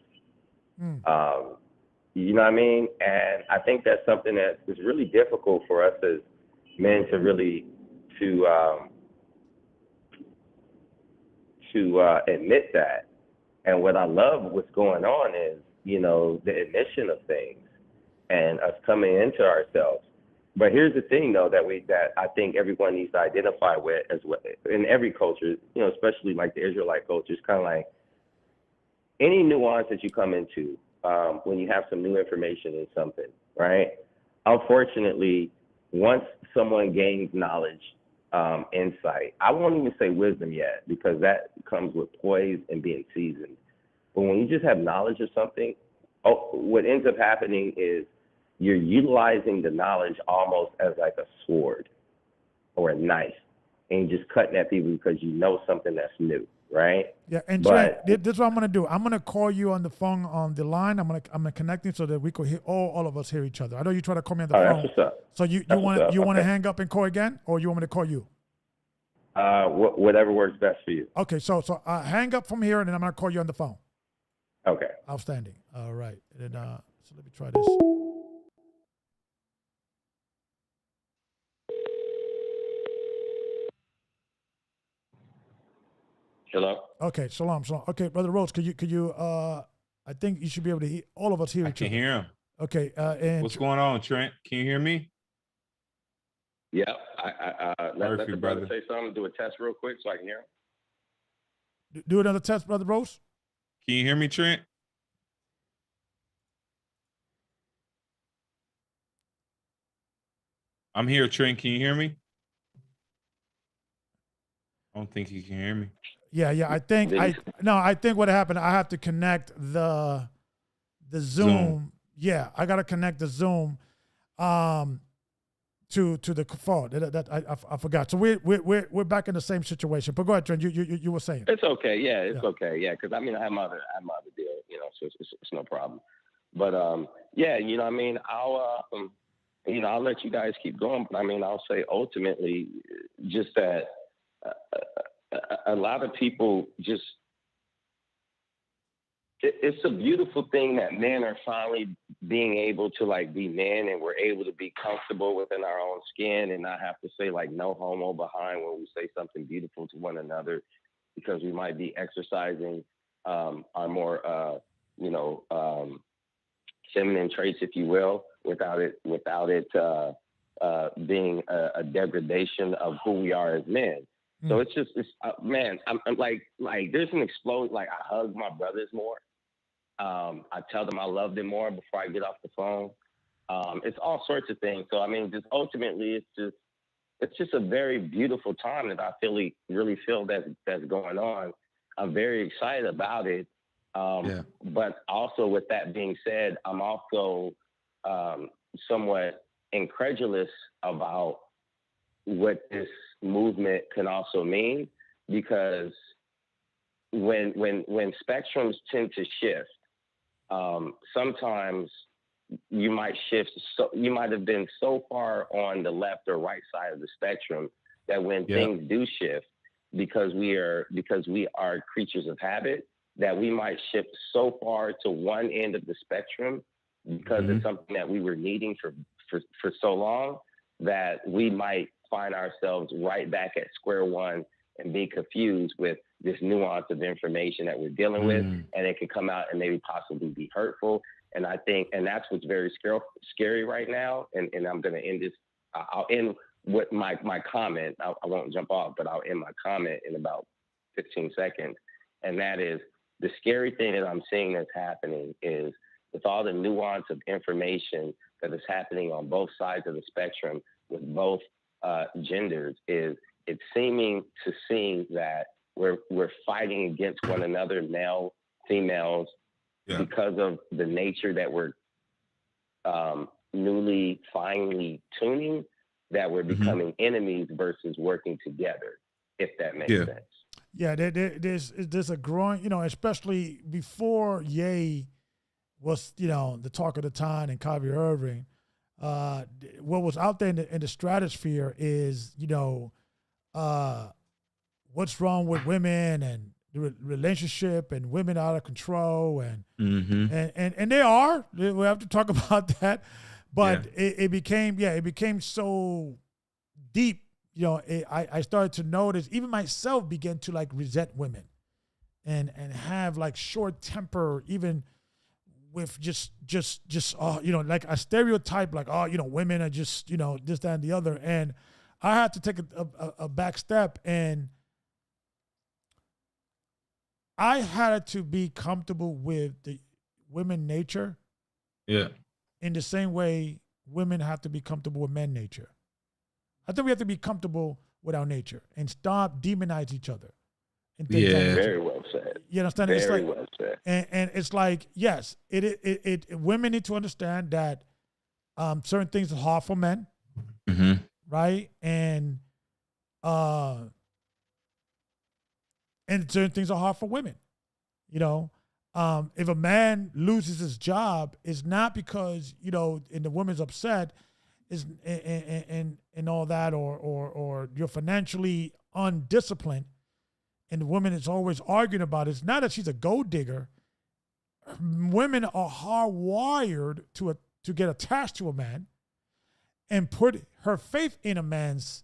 You know what I mean? And I think that's something that is really difficult for us as men to really admit that. And what I love what's going on is, you know, the admission of things and us coming into ourselves. But here's the thing, though, that I think everyone needs to identify with as well in every culture, you know, especially like the Israelite culture. It's kind of like any nuance that you come into when you have some new information in something, right? Unfortunately, once someone gains knowledge, insight, I won't even say wisdom yet, because that comes with poise and being seasoned. But when you just have knowledge of something, what ends up happening is you're utilizing the knowledge almost as like a sword or a knife, and you're just cutting at people because you know something that's new, right? Yeah, and Trey, this is what I'm gonna do. I'm gonna call you on the phone on the line. I'm gonna connect you so that we could hear all of us hear each other. I know you try to call me on the phone. That's what's up. So you want to hang up and call again, or you want me to call you? Whatever works best for you. Okay, so hang up from here, and then I'm gonna call you on the phone. Okay. Outstanding. All right. And then so let me try this. Hello. Okay, shalom. Okay, Brother Rose, could you I think you should be able to hear all of us hear each other. I can hear him. Okay, and what's going on, Trent? Can you hear me? Yeah. Let the brother brother. say something. Do a test real quick so I can hear him. Do another test, Brother Rose. Can you hear me, Trent? I'm here, Trent. Can you hear me? I don't think he can hear me. Yeah. I think what happened, I have to connect the Zoom. Yeah, I gotta connect the Zoom to the phone. I forgot. So we're back in the same situation. But go ahead, Trent. You were saying. It's okay. Yeah, it's okay. Yeah, because I mean I have my other deal, you know, so it's no problem. But yeah, you know, I mean, I'll let you guys keep going. But I mean, I'll say ultimately just that a lot of people just. It's a beautiful thing that men are finally being able to like be men, and we're able to be comfortable within our own skin and not have to say like no homo behind when we say something beautiful to one another, because we might be exercising our more feminine traits, if you will, without it being a degradation of who we are as men. So it's man, I'm like there's an explosion. Like I hug my brothers more. I tell them I love them more before I get off the phone. It's all sorts of things. So I mean, just ultimately, it's just a very beautiful time that I really feel that's going on. I'm very excited about it. But also, with that being said, I'm also somewhat incredulous about what this movement can also mean, because when spectrums tend to shift, sometimes you might shift. So you might have been so far on the left or right side of the spectrum that when things do shift, because we are creatures of habit, that we might shift so far to one end of the spectrum because it's something that we were needing for so long, that we might find ourselves right back at square one and be confused with this nuance of information that we're dealing with, and it can come out and maybe possibly be hurtful. And I think, and that's what's very scary right now. And I'm going to end this. I'll end with my comment. I won't jump off, but I'll end my comment in about 15 seconds. And that is, the scary thing that I'm seeing that's happening is, with all the nuance of information that is happening on both sides of the spectrum with both genders, is it's seeming that we're fighting against one another, male, females, because of the nature that we're newly, finely tuning, that we're becoming enemies versus working together, if that makes sense. Yeah, there's a growing, you know, especially before Ye was, you know, the talk of the town and Kyrie Irving. What was out there in the stratosphere is, you know, what's wrong with women and the relationship and women out of control and and they are. We have to talk about that, but it became so deep. You know, I started to notice, even myself began to like resent women and have like short temper, even with just you know, like a stereotype, like, oh, you know, women are just, you know, this, that, and the other. And I had to take a back step, and I had to be comfortable with the women nature. Yeah. In the same way women have to be comfortable with men nature. I think we have to be comfortable with our nature and stop demonize each other. And things like that. Very well said. You understand? Very It's like, well said. And it's like, yes, it women need to understand that certain things are hard for men, right? And certain things are hard for women. You know, if a man loses his job, it's not because, you know, and the woman's upset, is and all that, or you're financially undisciplined, and the woman is always arguing about it. It's not that she's a gold digger. Women are hardwired to get attached to a man and put her faith in a man's,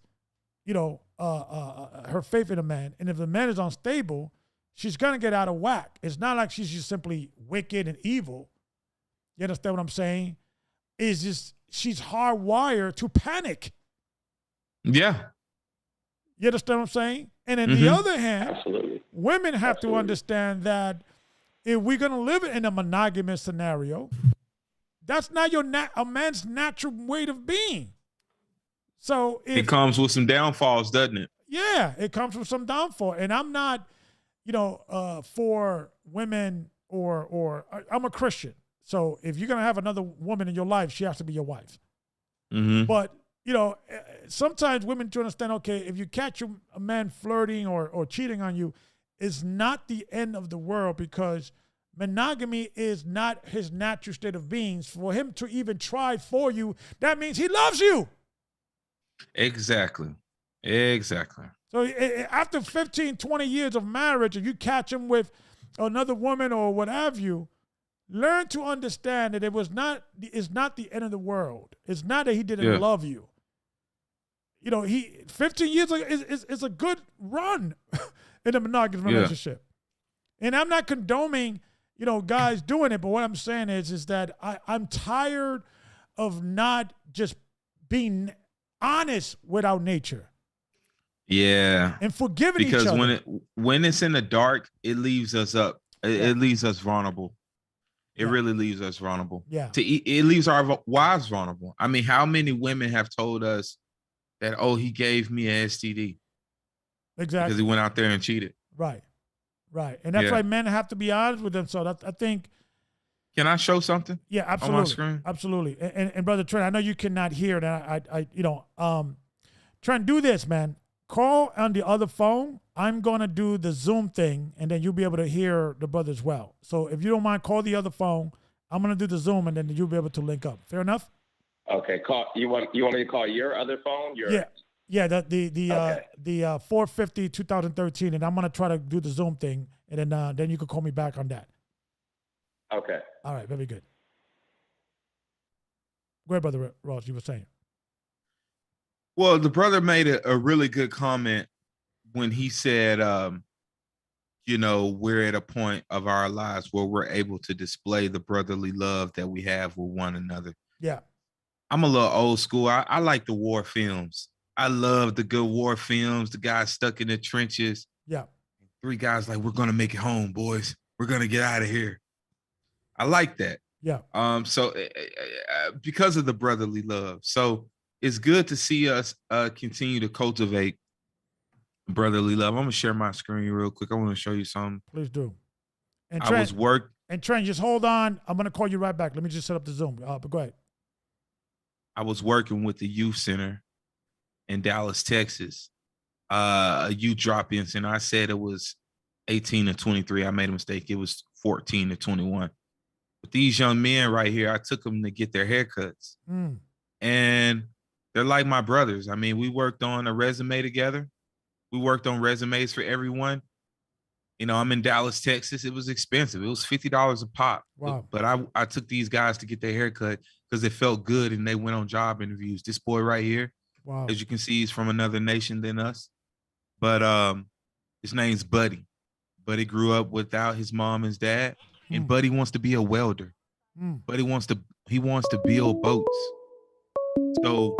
you know, her faith in a man. And if the man is unstable, she's gonna get out of whack. It's not like she's just simply wicked and evil. You understand what I'm saying? It's just she's hardwired to panic. Yeah. You understand what I'm saying? And on the other hand, absolutely, women have to understand that if we're gonna live in a monogamous scenario, that's not a man's natural way of being. So it comes with some downfalls, doesn't it? Yeah, it comes with some downfall. And I'm not, you know, for women or I'm a Christian. So if you're gonna have another woman in your life, she has to be your wife. But you know, sometimes women to understand, okay, if you catch a man flirting or cheating on you, it's not the end of the world, because monogamy is not his natural state of being. For him to even try for you, that means he loves you. Exactly. So after 15, 20 years of marriage, if you catch him with another woman or what have you, learn to understand that it's not the end of the world. It's not that he didn't love you. You know, 15 years is a good run in a monogamous relationship. And I'm not condoning, you know, guys doing it, but what I'm saying is that I'm tired of not just being honest with our nature. Yeah. And forgiving each other. Because when it's in the dark, it leaves us up. It leaves us vulnerable. It really leaves us vulnerable. Yeah. It leaves our wives vulnerable. I mean, how many women have told us that, oh, he gave me an STD? Exactly. Because he went out there and cheated. Right. And that's why men have to be honest with themselves. I think. Can I show something? Yeah, absolutely. On my screen? Absolutely. And Brother Trent, I know you cannot hear that. I you know, Trent, do this, man. Call on the other phone. I'm going to do the Zoom thing, and then you'll be able to hear the brother as well. So if you don't mind, call the other phone. I'm going to do the Zoom, and then you'll be able to link up. Fair enough? Okay. You want me to call your other phone? Yeah. The 450 2013, and I'm going to try to do the Zoom thing, and then you can call me back on that. Okay. All right. Very good. Go ahead, Brother Ross. You were saying. Well, the brother made a really good comment when he said, you know, we're at a point of our lives where we're able to display the brotherly love that we have with one another. Yeah. I'm a little old school. I like the war films. I love the good war films, the guys stuck in the trenches. Yeah. 3 guys like, we're going to make it home, boys. We're going to get out of here. I like that. Yeah. So because of the brotherly love. So it's good to see us continue to cultivate brotherly love. I'm gonna share my screen real quick. I want to show you something. Please do. And Trent, Trent, just hold on. I'm gonna call you right back. Let me just set up the Zoom. But go ahead. I was working with the youth center in Dallas, Texas, a youth drop-in center. I said it was 18 to 23. I made a mistake. It was 14 to 21. But these young men right here, I took them to get their haircuts. And they're like my brothers. I mean, we worked on a resume together. We worked on resumes for everyone. You know, I'm in Dallas, Texas. It was expensive. It was $50 a pop. Wow. But I took these guys to get their haircut because it felt good and they went on job interviews. This boy right here, wow. as you can see, he's from another nation than us. But his name's Buddy. Buddy grew up without his mom and his dad. And Buddy wants to be a welder. Buddy wants to build boats. So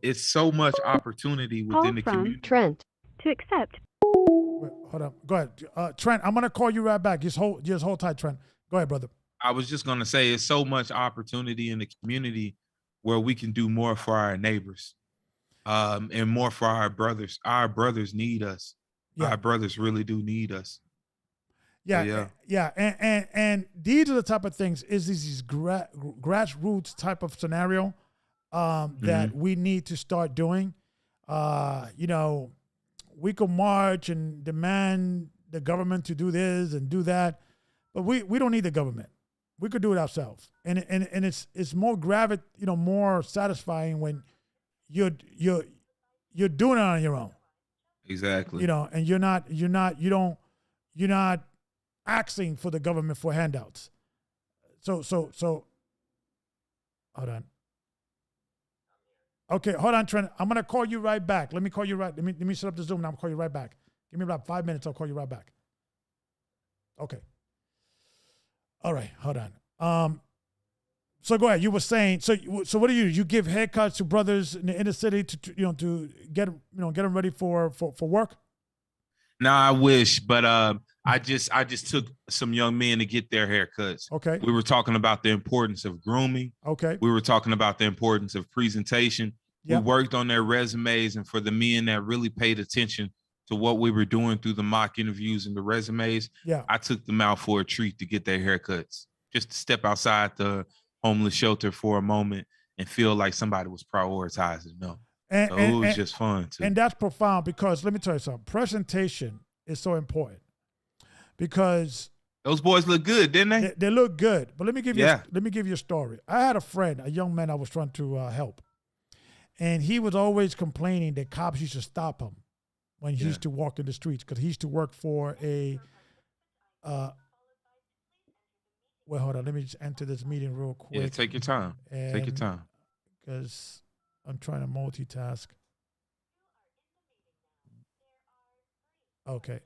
it's so much opportunity within the community. Trent to accept. Wait, hold up. Go ahead. Trent, I'm gonna call you right back. Just hold tight, Trent. Go ahead, brother. I was just gonna say it's so much opportunity in the community where we can do more for our neighbors. And more for our brothers. Our brothers need us. Yeah. Our brothers really do need us. Yeah, yeah. And these are the type of things, is these grassroots type of scenario that we need to start doing. You know, we can march and demand the government to do this and do that, but we don't need the government. We could do it ourselves. And it's more more satisfying when you're doing it on your own. Exactly. You know, and you're not asking for the government for handouts. So hold on. Okay, hold on, Trent. I'm gonna call you right back. Let me call you right. Let me set up the Zoom and I'll call you right back. Give me about 5 minutes, I'll call you right back. Okay. All right, hold on. So go ahead. You were saying, so what do you give haircuts to brothers in the inner city to get them ready for work? No, I wish, but I just took some young men to get their haircuts. Okay. We were talking about the importance of grooming. Okay. We were talking about the importance of presentation. Yep. We worked on their resumes, and for the men that really paid attention to what we were doing through the mock interviews and the resumes, I took them out for a treat to get their haircuts, just to step outside the homeless shelter for a moment and feel like somebody was prioritizing them. So it was just fun too. And that's profound, because let me tell you something. Presentation is so important, because those boys look good, didn't they? They look good. But let me give you a story. I had a friend, a young man I was trying to help, and he was always complaining that cops used to stop him when he used to walk in the streets, because he used to work for a well, hold on. Let me just enter this meeting real quick. Yeah, take your time. Take your time. Because I'm trying to multitask. Okay.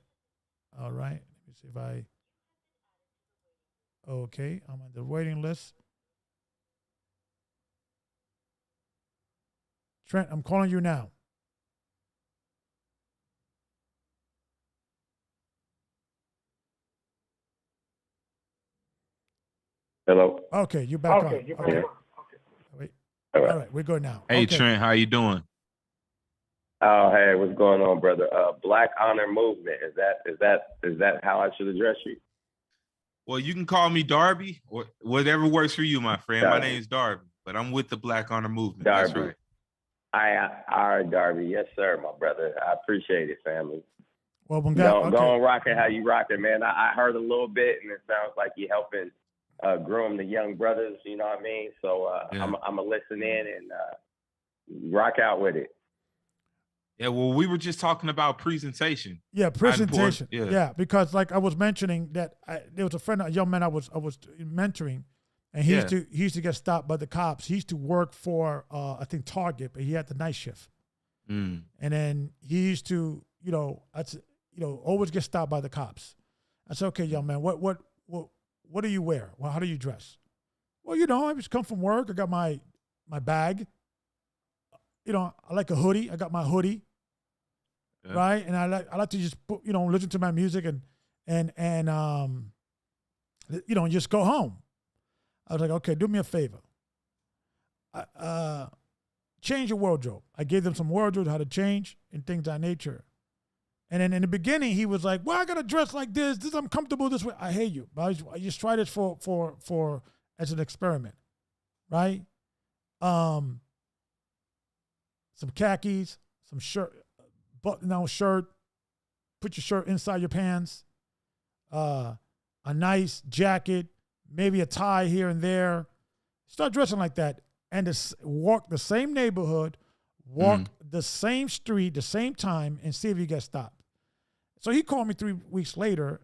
All right. Let me see if I... Okay. I'm on the waiting list. Trent, I'm calling you now. Hello. Okay, you're back on. Okay. Wait. All right, we're good now. Hey, Trent, how you doing? Oh, hey, what's going on, brother? Black Honor Movement. Is that how I should address you? Well, you can call me Darby, or whatever works for you, my friend. Darby. My name's Darby, but I'm with the Black Honor Movement. Darby. That's right. All right, Darby. Yes, sir, my brother. I appreciate it, family. Well, go on rocking how you rocking, man. I heard a little bit, and it sounds like you're helping groom the young brothers. You know what I mean? So I'm gonna listen in and rock out with it. Yeah, well, we were just talking about presentation. Yeah, presentation. Yeah, because like I was mentioning that there was a young man I was mentoring, and he used to get stopped by the cops. He used to work for I think Target, but he had the night shift. And then he used to always get stopped by the cops. I said, okay, young man, what do you wear? Well, how do you dress? Well, I just come from work. I got my bag. I like a hoodie. I got my hoodie. Yeah. Right. And I like to just listen to my music and just go home. I was like, okay, do me a favor. Change your wardrobe. I gave them some wardrobe, how to change and things of that nature. And then in the beginning, he was like, well, I got to dress like this. I'm comfortable this way. I hate you. But I just try this for as an experiment. Right? Some khakis, some shirt, button-down shirt, put your shirt inside your pants, a nice jacket, maybe a tie here and there. Start dressing like that, and walk the same neighborhood, walk the same street, the same time, and see if you get stopped. So he called me 3 weeks later,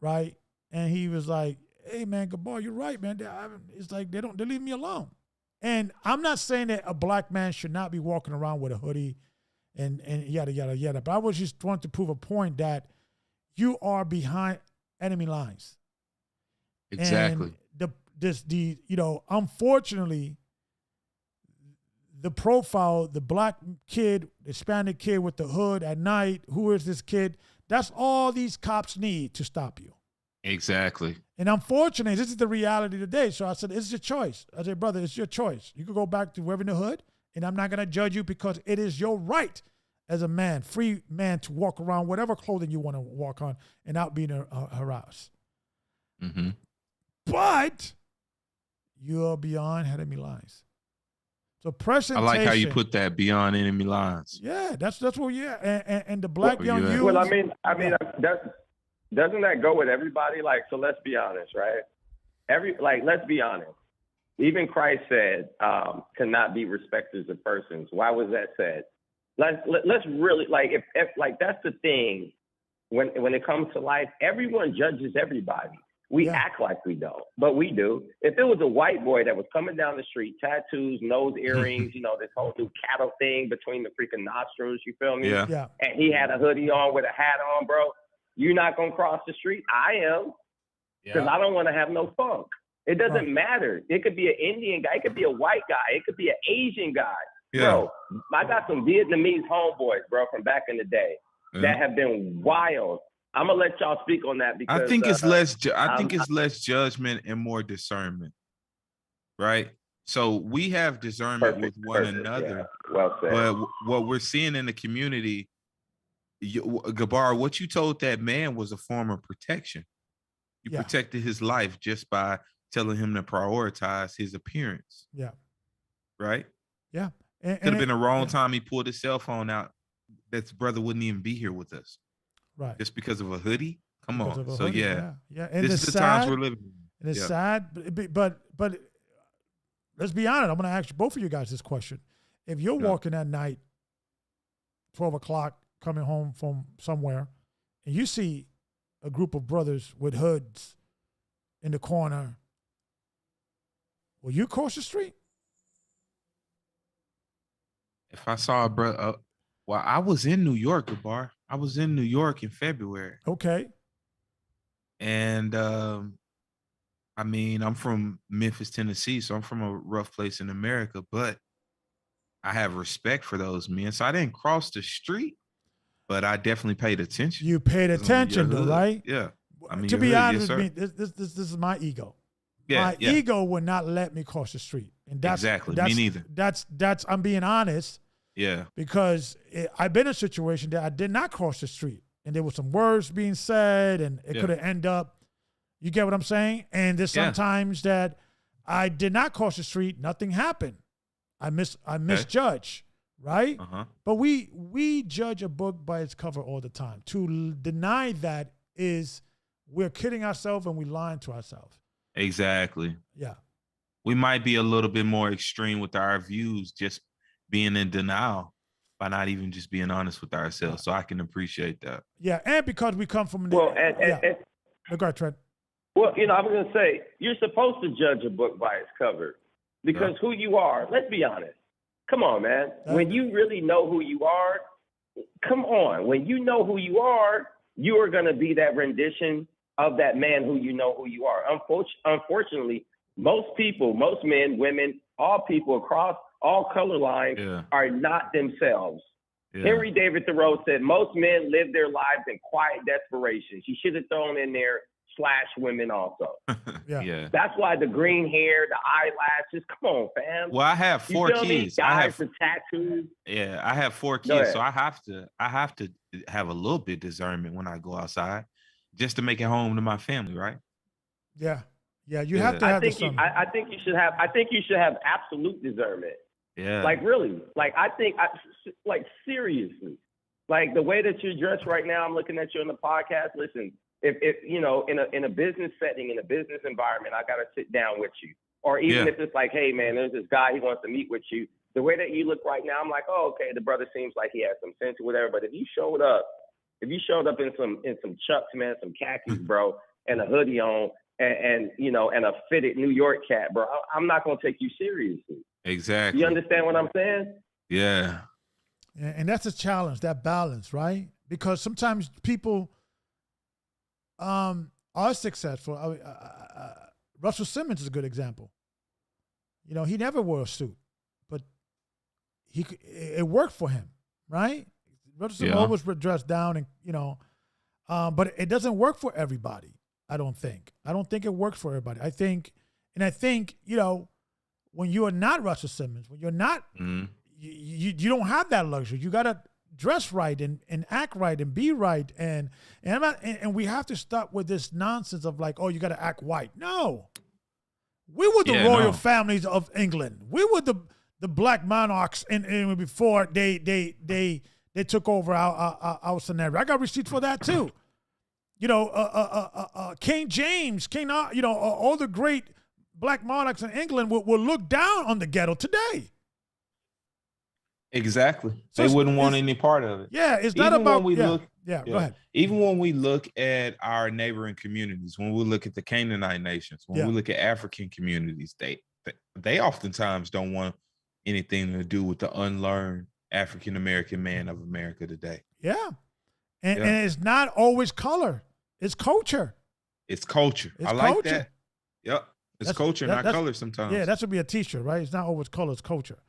right? And he was like, "Hey man, Gabar, you're right, man. It's like they leave me alone." And I'm not saying that a black man should not be walking around with a hoodie and yada yada yada, but I was just wanting to prove a point that you are behind enemy lines. Exactly. And unfortunately, the profile, the black kid, Hispanic kid with the hood at night, who is this kid? That's all these cops need to stop you. Exactly. And unfortunately, this is the reality today. So I said, it's your choice. I said, brother, it's your choice. You could go back to wearing the hood, and I'm not going to judge you because it is your right as a man, free man, to walk around whatever clothing you want to walk on and not being harassed. Mm-hmm. But you're beyond enemy lines. So presentation. I like how you put that, beyond enemy lines. Yeah, that's what. Yeah, and the black young youth. Well, I mean, doesn't that go with everybody? Like, so let's be honest, right? Let's be honest. Even Christ said, to not be respecters of persons. Why was that said? Let's really, if that's the thing, when it comes to life, everyone judges everybody. We act like we don't, but we do. If it was a white boy that was coming down the street, tattoos, nose earrings, this whole new cattle thing between the freaking nostrils, you feel me? Yeah. And he had a hoodie on with a hat on, bro. You're not going to cross the street. I am, because I don't want to have no funk. It doesn't matter. It could be an Indian guy. It could be a white guy. It could be an Asian guy. Yeah. Bro, I got some Vietnamese homeboys, bro, from back in the day that have been wild. I'm gonna let y'all speak on that because I think it's it's less judgment and more discernment, right? So we have discernment with one another. Yeah. Well said. But what we're seeing in the community, Gabar, what you told that man was a form of protection. You protected his life just by telling him to prioritize his appearance. Yeah. Right? Yeah. Could have been the wrong time he pulled his cell phone out. That brother wouldn't even be here with us. Right. Just because of a hoodie? Come on. So hoodie, yeah. And this is the times we're living in. And it's sad, but let's be honest. I'm going to ask both of you guys this question. If you're walking at night, 12 o'clock, coming home from somewhere, and you see a group of brothers with hoods in the corner, will you cross the street? If I saw a brother, well, I was in New York, Gabar. I was in New York in February. Okay. And I mean, I'm from Memphis, Tennessee, so I'm from a rough place in America, but I have respect for those men. So I didn't cross the street, but I definitely paid attention. You paid attention, though, right? Yeah. I mean, to be honest with me, this is my ego. Yeah, my ego would not let me cross the street, and that's me neither. That's I'm being honest. Yeah. Because I've been in a situation that I did not cross the street, and there were some words being said, and it could have ended up. You get what I'm saying? And there's sometimes that I did not cross the street, nothing happened. I misjudge, right? But we judge a book by its cover all the time. To deny that is we're kidding ourselves and we're lying to ourselves. Exactly. Yeah. We might be a little bit more extreme with our views, just being in denial by not even just being honest with ourselves. So I can appreciate that. Yeah, and because we come from go ahead, Trent. Well, I was gonna say you're supposed to judge a book by its cover because who you are. Let's be honest. Come on, man. When you really know who you are, come on. When you know who you are gonna be that rendition of that man who you know who you are. Unfortunately, most people, most men, women, all people across all color lines are not themselves. Yeah. Henry David Thoreau said most men live their lives in quiet desperation. He should have thrown in there / women also. Yeah. That's why the green hair, the eyelashes. Come on, fam. Well, I have 4 kids. Guys with tattoos. Yeah, I have 4 kids, so I have to have a little bit discernment when I go outside, just to make it home to my family, right? Yeah. Yeah, you have to have I think you should have absolute discernment. Yeah. Like really. Like I think seriously. Like the way that you're dressed right now, I'm looking at you on the podcast. Listen, if you know, in a business setting, in a business environment, I gotta sit down with you. Or even if it's like, hey man, there's this guy, he wants to meet with you. The way that you look right now, I'm like, oh, okay, the brother seems like he has some sense or whatever. But if you showed up in some chucks, man, some khakis, bro, and a hoodie on, and you know, and a fitted New York cap, bro, I'm not gonna take you seriously. Exactly. You understand what I'm saying? Yeah. And that's a challenge, that balance, right? Because sometimes people are successful. Russell Simmons is a good example. You know, he never wore a suit, but it worked for him, right? Russell Simmons always dressed down, and you know, but it doesn't work for everybody. I don't think it works for everybody. I think, you know, when you are not Russell Simmons, when you're not, you don't have that luxury. You gotta dress right and act right and be right, and we have to stop with this nonsense of like, oh, you gotta act white. No, we were the royal families of England. We were the black monarchs, and before they took over our scenario. I got receipts for that too. You know, King James, you know, all the great black monarchs in England will look down on the ghetto today. Exactly. So they wouldn't want any part of it. Yeah, it's not about. Go ahead. Even when we look at our neighboring communities, when we look at the Canaanite nations, when we look at African communities, they oftentimes don't want anything to do with the unlearned African American man of America today. Yeah. And it's not always color. It's culture. It's culture. I like that. Yep. It's culture, not color sometimes. Yeah, that should be a t-shirt, right? It's not always color, it's culture.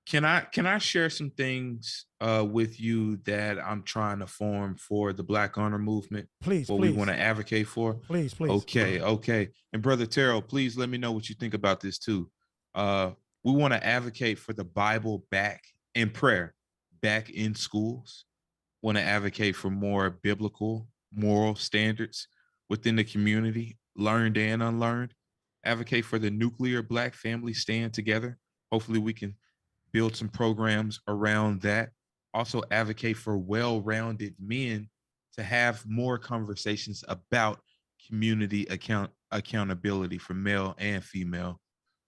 Can I share some things with you that I'm trying to form for the Black Honor Movement? Please, what we want to advocate for? Please. Okay. And Brother Terrell, please let me know what you think about this too. We want to advocate for the Bible back in prayer, back in schools. Want to advocate for more biblical moral standards within the community, learned and unlearned. Advocate for the nuclear Black family stand together. Hopefully we can build some programs around that. Also advocate for well-rounded men to have more conversations about community accountability for male and female.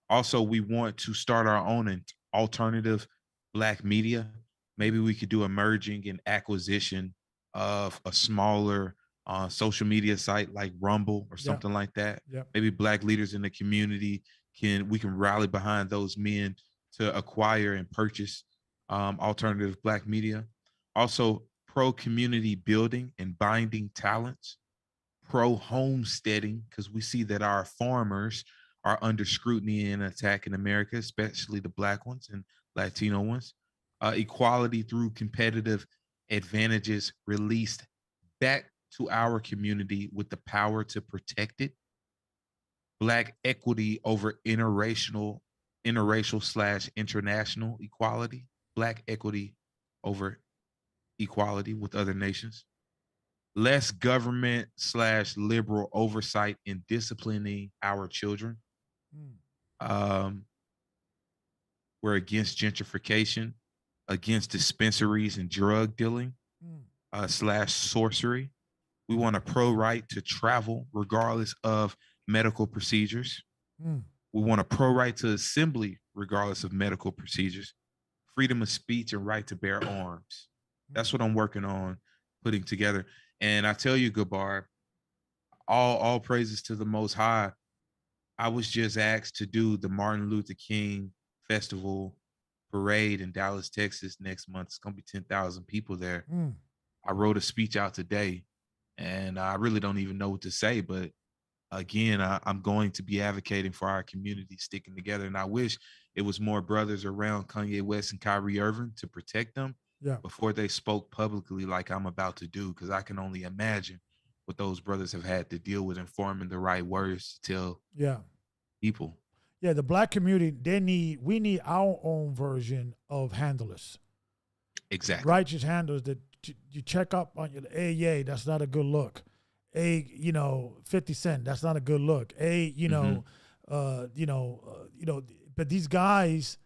Also, we want to start our own alternative Black media. Maybe we could do a merging and acquisition of a smaller social media site like Rumble or something like that. Maybe Black leaders in the community we can rally behind those men to acquire and purchase alternative Black media. Also, pro-community building and binding talents, pro-homesteading, because we see that our farmers are under scrutiny and attack in America, especially the Black ones and Latino ones. Equality through competitive advantages released back to our community with the power to protect it. Black equity over interracial / international equality. Black equity over equality with other nations. Less government / liberal oversight in disciplining our children. We're against gentrification, against dispensaries and drug dealing / sorcery. We want a pro-right to travel regardless of medical procedures. We want a pro-right to assembly regardless of medical procedures. Freedom of speech and right to bear arms. That's what I'm working on putting together. And I tell you, Gabar, all praises to the Most High. I was just asked to do the Martin Luther King Festival parade in Dallas, Texas next month. It's going to be 10,000 people there. I wrote a speech out today, and I really don't even know what to say. But again, I'm going to be advocating for our community sticking together. And I wish it was more brothers around Kanye West and Kyrie Irving to protect them before they spoke publicly like I'm about to do, because I can only imagine what those brothers have had to deal with in forming the right words to tell people. Yeah, the Black community, we need our own version of handlers. Exactly. Righteous handlers that you check up on your, hey, yay, that's not a good look. Hey, 50 Cent, that's not a good look. Hey, but these guys,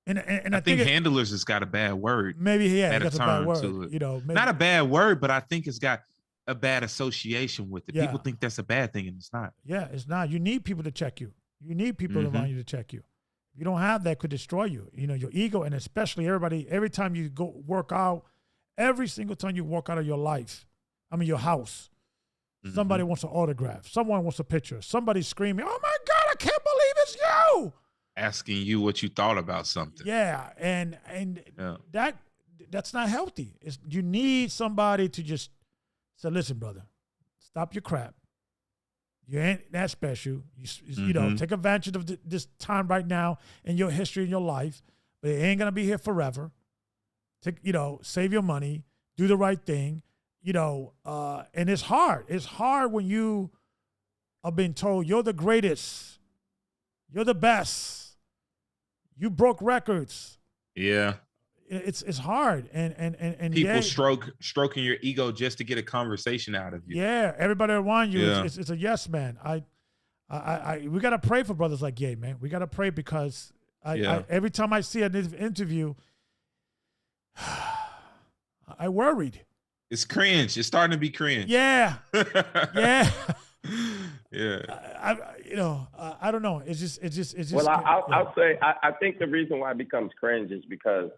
And I think handlers has got a bad word. Maybe, yeah, bad that's a bad word. You know, maybe. Not a bad word, but I think it's got a bad association with it. Yeah. People think that's a bad thing, and it's not. Yeah, it's not. You need people to check you. You need people around you to check you. You don't have that, could destroy you. You know, your ego, and especially every time you go work out, every single time you walk out of your your house, somebody wants an autograph. Someone wants a picture. Somebody's screaming, "Oh my God, I can't believe it's you!" Asking you what you thought about something. Yeah, and that's not healthy. You need somebody to just say, "Listen, brother, stop your crap. You ain't that special. You know, take advantage of this time right now in your history in your life, but it ain't gonna be here forever. Save your money, do the right thing. And it's hard. It's hard when you are being told you're the greatest, you're the best, you broke records. Yeah, it's hard, and people stroking your ego just to get a conversation out of you. Yeah, everybody around you is a yes man. We gotta pray for brothers like Ye, man. We gotta pray because I every time I see an interview, I worried. It's cringe. It's starting to be cringe. Yeah, yeah, yeah. I don't know. It's just. Well, I'll say I think the reason why it becomes cringe is because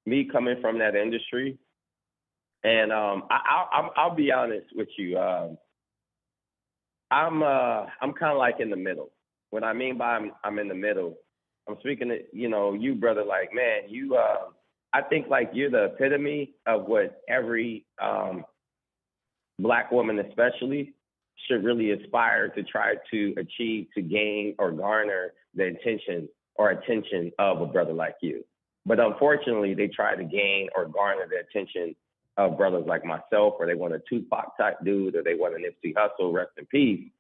me coming from that industry, and I'll be honest with you. I'm kind of like in the middle. What I mean by I'm in the middle, I'm speaking to you, brother. Like, man, you. I think like you're the epitome of what every Black woman, especially, should really aspire to try to achieve, to gain or garner the attention of a brother like you. But unfortunately, they try to gain or garner the attention of brothers like myself, or they want a Tupac type dude, or they want a Nipsey Hussle, rest in peace.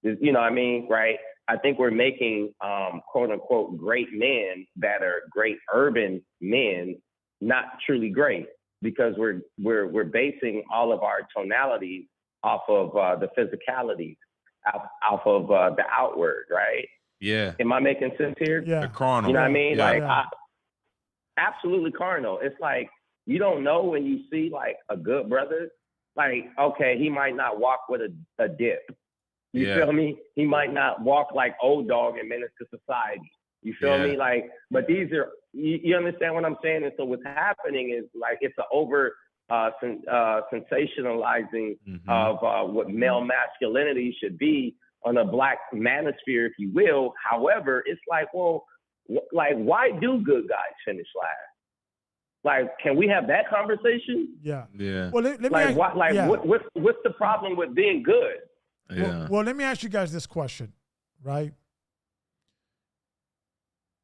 You know what I mean, right? I think we're making quote unquote great men that are great urban men not truly great, because we're basing all of our tonalities off of the physicality, off of the outward, right? Yeah. Am I making sense here? Yeah. The carnal. You know what I mean? Yeah. Like, absolutely carnal. It's like, you don't know when you see like a good brother, like, okay, he might not walk with a dip. You feel me? He might not walk like old dog and menace to society. You feel me? Like, but these are, you understand what I'm saying? And so what's happening is like, it's an over sensationalizing of what male masculinity should be on a Black manosphere, if you will. However, it's like, well, like, why do good guys finish last? Like, can we have that conversation? Yeah. Yeah. Well, let me Like, ask, what's the problem with being good? Yeah. Well, let me ask you guys this question, right?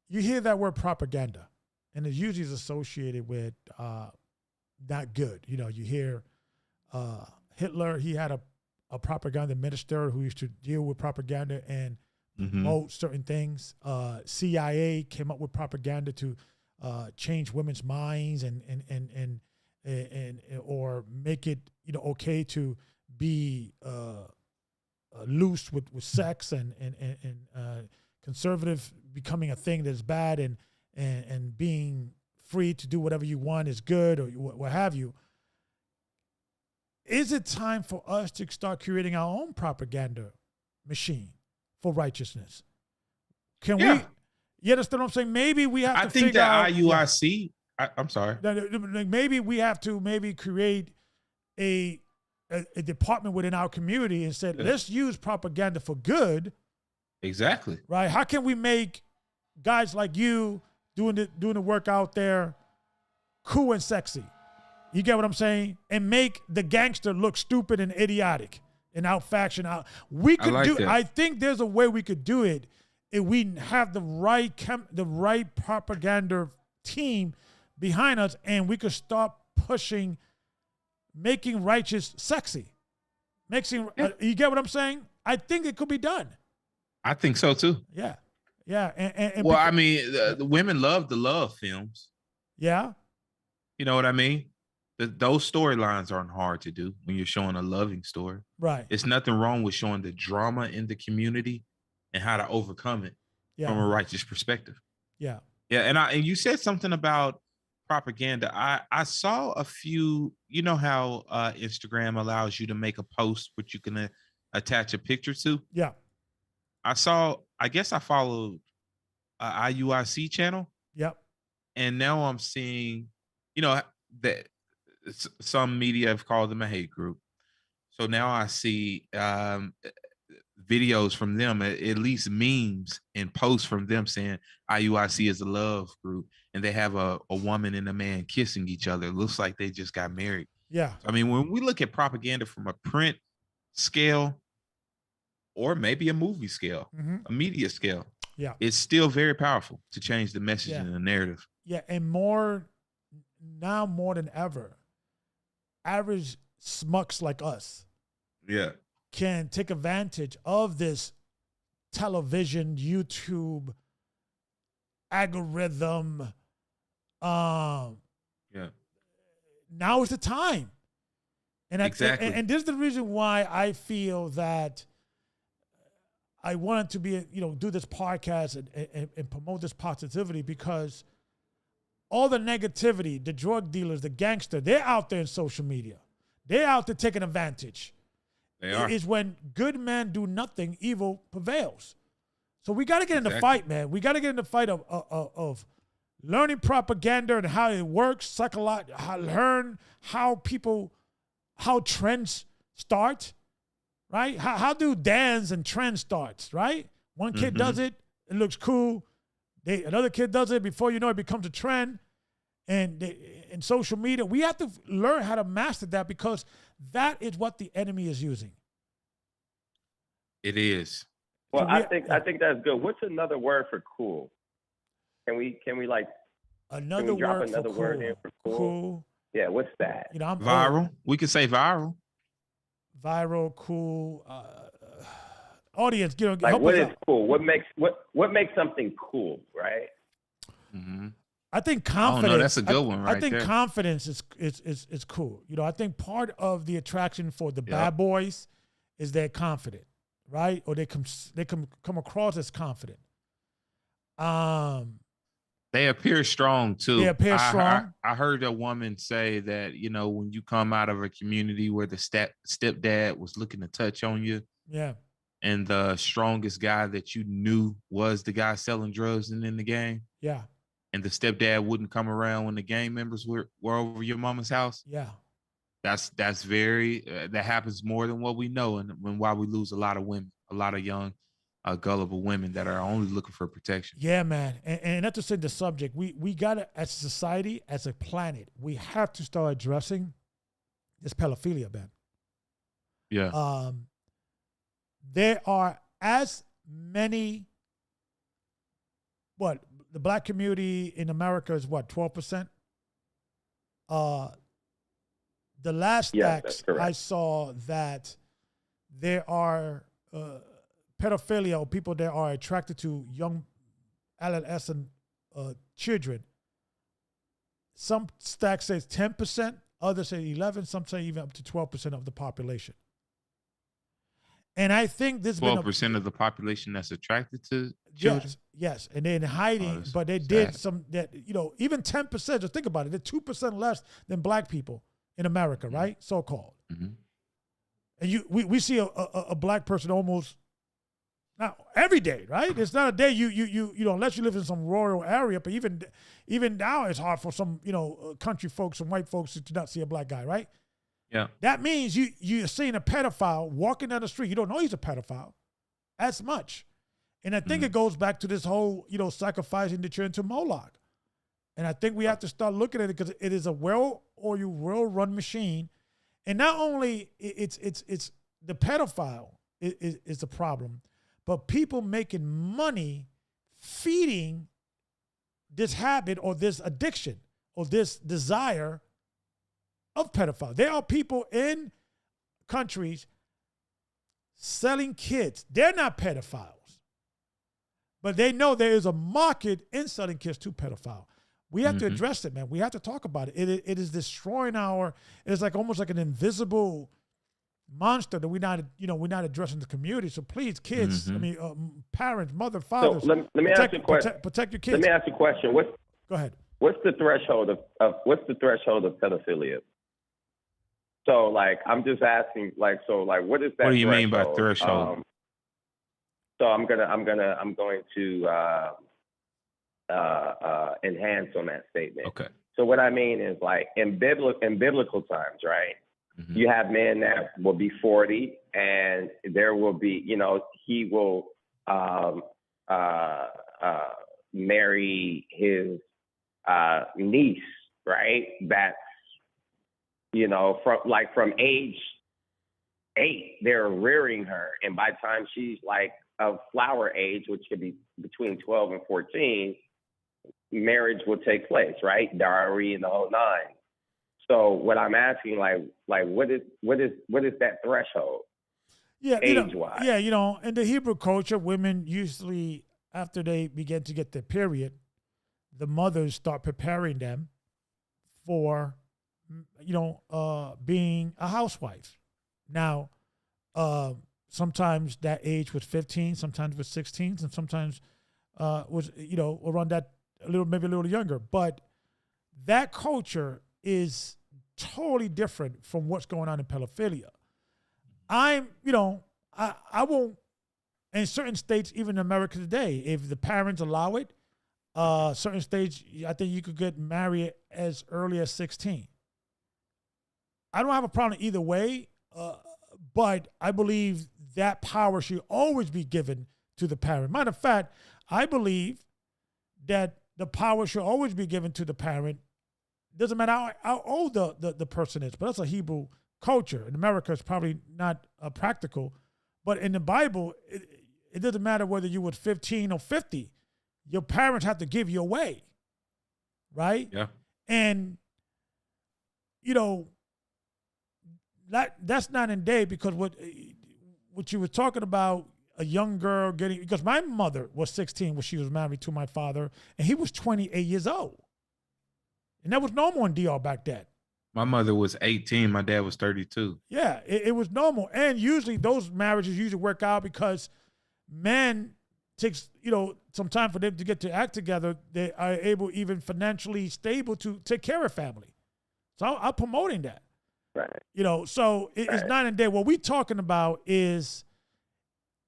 You hear that word propaganda, and it usually is associated with not good. You hear Hitler, he had a propaganda minister who used to deal with propaganda and promote certain things. CIA came up with propaganda to change women's minds and or make it okay to be loose with sex and conservative becoming a thing that's bad and being free to do whatever you want is good, or what have you. Is it time for us to start creating our own propaganda machine for righteousness? Can we? You understand what I'm saying? Maybe we have to. I think that IUIC. I'm sorry. Maybe we have to create a department within our community and said, let's use propaganda for good. Exactly. Right? How can we make guys like you doing the work out there cool and sexy? You get what I'm saying? And make the gangster look stupid and idiotic and out faction out. We could I think there's a way we could do it if we have the right propaganda team behind us, and we could start pushing making righteous sexy. You get what I'm saying? I think it could be done. I think so too. Yeah. Yeah. And well, I mean, the women love the love films. Yeah. You know what I mean? Those storylines aren't hard to do when you're showing a loving story. Right. It's nothing wrong with showing the drama in the community and how to overcome it from a righteous perspective. Yeah. Yeah, and you said something about propaganda. I saw a few. You know how Instagram allows you to make a post which you can attach a picture to. Yeah. I guess I followed IUIC channel, Yep. and now I'm seeing, you know, that some media have called them a hate group. So now I see videos from them, at least memes and posts from them saying IUIC is a love group, and they have a woman and a man kissing each other. It looks like they just got married. Yeah. So, I mean, when we look at propaganda from a print scale or maybe a movie scale, a media scale, yeah, it's still very powerful to change the message and the narrative. Yeah, and more than ever, average smucks like us can take advantage of this television, YouTube algorithm. Now is the time. And exactly. And this is the reason why I feel that I wanted to be, do this podcast and promote this positivity, because all the negativity, the drug dealers, the gangster, they're out there in social media. They're out there taking advantage. They are. It is when good men do nothing, evil prevails. So we got to get in the fight, man. We got to get in the fight of learning propaganda and how it works, learn how trends start, right? How do dance and trend starts, right? One kid does it, it looks cool. Another kid does it, before you know it becomes a trend. And in social media, we have to learn how to master that, because that is what the enemy is using. It is. Well, I think that's good. What's another word for cool? Can we like another drop word another for word cool? in for cool? Yeah, what's that? I'm viral. old. We could say viral. Viral, cool. Audience, like, what is cool? What makes something cool, right? I think confidence. Oh no, that's a good one, right? I think there. confidence is cool. I think part of the attraction for the bad boys is they're confident, right? Or they come across as confident. They appear strong too. They appear strong. I heard a woman say that, when you come out of a community where the stepdad was looking to touch on you, and the strongest guy that you knew was the guy selling drugs and in the game, and the stepdad wouldn't come around when the gang members were over your mama's house, that's very that happens more than what we know, and why we lose a lot of women, a lot of young gullible women that are only looking for protection. Yeah, man. And not to say the subject, we gotta, as a society, as a planet, we have to start addressing this pedophilia, man. Yeah. There are as many, the black community in America is 12%? The last stats I saw that there are pedophilia, or people that are attracted to young adolescent children. Some stats say 10%, others say 11%, some say even up to 12% of the population. And I think this 12% of the population that's attracted to children. Yes, and they're in hiding, but they did some that even 10%. Just think about it; they're 2% less than black people in America, right? So called. And we see a black person almost now every day, right? It's not a day you unless you live in some rural area, but even now it's hard for some country folks, some white folks to not see a black guy, right? Yeah. That means you're seeing a pedophile walking down the street. You don't know he's a pedophile as much. And I think it goes back to this whole, sacrificing the children to Moloch. And I think we have to start looking at it, because it is a well-run machine. And not only it's the pedophile is the problem, but people making money feeding this habit or this addiction or this desire of pedophile. There are people in countries selling kids. They're not pedophiles, but they know there is a market in selling kids to pedophile. We have to address it, man. We have to talk about it. It is destroying it is like almost like an invisible monster that we're not addressing the community. So please, kids, I mean, parents, mother, fathers, So let me ask you a question. Protect your kids. Let me ask you a question. Go ahead. What's the threshold of pedophilia? So like, I'm just asking, like, so like, what is that? What do you threshold? mean by threshold? So I'm going to enhance on that statement. Okay. So what I mean is, like, in biblical times, right? Mm-hmm. You have men that will be 40, and there will be, he will marry his niece, right? That's, from age 8, they're rearing her, and by the time she's like of flower age, which could be between 12 and 14, marriage will take place, right? Dowry and the whole nine. So what I'm asking, like what is that threshold? Yeah, age-wise. In the Hebrew culture, women usually, after they begin to get their period, the mothers start preparing them for, being a housewife. Now, sometimes that age was 15, sometimes was 16, and sometimes was around that maybe a little younger. But that culture is totally different from what's going on in pedophilia. I won't, in certain states, even in America today, if the parents allow it, certain states, I think you could get married as early as 16. I don't have a problem either way, but I believe that power should always be given to the parent. Matter of fact, I believe that the power should always be given to the parent. Doesn't matter how old the person is, but that's a Hebrew culture. In America, it's probably not practical. But in the Bible, it doesn't matter whether you were 15 or 50. Your parents have to give you away, right? Yeah. And, that's not in day, because what you were talking about, a young girl getting, because my mother was 16 when she was married to my father, and he was 28 years old. And that was normal in DR back then. My mother was 18. My dad was 32. Yeah, it was normal. And usually those marriages usually work out because men takes, some time for them to get to act together. They are able, even financially stable, to take care of family. So I'm promoting that. Right. So it's not in day. What we're talking about is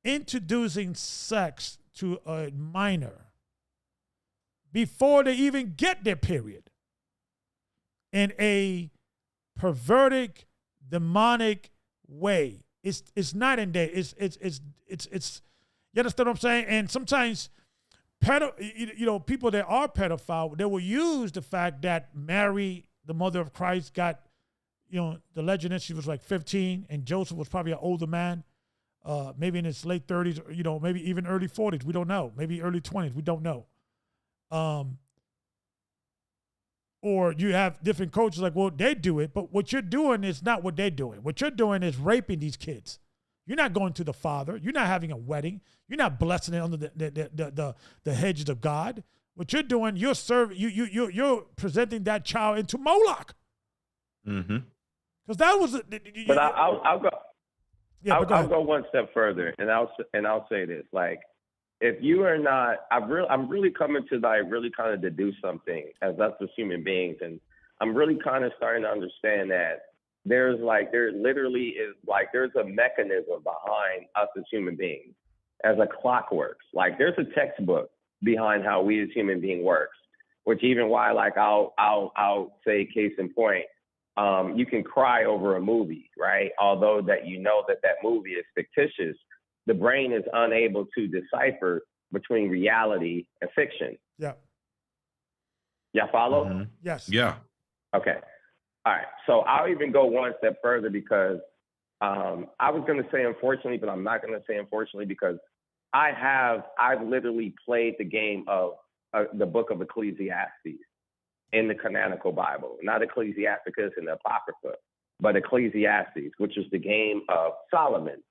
introducing sex to a minor before they even get their period in a perverted, demonic way. It's not in day. It's you understand what I'm saying? And sometimes people that are pedophile, they will use the fact that Mary, the mother of Christ, got, the legend is she was like 15, and Joseph was probably an older man, maybe in his late 30s, maybe even early 40s. We don't know. Maybe early 20s. We don't know. Or you have different coaches like, well, they do it, but what you're doing is not what they're doing. What you're doing is raping these kids. You're not going to the Father. You're not having a wedding. You're not blessing it under the hedges of God. What you're doing, you're serving. You're presenting that child into Moloch. Mm-hmm. Because that was. But I'll go. Yeah, I'll go one step further, and I'll say this: like, if you are not, I'm really coming to really kind of deduce something as us as human beings, and I'm really kind of starting to understand that there literally is there's a mechanism behind us as human beings, as a clock works. Like, there's a textbook behind how we as human being works, which even why, like, I'll say case in point. You can cry over a movie, right? Although that that movie is fictitious, the brain is unable to decipher between reality and fiction. Yeah. Y'all follow? Mm-hmm. Yes. Yeah. Okay. All right. So I'll even go one step further, because I was going to say unfortunately, but I'm not going to say unfortunately, because I've literally played the game of the book of Ecclesiastes in the canonical Bible, not Ecclesiasticus and the Apocrypha, but Ecclesiastes, which is the game of Solomon,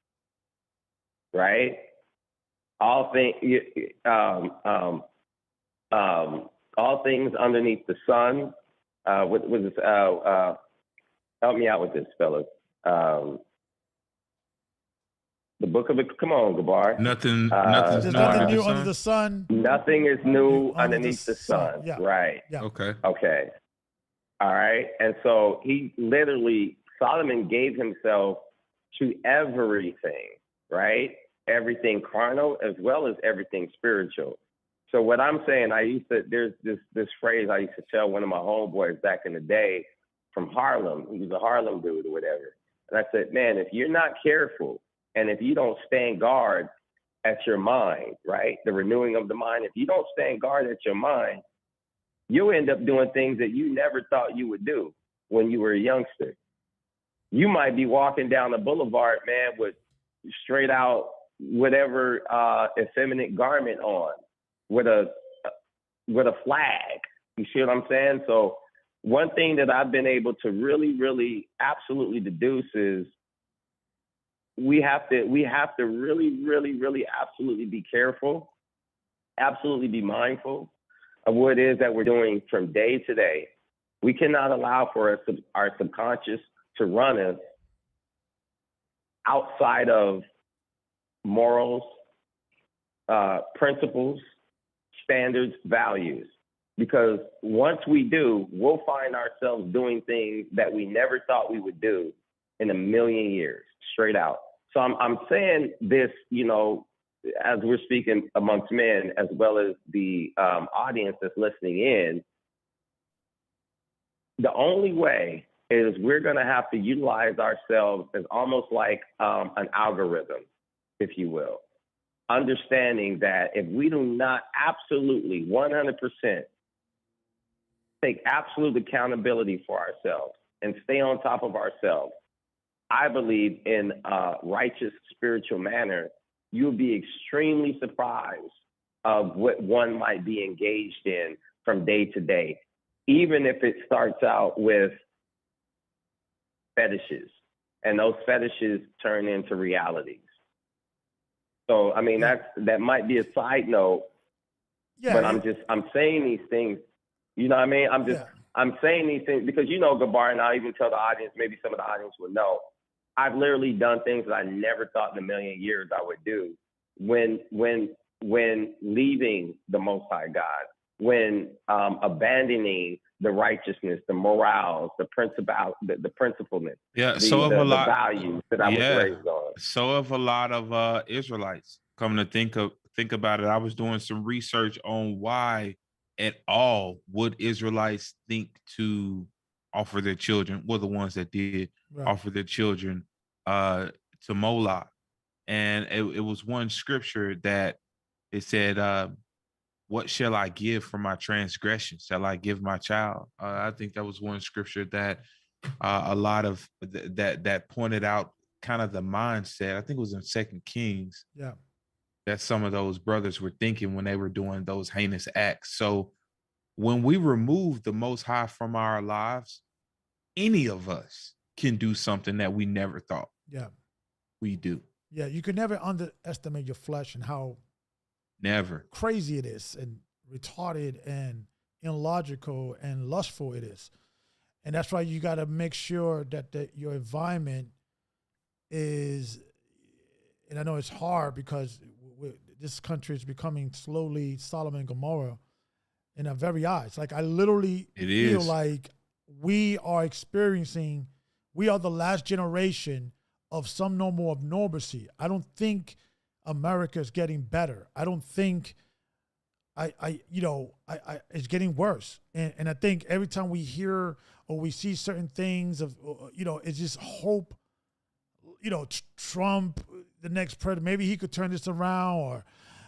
right? All things underneath the sun. What was this? Help me out with this, fellas. The book of it. Come on, Gabar. Nothing's There's new nothing under new the under sun. the sun. Nothing is new underneath the sun. Yeah. Right. Yeah. Okay. Okay. All right. And so he literally, Solomon gave himself to everything, right? Everything carnal as well as everything spiritual. So what I'm saying, there's this phrase I used to tell one of my homeboys back in the day from Harlem. He was a Harlem dude or whatever. And I said, man, if you're not careful and if you don't stand guard at your mind, right? The renewing of the mind, if you don't stand guard at your mind, you'll end up doing things that you never thought you would do when you were a youngster. You might be walking down the boulevard, man, with straight out whatever effeminate garment on, with a flag. You see what I'm saying? So one thing that I've been able to really, really absolutely deduce is we have to really, really, really absolutely be careful, absolutely be mindful of what it is that we're doing from day to day. We cannot allow for our subconscious to run us outside of morals, principles, standards, values. Because once we do, we'll find ourselves doing things that we never thought we would do in a million years, straight out. So I'm saying this, as we're speaking amongst men, as well as the audience that's listening in, the only way is we're going to have to utilize ourselves as almost like an algorithm, if you will. Understanding that if we do not absolutely 100% take absolute accountability for ourselves and stay on top of ourselves, I believe in a righteous spiritual manner, you'll be extremely surprised of what one might be engaged in from day to day, even if it starts out with fetishes and those fetishes turn into realities. So, I mean, that might be a side note, but I'm saying these things, you know what I mean? I'm saying these things because, Gabar, and I'll even tell the audience, maybe some of the audience will know, I've literally done things that I never thought in a million years I would do when leaving the Most High God, when abandoning the righteousness, the morals, the principleness, the values that I was raised on. So have a lot of Israelites. Come to think about it, I was doing some research on why at all would Israelites think to offer their children, well, the ones that did offer their children to Moloch. And it was one scripture that it said, what shall I give for my transgression? Shall I give my child? I think that was one scripture that a lot of that pointed out kind of the mindset. I think it was in 2 Kings. Yeah. That some of those brothers were thinking when they were doing those heinous acts. So when we remove the Most High from our lives, any of us can do something that we never thought we do. Yeah, you can never underestimate your flesh and how crazy it is and retarded and illogical and lustful it is. And that's why you got to make sure that your environment is, and I know it's hard because this country is becoming slowly Sodom and Gomorrah in our very eyes. Like I literally feel like we are the last generation of some normal of normalcy. I don't think America is getting better. I don't think it's getting worse. And I think every time we hear or we see certain things of, it's just hope, Trump, the next president, maybe he could turn this around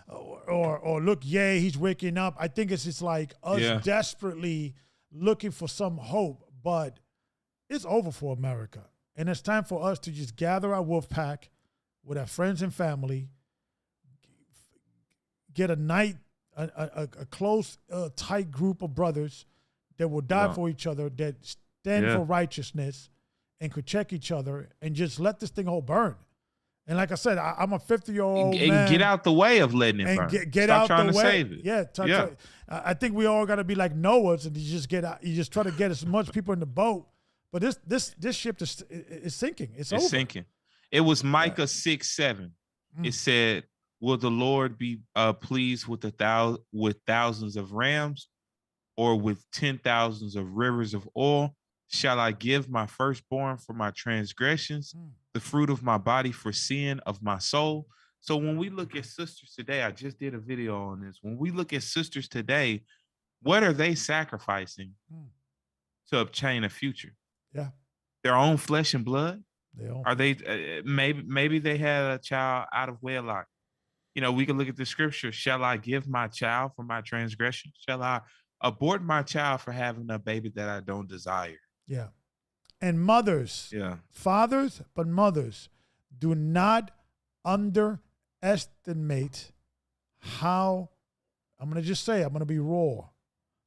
or look, he's waking up. I think it's just like us desperately looking for some hope, but it's over for America. And it's time for us to just gather our wolf pack with our friends and family, get a close, tight group of brothers that will die for each other, that stand for righteousness and could check each other and just let this thing all burn. And like I said, I'm a 50-year-old man. And get out the way of letting it burn. Get Stop out trying the to way. save it. Yeah. I think we all got to be like Noah's and you just try to get as much people in the boat. But this ship is sinking. It's over. Sinking. It was Micah 6:7. It said, will the Lord be pleased with thousands of rams, or with 10,000s of rivers of oil? Shall I give my firstborn for my transgressions, the fruit of my body for sin of my soul? So when we look at sisters today, I just did a video on this. When we look at sisters today, what are they sacrificing to obtain a future? Yeah. Their own flesh and blood? Are they maybe they had a child out of wedlock? You know, we can look at the scripture. Shall I give my child for my transgression? Shall I abort my child for having a baby that I don't desire? Yeah. And mothers, fathers, but mothers, do not underestimate how, I'm going to just say, I'm going to be raw.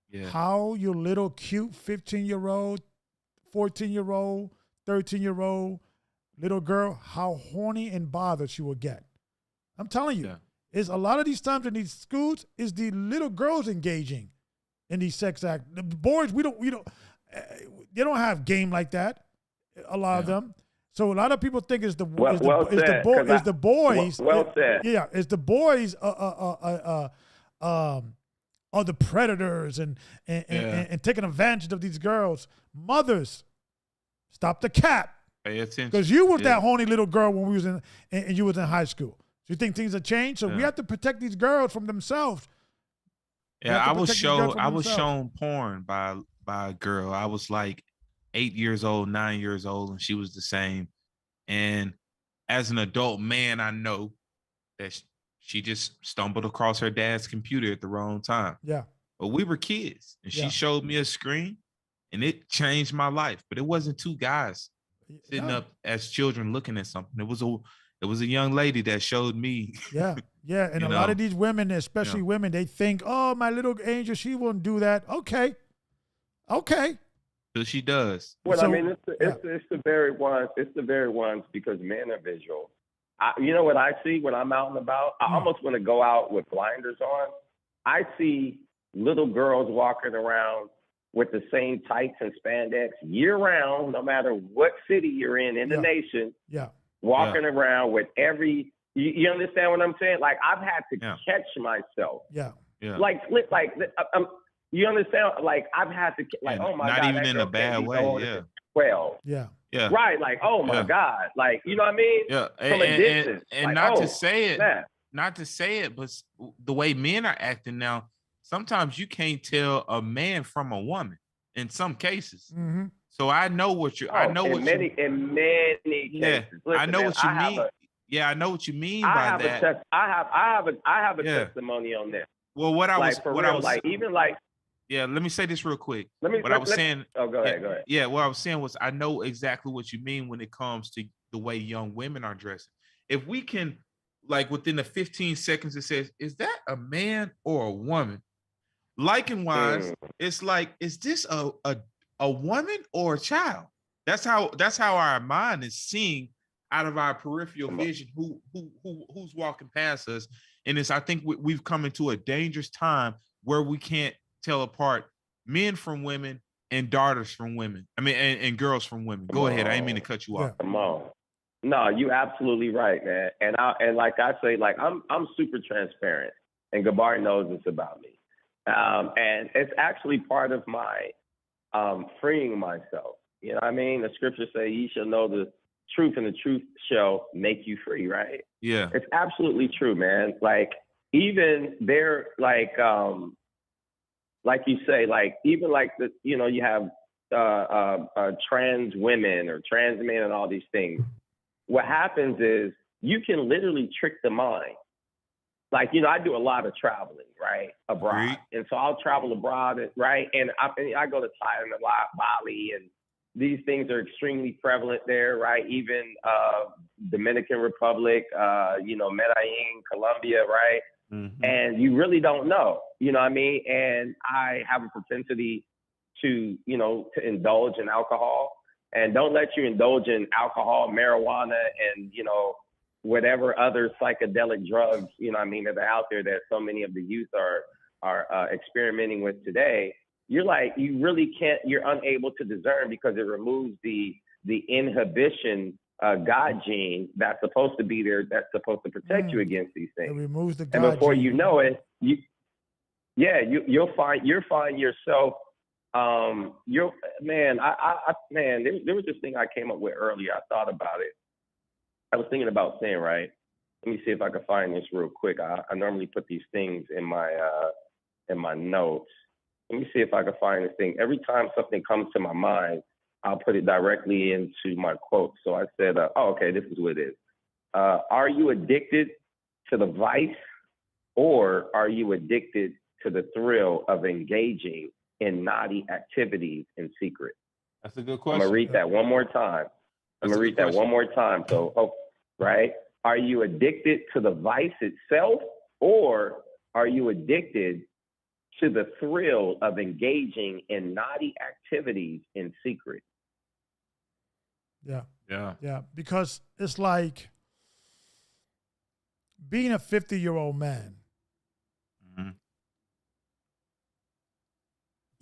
Yeah. How your little cute 15-year-old, 14-year-old, 13-year-old little girl, how horny and bothered she will get. I'm telling you, is a lot of these times in these schools is the little girls engaging in these sex acts. The boys, they don't have game like that. A lot of them. So a lot of people think it's the boys. Yeah, it's the boys are the predators and taking advantage of these girls. Mothers, stop the cap. Pay attention. Because you was that horny little girl when we was in and you was in high school. So you think things have changed? So we have to protect these girls from themselves. Yeah, I was shown porn by a girl. I was like 8 years old, 9 years old, and she was the same. And as an adult man, I know that she just stumbled across her dad's computer at the wrong time. Yeah. But we were kids, and she showed me a screen, and it changed my life. But it wasn't two guys sitting up as children looking at something. It was a young lady that showed me. Yeah. And a lot of these women, especially women, they think, oh, my little angel, she won't do that. Okay. So she does. Well, I mean, it's the very ones. It's the very ones because men are visual. You know what I see when I'm out and about? I almost want to go out with blinders on. I see little girls walking around with the same tights and spandex year round, no matter what city you're in the nation. Yeah. Walking around with you understand what I'm saying? Like I've had to catch myself. Yeah. You understand? Like I've had to oh my God. Not even in a bad way. 12. Yeah. Yeah. Right. Like, oh my God. Like, you know what I mean? Yeah. From a distance. And like, not to say it, but the way men are acting now, sometimes you can't tell a man from a woman in some cases. Mm-hmm. So I know what you in many cases. Listen, I know what you mean. I know what you mean by that. I have a testimony on this. Well, let me say this real quick. Oh, go ahead. Yeah, what I was saying was I know exactly what you mean when it comes to the way young women are dressing. If we can, like within the 15 seconds, it says, is that a man or a woman? Liking-wise, it's like, is this a woman or a child? That's how our mind is seeing out of our peripheral vision who's walking past us. And I think we've come into a dangerous time where we can't tell apart men from women and daughters from women. I mean, and girls from women. Go ahead. I didn't mean to cut you off. Come on. No, you absolutely right, man. And like I say, like I'm super transparent, and Gabar knows this about me. And it's actually part of my freeing myself. You know what I mean? The scriptures say, "Ye shall know the truth, and the truth shall make you free." Right? Yeah. It's absolutely true, man. Like even they're like you say, like even like you have trans women or trans men and all these things. What happens is you can literally trick the mind. Like, I do a lot of traveling, right, abroad. Right. And so I'll travel abroad, right? And I go to Thailand a lot, Bali, and these things are extremely prevalent there, right? Even Dominican Republic, Medellin, Colombia, right? Mm-hmm. And you really don't know, you know what I mean? And I have a propensity to indulge in alcohol. And don't let you indulge in alcohol, marijuana, and, whatever other psychedelic drugs, that are out there that so many of the youth are experimenting with today. You're really can't, you're unable to discern because it removes the inhibition God gene that's supposed to be there, that's supposed to protect you against these things. It removes the And God before gene. you know it, you'll find yourself. There was this thing I came up with earlier. I thought about it. I was thinking about saying, right. Let me see if I can find this real quick. I normally put these things in my notes. Let me see if I can find this thing. Every time something comes to my mind, I'll put it directly into my quote. So I said, okay, this is what it is. Are you addicted to the vice, or are you addicted to the thrill of engaging in naughty activities in secret? That's a good question. I'm gonna read that one more time. So, right? Are you addicted to the vice itself, or are you addicted to the thrill of engaging in naughty activities in secret? Yeah. Because it's like being a 50-year-old man. Mm-hmm.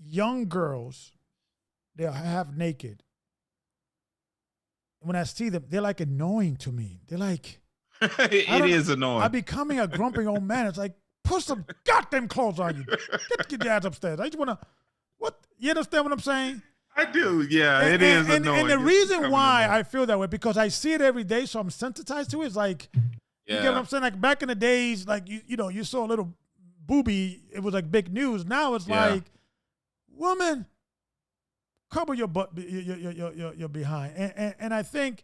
Young girls, they're half naked. When I see them, they're like annoying to me. They're like, it is annoying. I'm becoming a grumpy old man. It's like, put some goddamn clothes on you. Get your ass upstairs. I just want to, what? You understand what I'm saying? I do. Yeah, it is annoying. And the reason why I feel that way, because I see it every day, so I'm sensitized to it. It's like, you get what I'm saying? Like back in the days, like, you saw a little boobie, it was like big news. Now it's like, woman, cover your butt, your behind. And I think,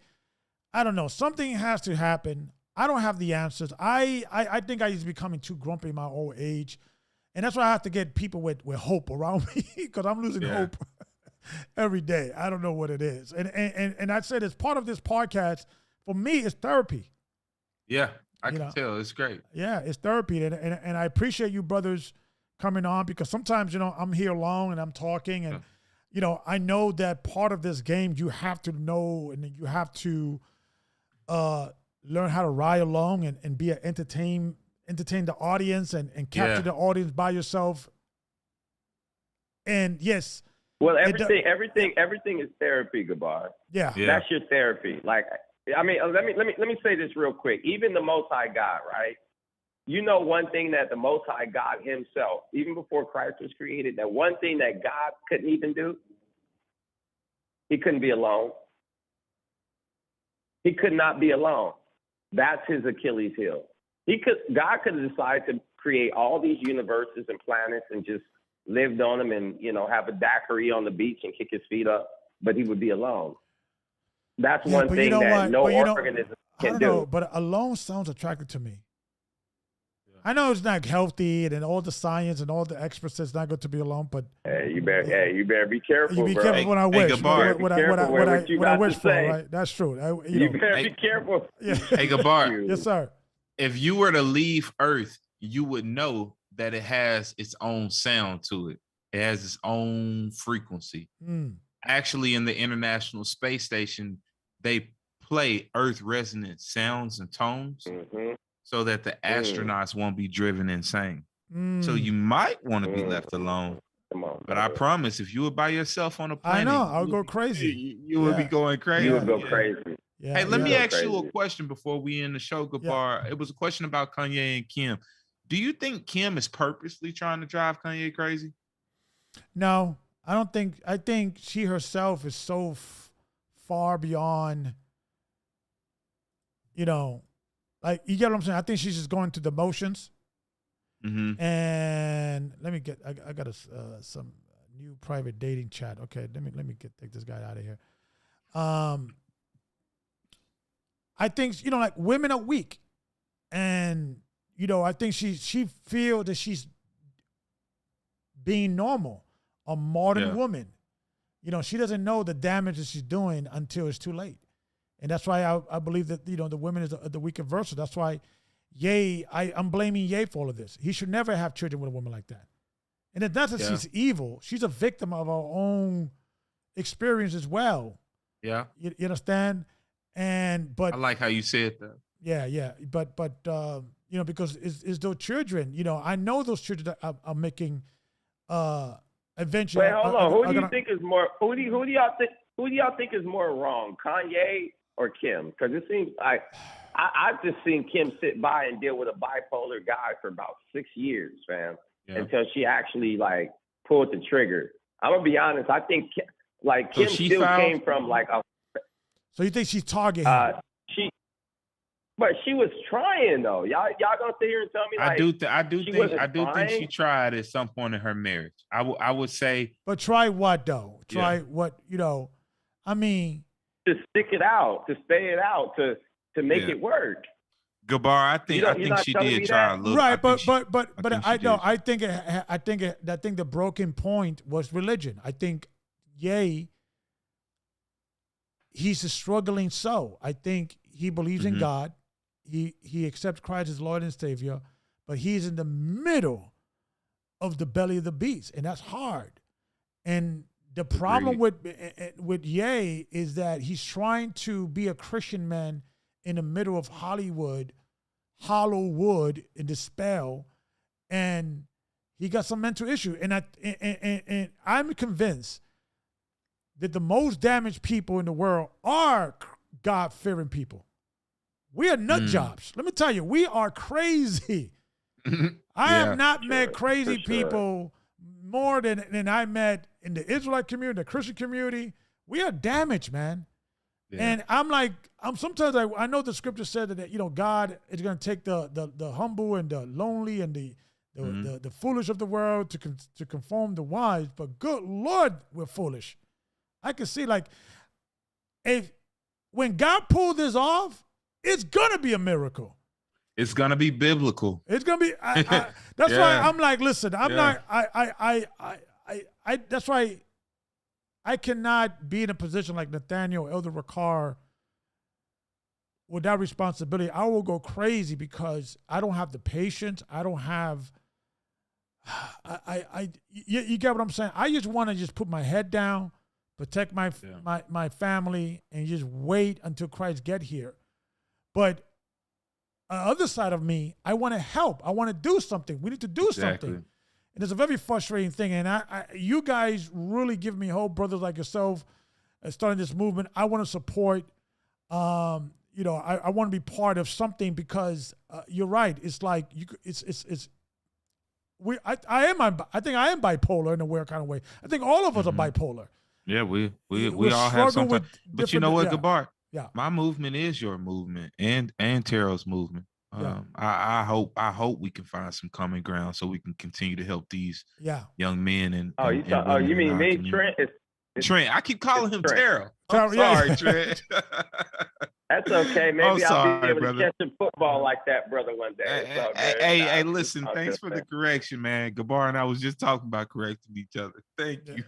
I don't know, something has to happen. I don't have the answers. I think I used to be becoming too grumpy in my old age. And that's why I have to get people with hope around me, because I'm losing hope every day. I don't know what it is. And I said, as part of this podcast, for me, it's therapy. Yeah, I can tell. It's great. Yeah, it's therapy. And I appreciate you brothers coming on, because sometimes, I'm here alone and I'm talking, and, I know that part of this game, you have to know, and you have to learn how to ride along and be entertain the audience and capture the audience by yourself. And yes. Well, everything is therapy, Gabar. Yeah. That's your therapy. Like, I mean, let me say this real quick. Even the Most High God, right? One thing that the Most High God himself, even before Christ was created, that one thing that God couldn't even do, he couldn't be alone. He could not be alone. That's his Achilles heel. God could have decided to create all these universes and planets and just lived on them and, have a daiquiri on the beach and kick his feet up, but he would be alone. That's one thing that no organism can do. Know, but alone sounds attractive to me. I know it's not healthy, and all the science and all the experts say it's not good to be alone, but you better be careful. You be bro. careful when I wish. What I wish for, right? That's true. You better be careful. Yeah. Hey, Gabar. Yes, sir. If you were to leave Earth, you would know that it has its own sound to it. It has its own frequency. Actually, in the International Space Station, they play Earth resonant sounds and tones. So that the astronauts won't be driven insane. So you might want to be left alone. Come on, but I promise, if you were by yourself on a planet, I know, I'll go crazy. You would be going crazy. You would go crazy. Yeah, hey, let me ask you a question before we end the show, Gabar. It was a question about Kanye and Kim. Do you think Kim is purposely trying to drive Kanye crazy? No, I don't think. I think she herself is so far beyond, like, you get what I'm saying? I think she's just going through the motions. And let me get, I got some new private dating chat. Okay, let me take this guy out of here. I think, like, women are weak. And, I think she feels that she's being normal, a modern woman. She doesn't know the damage that she's doing until it's too late. And that's why I believe that, the women is the weaker versa. That's why I'm blaming Ye for all of this. He should never have children with a woman like that. And it's not that she's evil. She's a victim of her own experience as well. Yeah. You understand? But I like how you said that. Yeah. But because it's those children, I know those children that are making eventually. Wait, hold on. Who do you think is more wrong? Kanye or Kim? Because it seems like I've just seen Kim sit by and deal with a bipolar guy for about 6 years, fam, until she actually like pulled the trigger. I'm gonna be honest. I think like Kim still came from like a. So you think she's targeting? But she was trying though. Y'all gonna sit here and tell me like I do think she tried at some point in her marriage. I would say. But try what though? Try what, you know? I mean, to stick it out, to stay it out, to make it work. Gabar, I think she did try a little. Right, but I think the broken point was religion. I think he's a struggling soul. I think he believes in God. He accepts Christ as Lord and Savior, but he's in the middle of the belly of the beast, and that's hard. And the problem with Ye is that he's trying to be a Christian man in the middle of Hollywood, hollow wood in the spell, and he got some mental issue. And I'm convinced that the most damaged people in the world are God-fearing people. We are nut jobs. Let me tell you, we are crazy. I have not met crazy people more than I met in the Israelite community, the Christian community. We are damaged, man. Yeah. And I know the scripture said that, you know, God is going to take the humble and the lonely and the foolish of the world to conform the wise. But good Lord, we're foolish. I can see like when God pulled this off, it's gonna be a miracle. It's gonna be biblical. It's gonna be. That's why I'm like, listen, I'm not. That's why I cannot be in a position like Nathaniel, Elder Ricard, with that responsibility. I will go crazy because I don't have the patience. I don't have. You get what I'm saying? I just want to just put my head down, protect my family, and just wait until Christ get here. But on the other side of me, I want to help. I want to do something. We need to do something. And it's a very frustrating thing. And you guys really give me hope, brothers like yourself, starting this movement. I want to support. I want to be part of something because you're right. It's like I think I am bipolar in a weird kind of way. I think all of us are bipolar. Yeah, we all have something. But you know what, Gabar? Yeah. My movement is your movement and Terrell's movement. I hope we can find some common ground so we can continue to help these young men and you mean me, Trent? Trent, I keep calling him Terrell. I'm sorry, Trent. That's okay. Maybe I'll be able to catch some football like that, brother, one day. Hey, listen, thanks for the correction, man. Gabar and I was just talking about correcting each other. Thank you.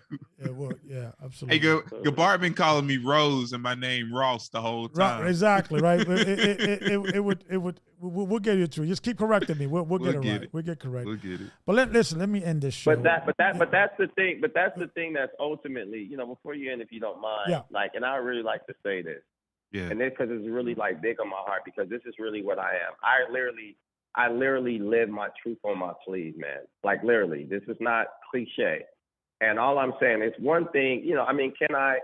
Absolutely. Hey, Gabar been calling me Rose and my name Ross the whole time. Right, exactly, right. We'll get it through. Just keep correcting me. We'll get it right. We'll get correct. We'll get it. But let me end this show. But that's the thing. But that's the thing that's ultimately, before you end, if you don't mind, and I really like to say this. Yeah. And this because it's really like big on my heart because this is really what I am. I literally live my truth on my sleeve, man. Like literally, this is not cliche. And all I'm saying is one thing, can I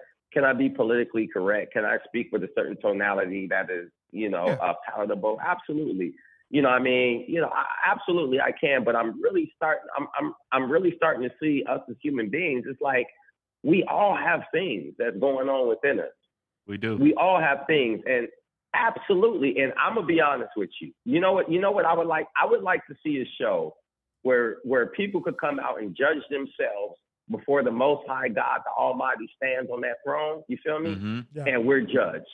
be politically correct? Can I speak with a certain tonality that is, palatable? Absolutely. Absolutely I can, but I'm really starting to see us as human beings. It's like we all have things that's going on within us. We do. We all have things, and absolutely. And I'm gonna be honest with you. You know what I would like? I would like to see a show where people could come out and judge themselves before the Most High God, the Almighty, stands on that throne. You feel me? Mm-hmm. Yeah. And we're judged.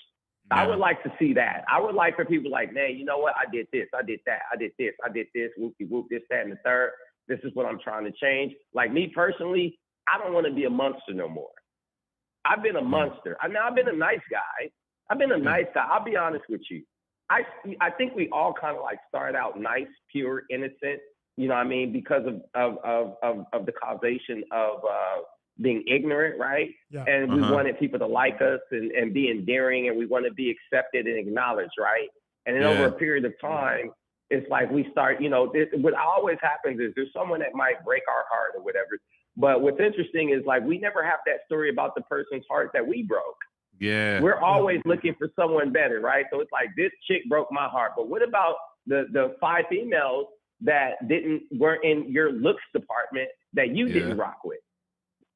Yeah. I would like to see that. I would like for people like, man, you know what? I did this. I did that. I did this. I did this. Whoopie whoop. This, that, and the third. This is what I'm trying to change. Like me personally, I don't want to be a monster no more. I've been a monster. I've been a nice guy. I'll be honest with you. I think we all kind of like started out nice, pure, innocent, because of the causation of being ignorant, right? Yeah. And we wanted people to like us and be endearing, and we want to be accepted and acknowledged, right? And then over a period of time, it's like we start, what always happens is there's someone that might break our heart or whatever. But what's interesting is like we never have that story about the person's heart that we broke. Yeah. We're always looking for someone better, right? So it's like, this chick broke my heart. But what about the 5 females that weren't in your looks department that you didn't rock with?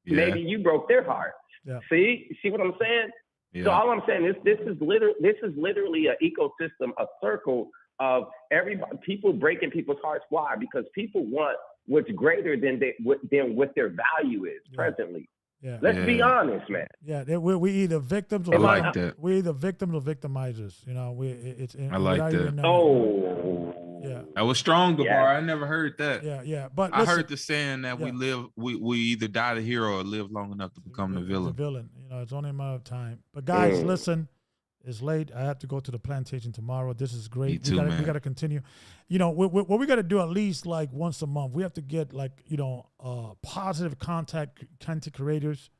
Yeah. Maybe you broke their heart. Yeah. See what I'm saying? Yeah. So all I'm saying is this is literally an ecosystem, a circle of people breaking people's hearts. Why? Because people want what's greater than what their value is presently. Yeah. Let's be honest, man. Yeah, we either victims or I like that. we're either victims or victimizers. You know, I like that. Yeah, that was strong, Gabar. I never heard that. Yeah. But I heard the saying that we either die the hero or live long enough to become the villain. The villain. You know, it's only a matter of time. But guys, listen, it's late. I have to go to the plantation tomorrow. This is great. Me too, man. We got to continue. You know, what we got to do at least like once a month. We have to get like, you know, positive content creators.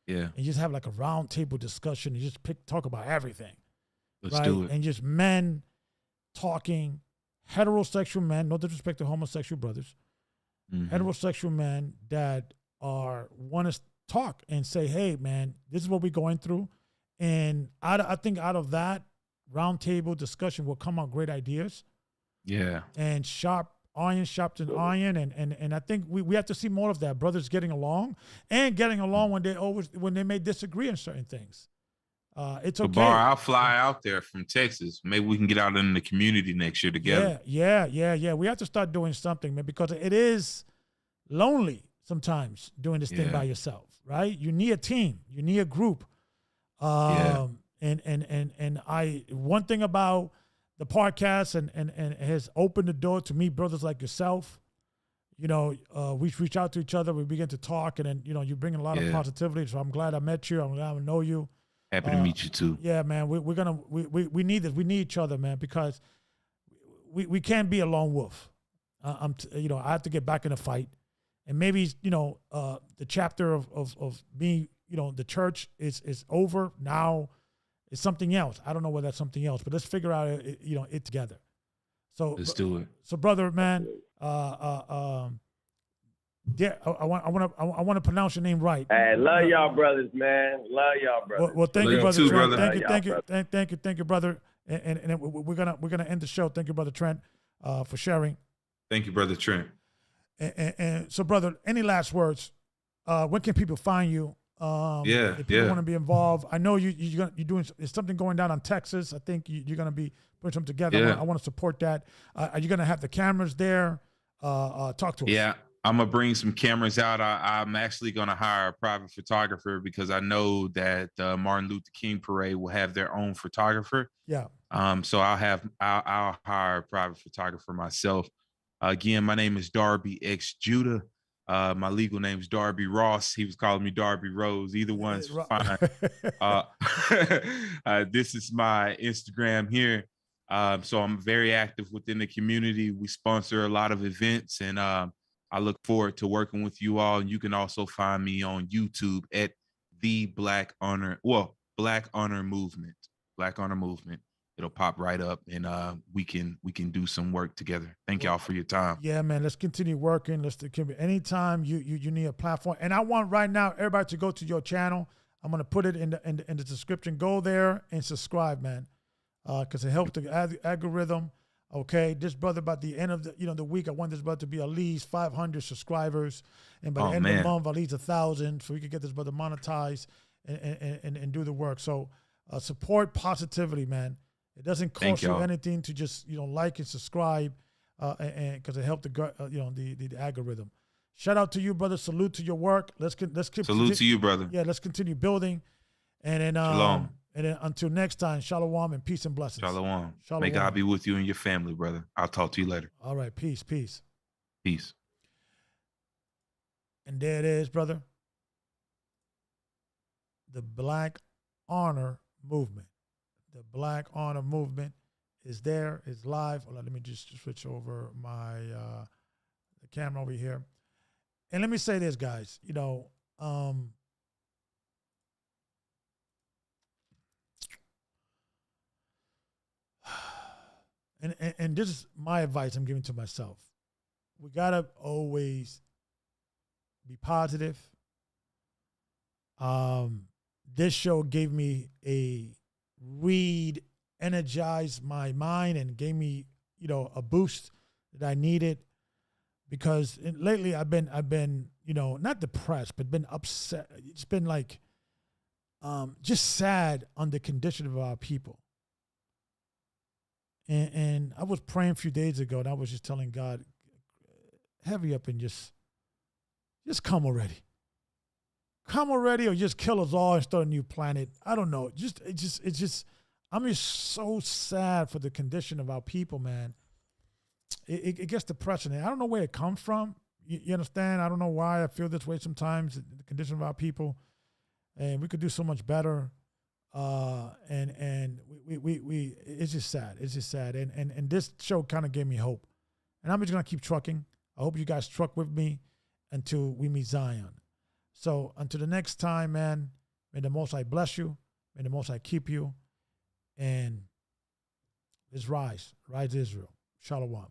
Yeah. And just have like a round table discussion and just talk about everything. Let's do it. And just men talking, heterosexual men, no disrespect to homosexual brothers, heterosexual men that want to talk and say, hey, man, this is what we're going through. And I think out of that round table discussion will come out great ideas. Yeah. And iron sharpens iron, and I think we have to see more of that. Brothers getting along when they may disagree on certain things. It's okay. Gabar, I'll fly out there from Texas. Maybe we can get out in the community next year together. Yeah. We have to start doing something, man, because it is lonely sometimes doing this thing by yourself, right? You need a team. You need a group. And one thing about the podcast and has opened the door to meet brothers like yourself. You know, we reach out to each other, we begin to talk, and then, you know, you bring in a lot of positivity. So I'm glad I met you. I'm glad I know you. Happy to meet you too. Yeah, man. We need this. We need each other, man, because we can't be a lone wolf. I have to get back in the fight, and maybe, you know, the chapter of me, you know, the church is over now. It's something else. I don't know whether that's something else, but let's figure out it together. So let's do it. So, brother, man, I want to pronounce your name right. Hey, love y'all brothers, man. Love y'all brothers. Well, thank you, brother too, Trent. brother. Thank you, brother. And we're gonna end the show. Thank you, brother Trent, for sharing. Thank you, brother Trent. And so, brother, any last words? When can people find you? If people want to be involved, I know you're doing something going down on Texas. I think you're going to be putting something together. Yeah. I want to support that. Are you going to have the cameras there? Talk to us. Yeah, I'm gonna bring some cameras out. I'm actually gonna hire a private photographer because I know that Martin Luther King Parade will have their own photographer. Yeah. So I'll hire a private photographer myself. Again, my name is Darby X Judah. My legal name is Darby Ross. He was calling me Darby Rose. Either one's fine. This is my Instagram here. So I'm very active within the community. We sponsor a lot of events, and I look forward to working with you all. And you can also find me on YouTube at the Black Honor Movement. Black Honor Movement. It'll pop right up, and we can do some work together. Thank y'all for your time. Yeah, man. Let's continue working. Anytime you need a platform, and I want right now everybody to go to your channel. I'm gonna put it in the description. Go there and subscribe, man, because it helps the algorithm. Okay, this brother, by the end of the week, I want this brother to be at least 500 subscribers, and by the end of the month, at least 1,000, so we can get this brother monetized and do the work. So support positivity, man. It doesn't cost you anything to just like and subscribe, and because it helped the algorithm. Shout out to you, brother. Salute to your work. Let's keep salute to you, brother. Yeah, let's continue building, and then Shalom. And then until next time, shalom and peace and blessings. Shalom. Shalom. May God be with you and your family, brother. I'll talk to you later. All right, peace. Peace. And there it is, brother. The Black Honor Movement. The Black Honor Movement is there, is live. Hold on, let me just switch over my the camera over here. And let me say this, guys. And this is my advice I'm giving to myself. We gotta always be positive. this show gave me energized my mind and gave me, a boost that I needed, because lately I've been, not depressed, but been upset. It's been like, just sad on the condition of our people. And I was praying a few days ago, and I was just telling God, heavy up and just come already. Come already, or just kill us all and start a new planet. I don't know. I'm just so sad for the condition of our people, man. It gets depressing. I don't know where it comes from. You understand? I don't know why I feel this way sometimes, the condition of our people. And we could do so much better. And we it's just sad. It's just sad. And this show kind of gave me hope. And I'm just going to keep trucking. I hope you guys truck with me until we meet Zion. So until the next time, man, may the Most High bless you. May the Most High keep you. And let's rise. Rise Israel. Shalom.